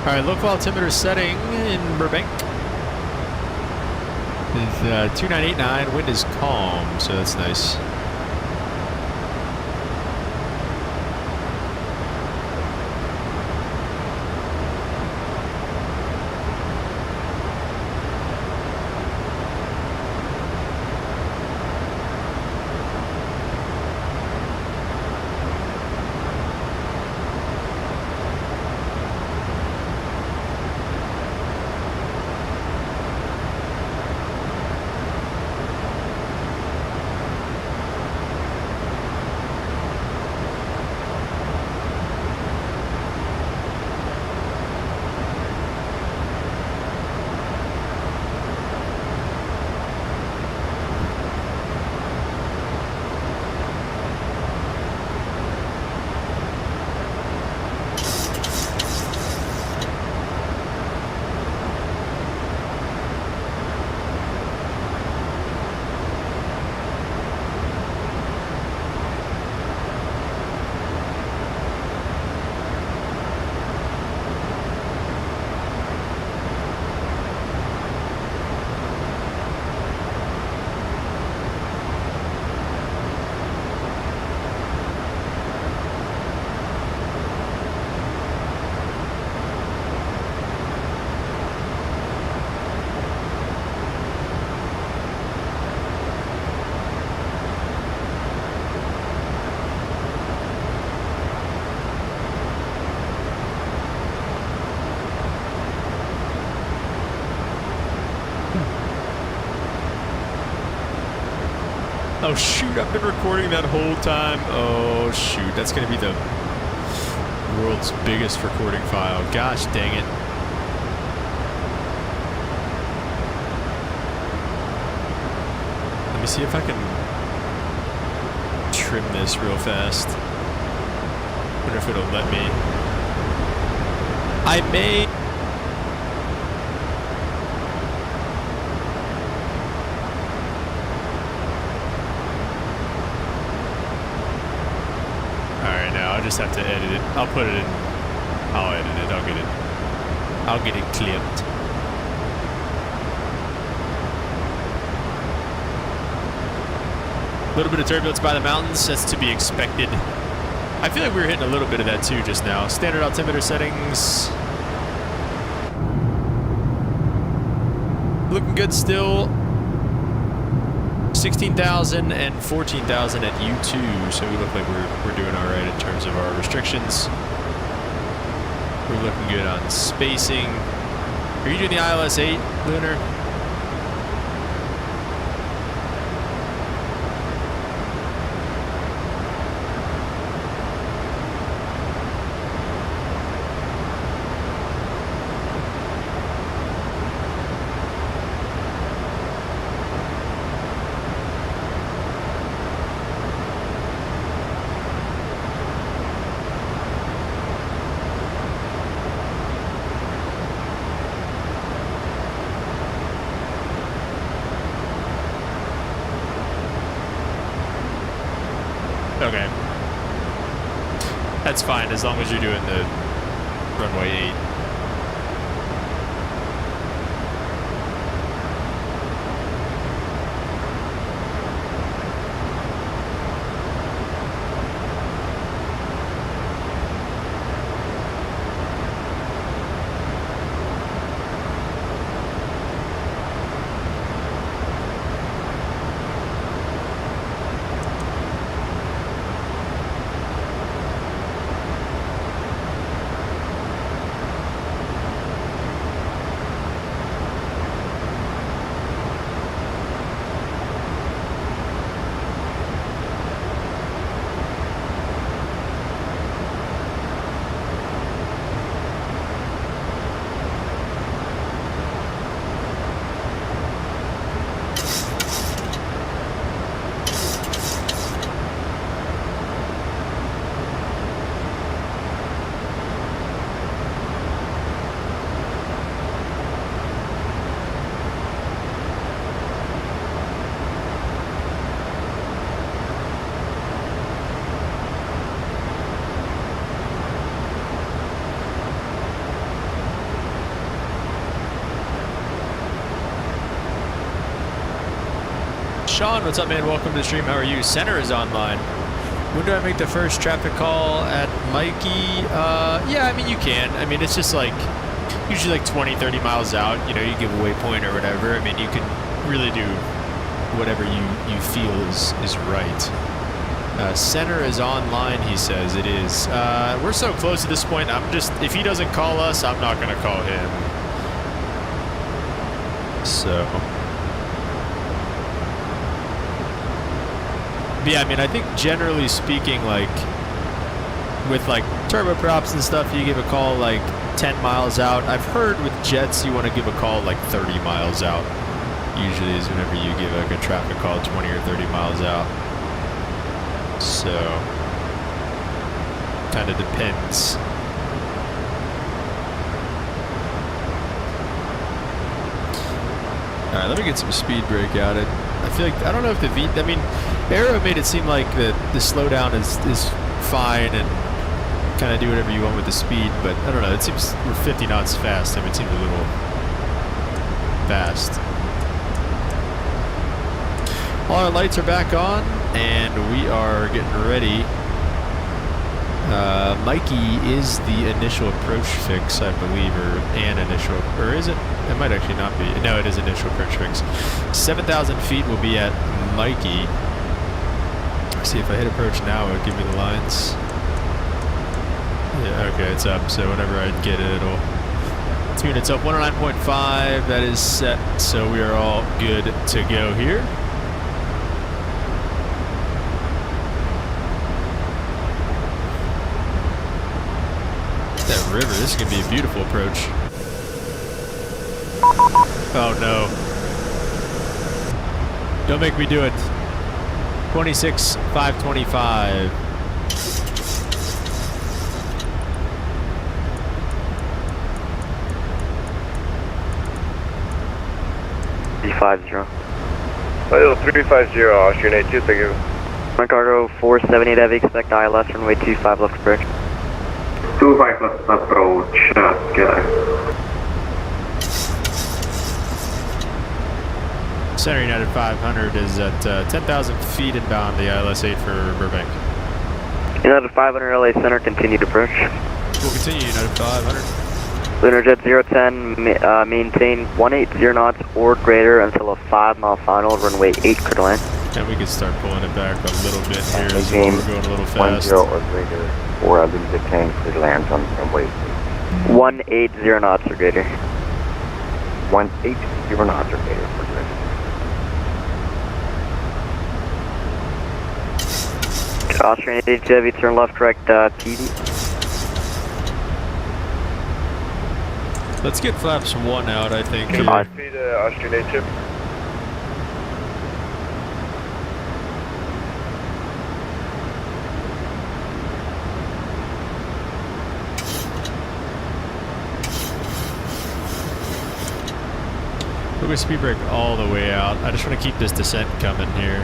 All right, local altimeter setting in Burbank is 2989. Wind is calm, so that's nice. Oh shoot, I've been recording that whole time. Oh shoot, that's gonna be the world's biggest recording file. Gosh dang it. Let me see if I can trim this real fast. Wonder if it'll let me. I may. Alright, now I'll just have to edit it. I'll put it in. I'll edit it. I'll get it clipped. A little bit of turbulence by the mountains. That's to be expected. I feel like we were hitting a little bit of that too just now. Standard altimeter settings. Looking good still. 16,000 and 14,000 at U2, so we look like we're doing all right in terms of our restrictions. We're looking good on spacing. Are you doing the ILS 8, Lunar? Okay. That's fine as long as you're doing the runway 8. Sean, what's up, man? Welcome to the stream. How are you? Center is online. When do I make the first traffic call at Mikey? Yeah, I mean, you can. I mean, it's just like, usually like 20, 30 miles out. You know, you give a waypoint or whatever. I mean, you can really do whatever you feel is right. Center is online, he says. It is. We're so close at this point. I'm just, if he doesn't call us, I'm not going to call him. So... yeah, I mean, I think generally speaking, like, with, like, turboprops and stuff, you give a call, like, 10 miles out. I've heard with jets, you want to give a call, like, 30 miles out. Usually is whenever you give, like, a traffic call 20 or 30 miles out. So, kind of depends. All right, let me get some speed brake out. I feel like, I don't know if the I mean, Aero made it seem like the slowdown is fine and kind of do whatever you want with the speed, but I don't know, it seems we're 50 knots fast. I mean, it seems a little fast. All our lights are back on, and we are getting ready. Mikey is the initial approach fix, I believe, or is it? It might actually not be. No, it is initial approach fix. 7,000 feet will be at Mikey. Let's see if I hit approach now, it'll give me the lines. Yeah, okay, it's up. So whenever I get it, it'll tune. It's up 109.5. That is set. So we are all good to go here. river. This is going to be a beautiful approach. Oh no. Don't make me do it. 26,525. B50. Final 350, Austrian 82, thank you. Cargo 478 heavy, expect ILS runway 25 left approach. 25 left approach, okay. Center United 500 is at 10,000 feet inbound, the ILS-8 for Burbank. United 500 LA Center, continued approach. We'll continue, United 500. Lunar Jet 010, maintain 180 knots or greater until a 5-mile final, runway 8 clear land. And we can start pulling it back a little bit here And as well. again, We're going a little fast. 10 or greater, or I'll lose the tank clear land on runway 180 knots or greater. 180 knots or greater for greater. Austrian 8 Chevy, turn left, correct, PD. Let's get flaps 1 out, I think. Feed Here. Austrian 82. We're going to speed brake all the way out. I just want to keep this descent coming here.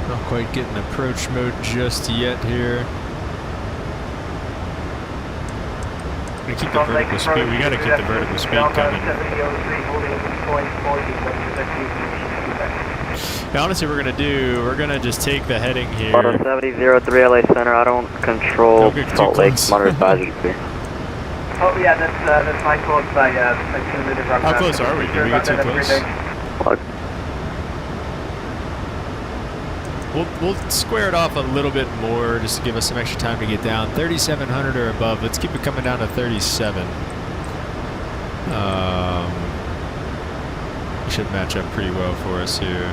Not quite getting approach mode just yet here. We keep the vertical speed. We gotta keep the vertical speed coming. Now, honestly, we're gonna just take the heading here. Auto 7003 LA Center. I don't control Don't get too Salt Lake. close. Monitor advisory clear. Oh yeah, that's my fault. I committed wrong. How close are we? Did we get too close? We'll square it off a little bit more just to give us some extra time to get down. 3,700 or above. Let's keep it coming down to 37. Should match up pretty well for us here.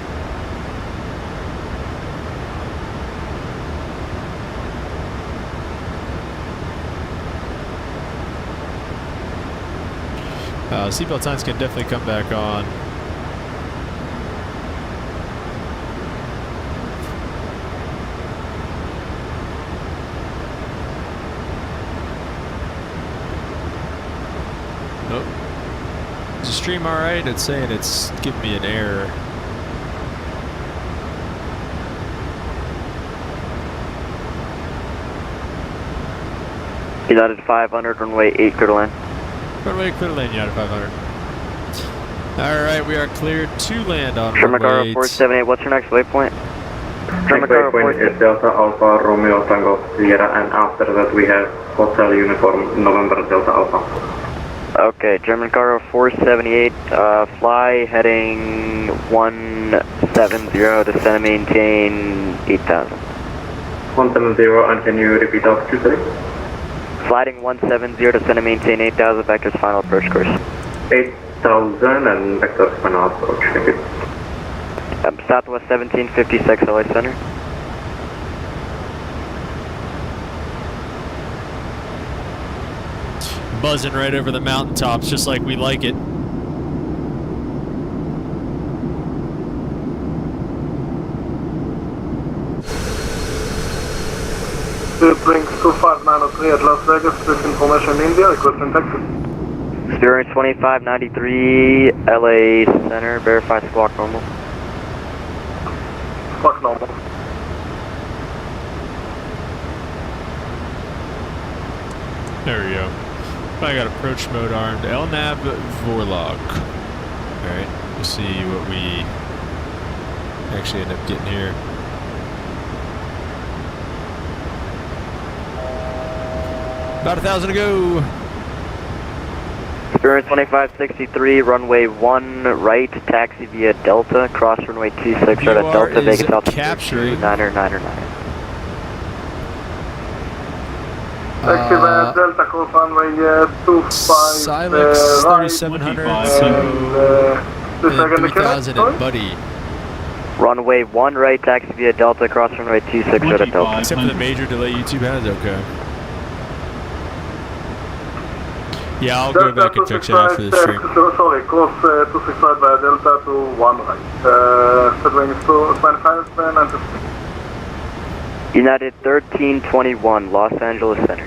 Seatbelt signs can definitely come back on. Nope. Is the stream alright? It's saying it's giving me an error. United 500, runway 8 clear to land. Runway clear to land, United 500. Alright, we are cleared to land on Sherman runway Cargo 8. 478, what's your next waypoint? Next waypoint is Delta Alpha Romeo Tango Sierra, and after that we have Hotel Uniform November Delta Alpha. Okay, German Cargo 478, fly heading 170, descend and maintain 8,000. 170, and can you repeat altitude, please? Sliding 170, descend and maintain 8,000, vector's final approach course. 8,000 and vector's final approach, thank you. Southwest 1756 LA Center. Buzzing right over the mountaintops just like we like it. Brings 2593 at Las Vegas, this information India, requesting taxi. Spirit 2593 LA Center, verify squawk normal. Fuck normal. There we go. I got approach mode armed. LNAV Vorlog. Alright, we'll see what we actually end up getting here. About 1,000 to go. Spirit 2563, runway 1 right, taxi via Delta, cross runway 26 right at BOR Delta, is Vegas altitude capturing. 9er. Delta course runway 25. Silex 3700 and 3000 at Buddy. Runway 1 right, taxi via Delta, cross runway 26 at Delta. Except for the major delay YouTube has, okay. Yeah, I'll go back and fix it after the stream. Sorry, course 265 via Delta to 1 right. Set wing is 25 and United 1321, Los Angeles Center.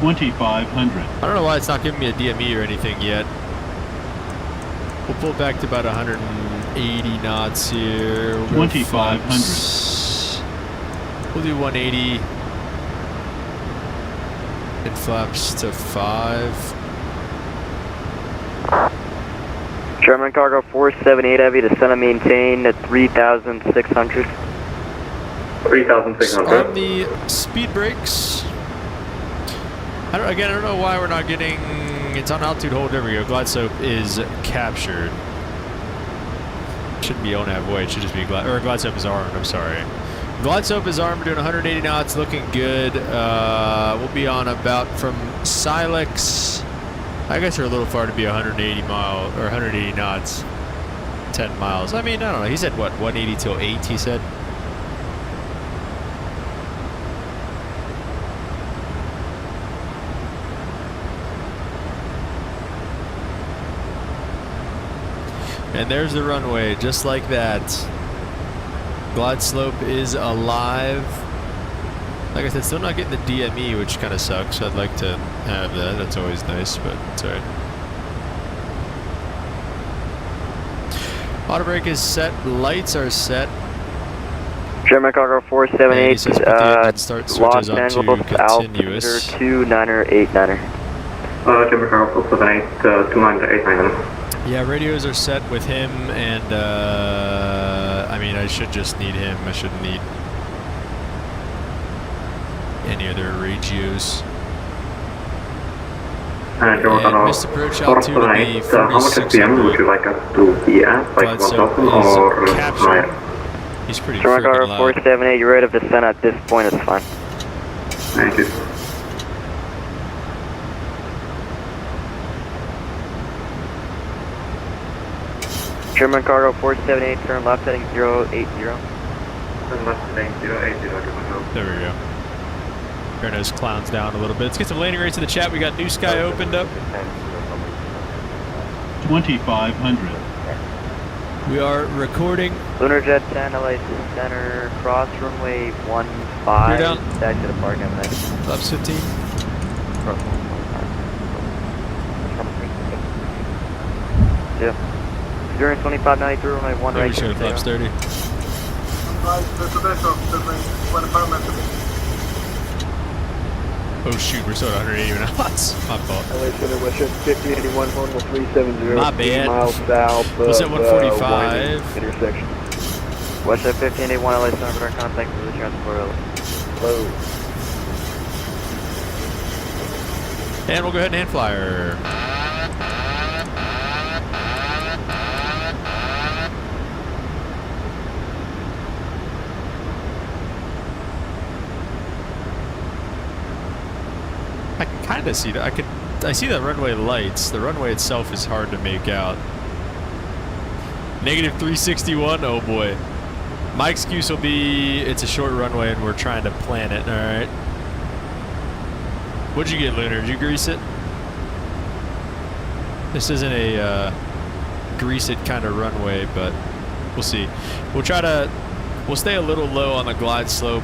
2500. I don't know why it's not giving me a DME or anything yet. We'll pull back to about 180 knots here. We'll 2500. We'll do 180 and flaps to 5. German cargo 478 heavy, descend and maintain at 3,600. 3,600. On the speed brakes. I don't know why we're not getting. It's on altitude hold. There we go. Glide slope is captured. Shouldn't be ONAV way. It should just be glide slope is armed. I'm sorry. Glide slope is armed. Doing 180 knots. Looking good. We'll be on about from Silex. I guess we're a little far to be 180 knots. 10 miles. I mean, I don't know. He said what? 180 till 8. He said. And there's the runway, just like that. Glide slope is alive. Like I said, still not getting the DME, which kind of sucks. I'd like to have that. That's always nice, but it's alright. Auto brake is set. Lights are set. German cargo 478, Los Angeles, continuous. altimeter 2989er. German cargo 478, 2989. Yeah, radios are set with him, and I mean, I should just need him. I shouldn't need any other radios. And missed approach altitude will be 4600. How much SPM would you like us to be at? Like 1000 or higher? He's pretty German cargo freaking loud. 478, you're right of descent at this point, it's fine. Thank you. German cargo 478, turn left heading 080. Turn left heading 080. There we go. Turn those clowns down a little bit. Let's get some landing rates in the chat. We got New Sky opened up. 2500. We are recording. Lunar Jet 10, LA Center, cross runway 15. You're down. Back to the park, have a nice. Flaps 15. Yeah. During 2593, runway 1 right. Maybe should have flaps 30. Oh shoot, we're still at 180 knots. My fault. LA Center, West 5081, Hornwell 370. My bad. Miles south What's at of 145? intersection. West 1581, LA Center, for our contact for the transport. Low. And we'll go ahead and hand flyer. I can kind of see that. I see the runway lights. The runway itself is hard to make out. Negative 361. Oh boy. My excuse will be it's a short runway and we're trying to plan it. All right. What'd you get, Lunar? Did you grease it? This isn't a grease it kind of runway, but we'll see. We'll stay a little low on the glide slope.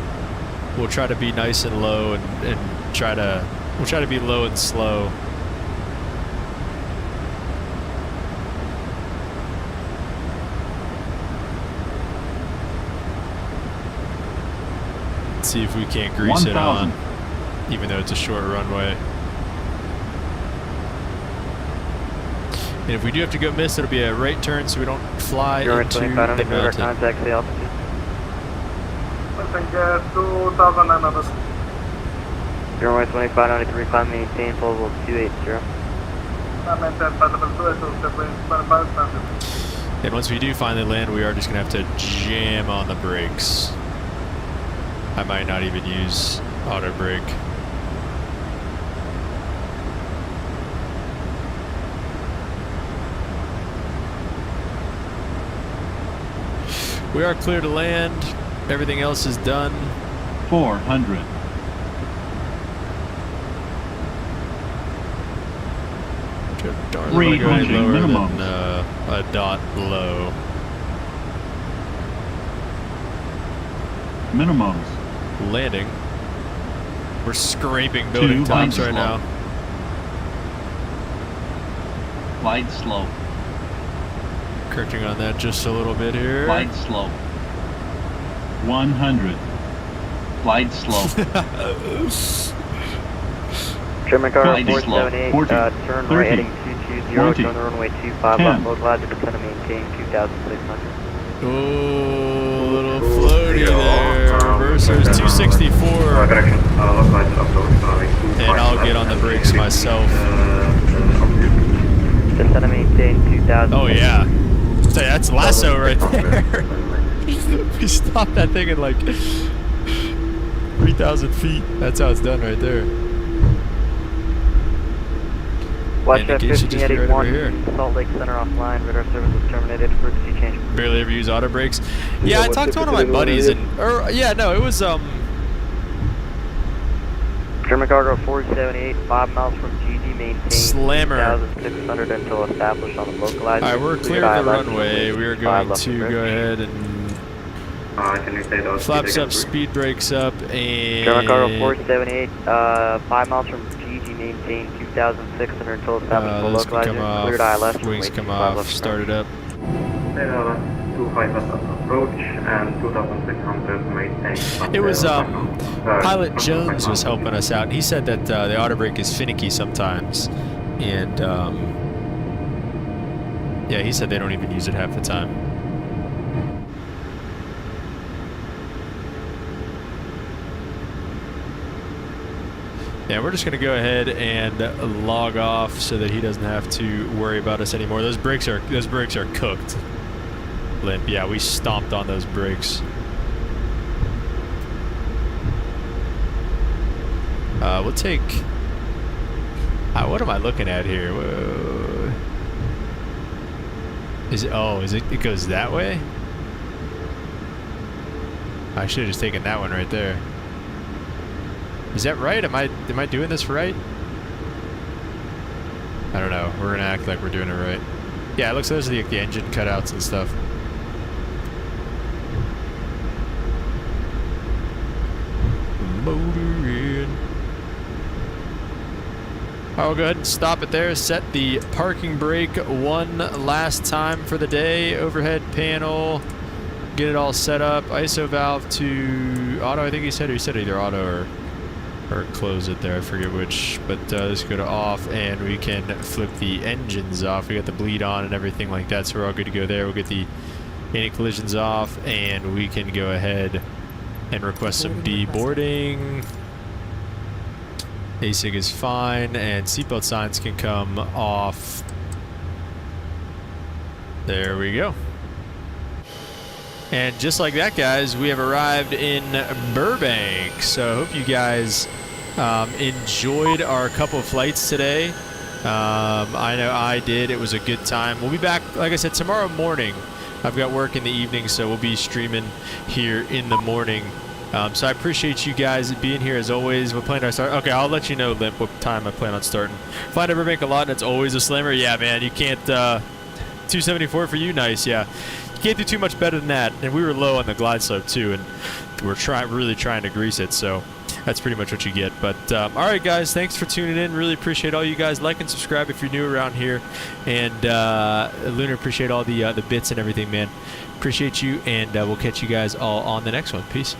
We'll try to be nice and low and we'll try to be low and slow. Let's see if we can't grease it on, even though it's a short runway. And if we do have to go miss, it'll be a right turn so we don't fly into the mountain. Contact the altitude. Runway 2593, climb maintain, full level 280. And once we do finally land, we are just going to have to jam on the brakes. I might not even use auto brake. We are clear to land. Everything else is done. 400. Darn, we're going 300 lower minimum. than a dot low. Minimums. Landing. We're scraping building tops right now. Glide slope. Correcting on that just a little bit here. Glide slope. 100. Glide slope. German car Glide slope. 478, 40, turn 30, right heading 220, 20, turn the runway 25 10. left, localize and descend to maintain 2,600. Oh, little floaty there. Reversers 264. Correction, localized approach runway 25 And I'll get on the brakes myself. Descend to maintain 2,000. Oh yeah. So that's lasso right there. We stopped that thing at like 3,000 feet. That's how it's done right there. Watch And that the gauge should just be right over here. 1581, Salt Lake Center offline, radar service is terminated, emergency change. Barely ever use auto brakes. Yeah, I what talked to one of my typically buddies it and yeah, no, it was German cargo 478, 5 miles from GG, maintain Slammer. 2,600 until established on the localizer. Alright, we're clear of the runway. We are going to go ahead and can you say those flaps speed up, again, speed brakes up, and German cargo 478, 5 miles from GG, maintain 2,600 until established on the this can come localizer. Cleared ILS. off, wings come off, start it up. please? 25 approach and 2,600 maintain. It was Pilot Jones was helping us out, and he said that the auto brake is finicky sometimes, and yeah, he said they don't even use it half the time. Yeah, we're just gonna go ahead and log off so that he doesn't have to worry about us anymore. Those brakes are cooked. Limp. Yeah, we stomped on those brakes. We'll take. What am I looking at here? Whoa. Is it? Oh, is it? It goes that way. I should have just taken that one right there. Is that right? Am I doing this right? I don't know. We're gonna act like we're doing it right. Yeah, it looks like those are the engine cutouts and stuff. Motoring. I'll go ahead and stop it there. Set the parking brake one last time for the day. Overhead panel. Get it all set up. ISO valve to auto. I think he said either auto or close it there. I forget which. But let's go to off, and we can flip the engines off. We got the bleed on and everything like that, so we're all good to go there. We'll get the anti-collisions off, and we can go ahead and request some deboarding. ASIG is fine, and seatbelt signs can come off. There we go. And just like that, guys, we have arrived in Burbank. So I hope you guys enjoyed our couple of flights today. I know I did. It was a good time. We'll be back, like I said, tomorrow morning. I've got work in the evening, so we'll be streaming here in the morning. So I appreciate you guys being here as always. We're planning to start. Okay, I'll let you know, Limp, what time I plan on starting. Flying to Burbank a lot, and it's always a slammer. Yeah, man, you can't. 274 for you, nice. Yeah, you can't do too much better than that. And we were low on the glide slope too, and we're really trying to grease it. So that's pretty much what you get. But all right, guys, thanks for tuning in. Really appreciate all you guys. Like and subscribe if you're new around here. And Lunar, appreciate all the bits and everything, man. Appreciate you, and we'll catch you guys all on the next one. Peace.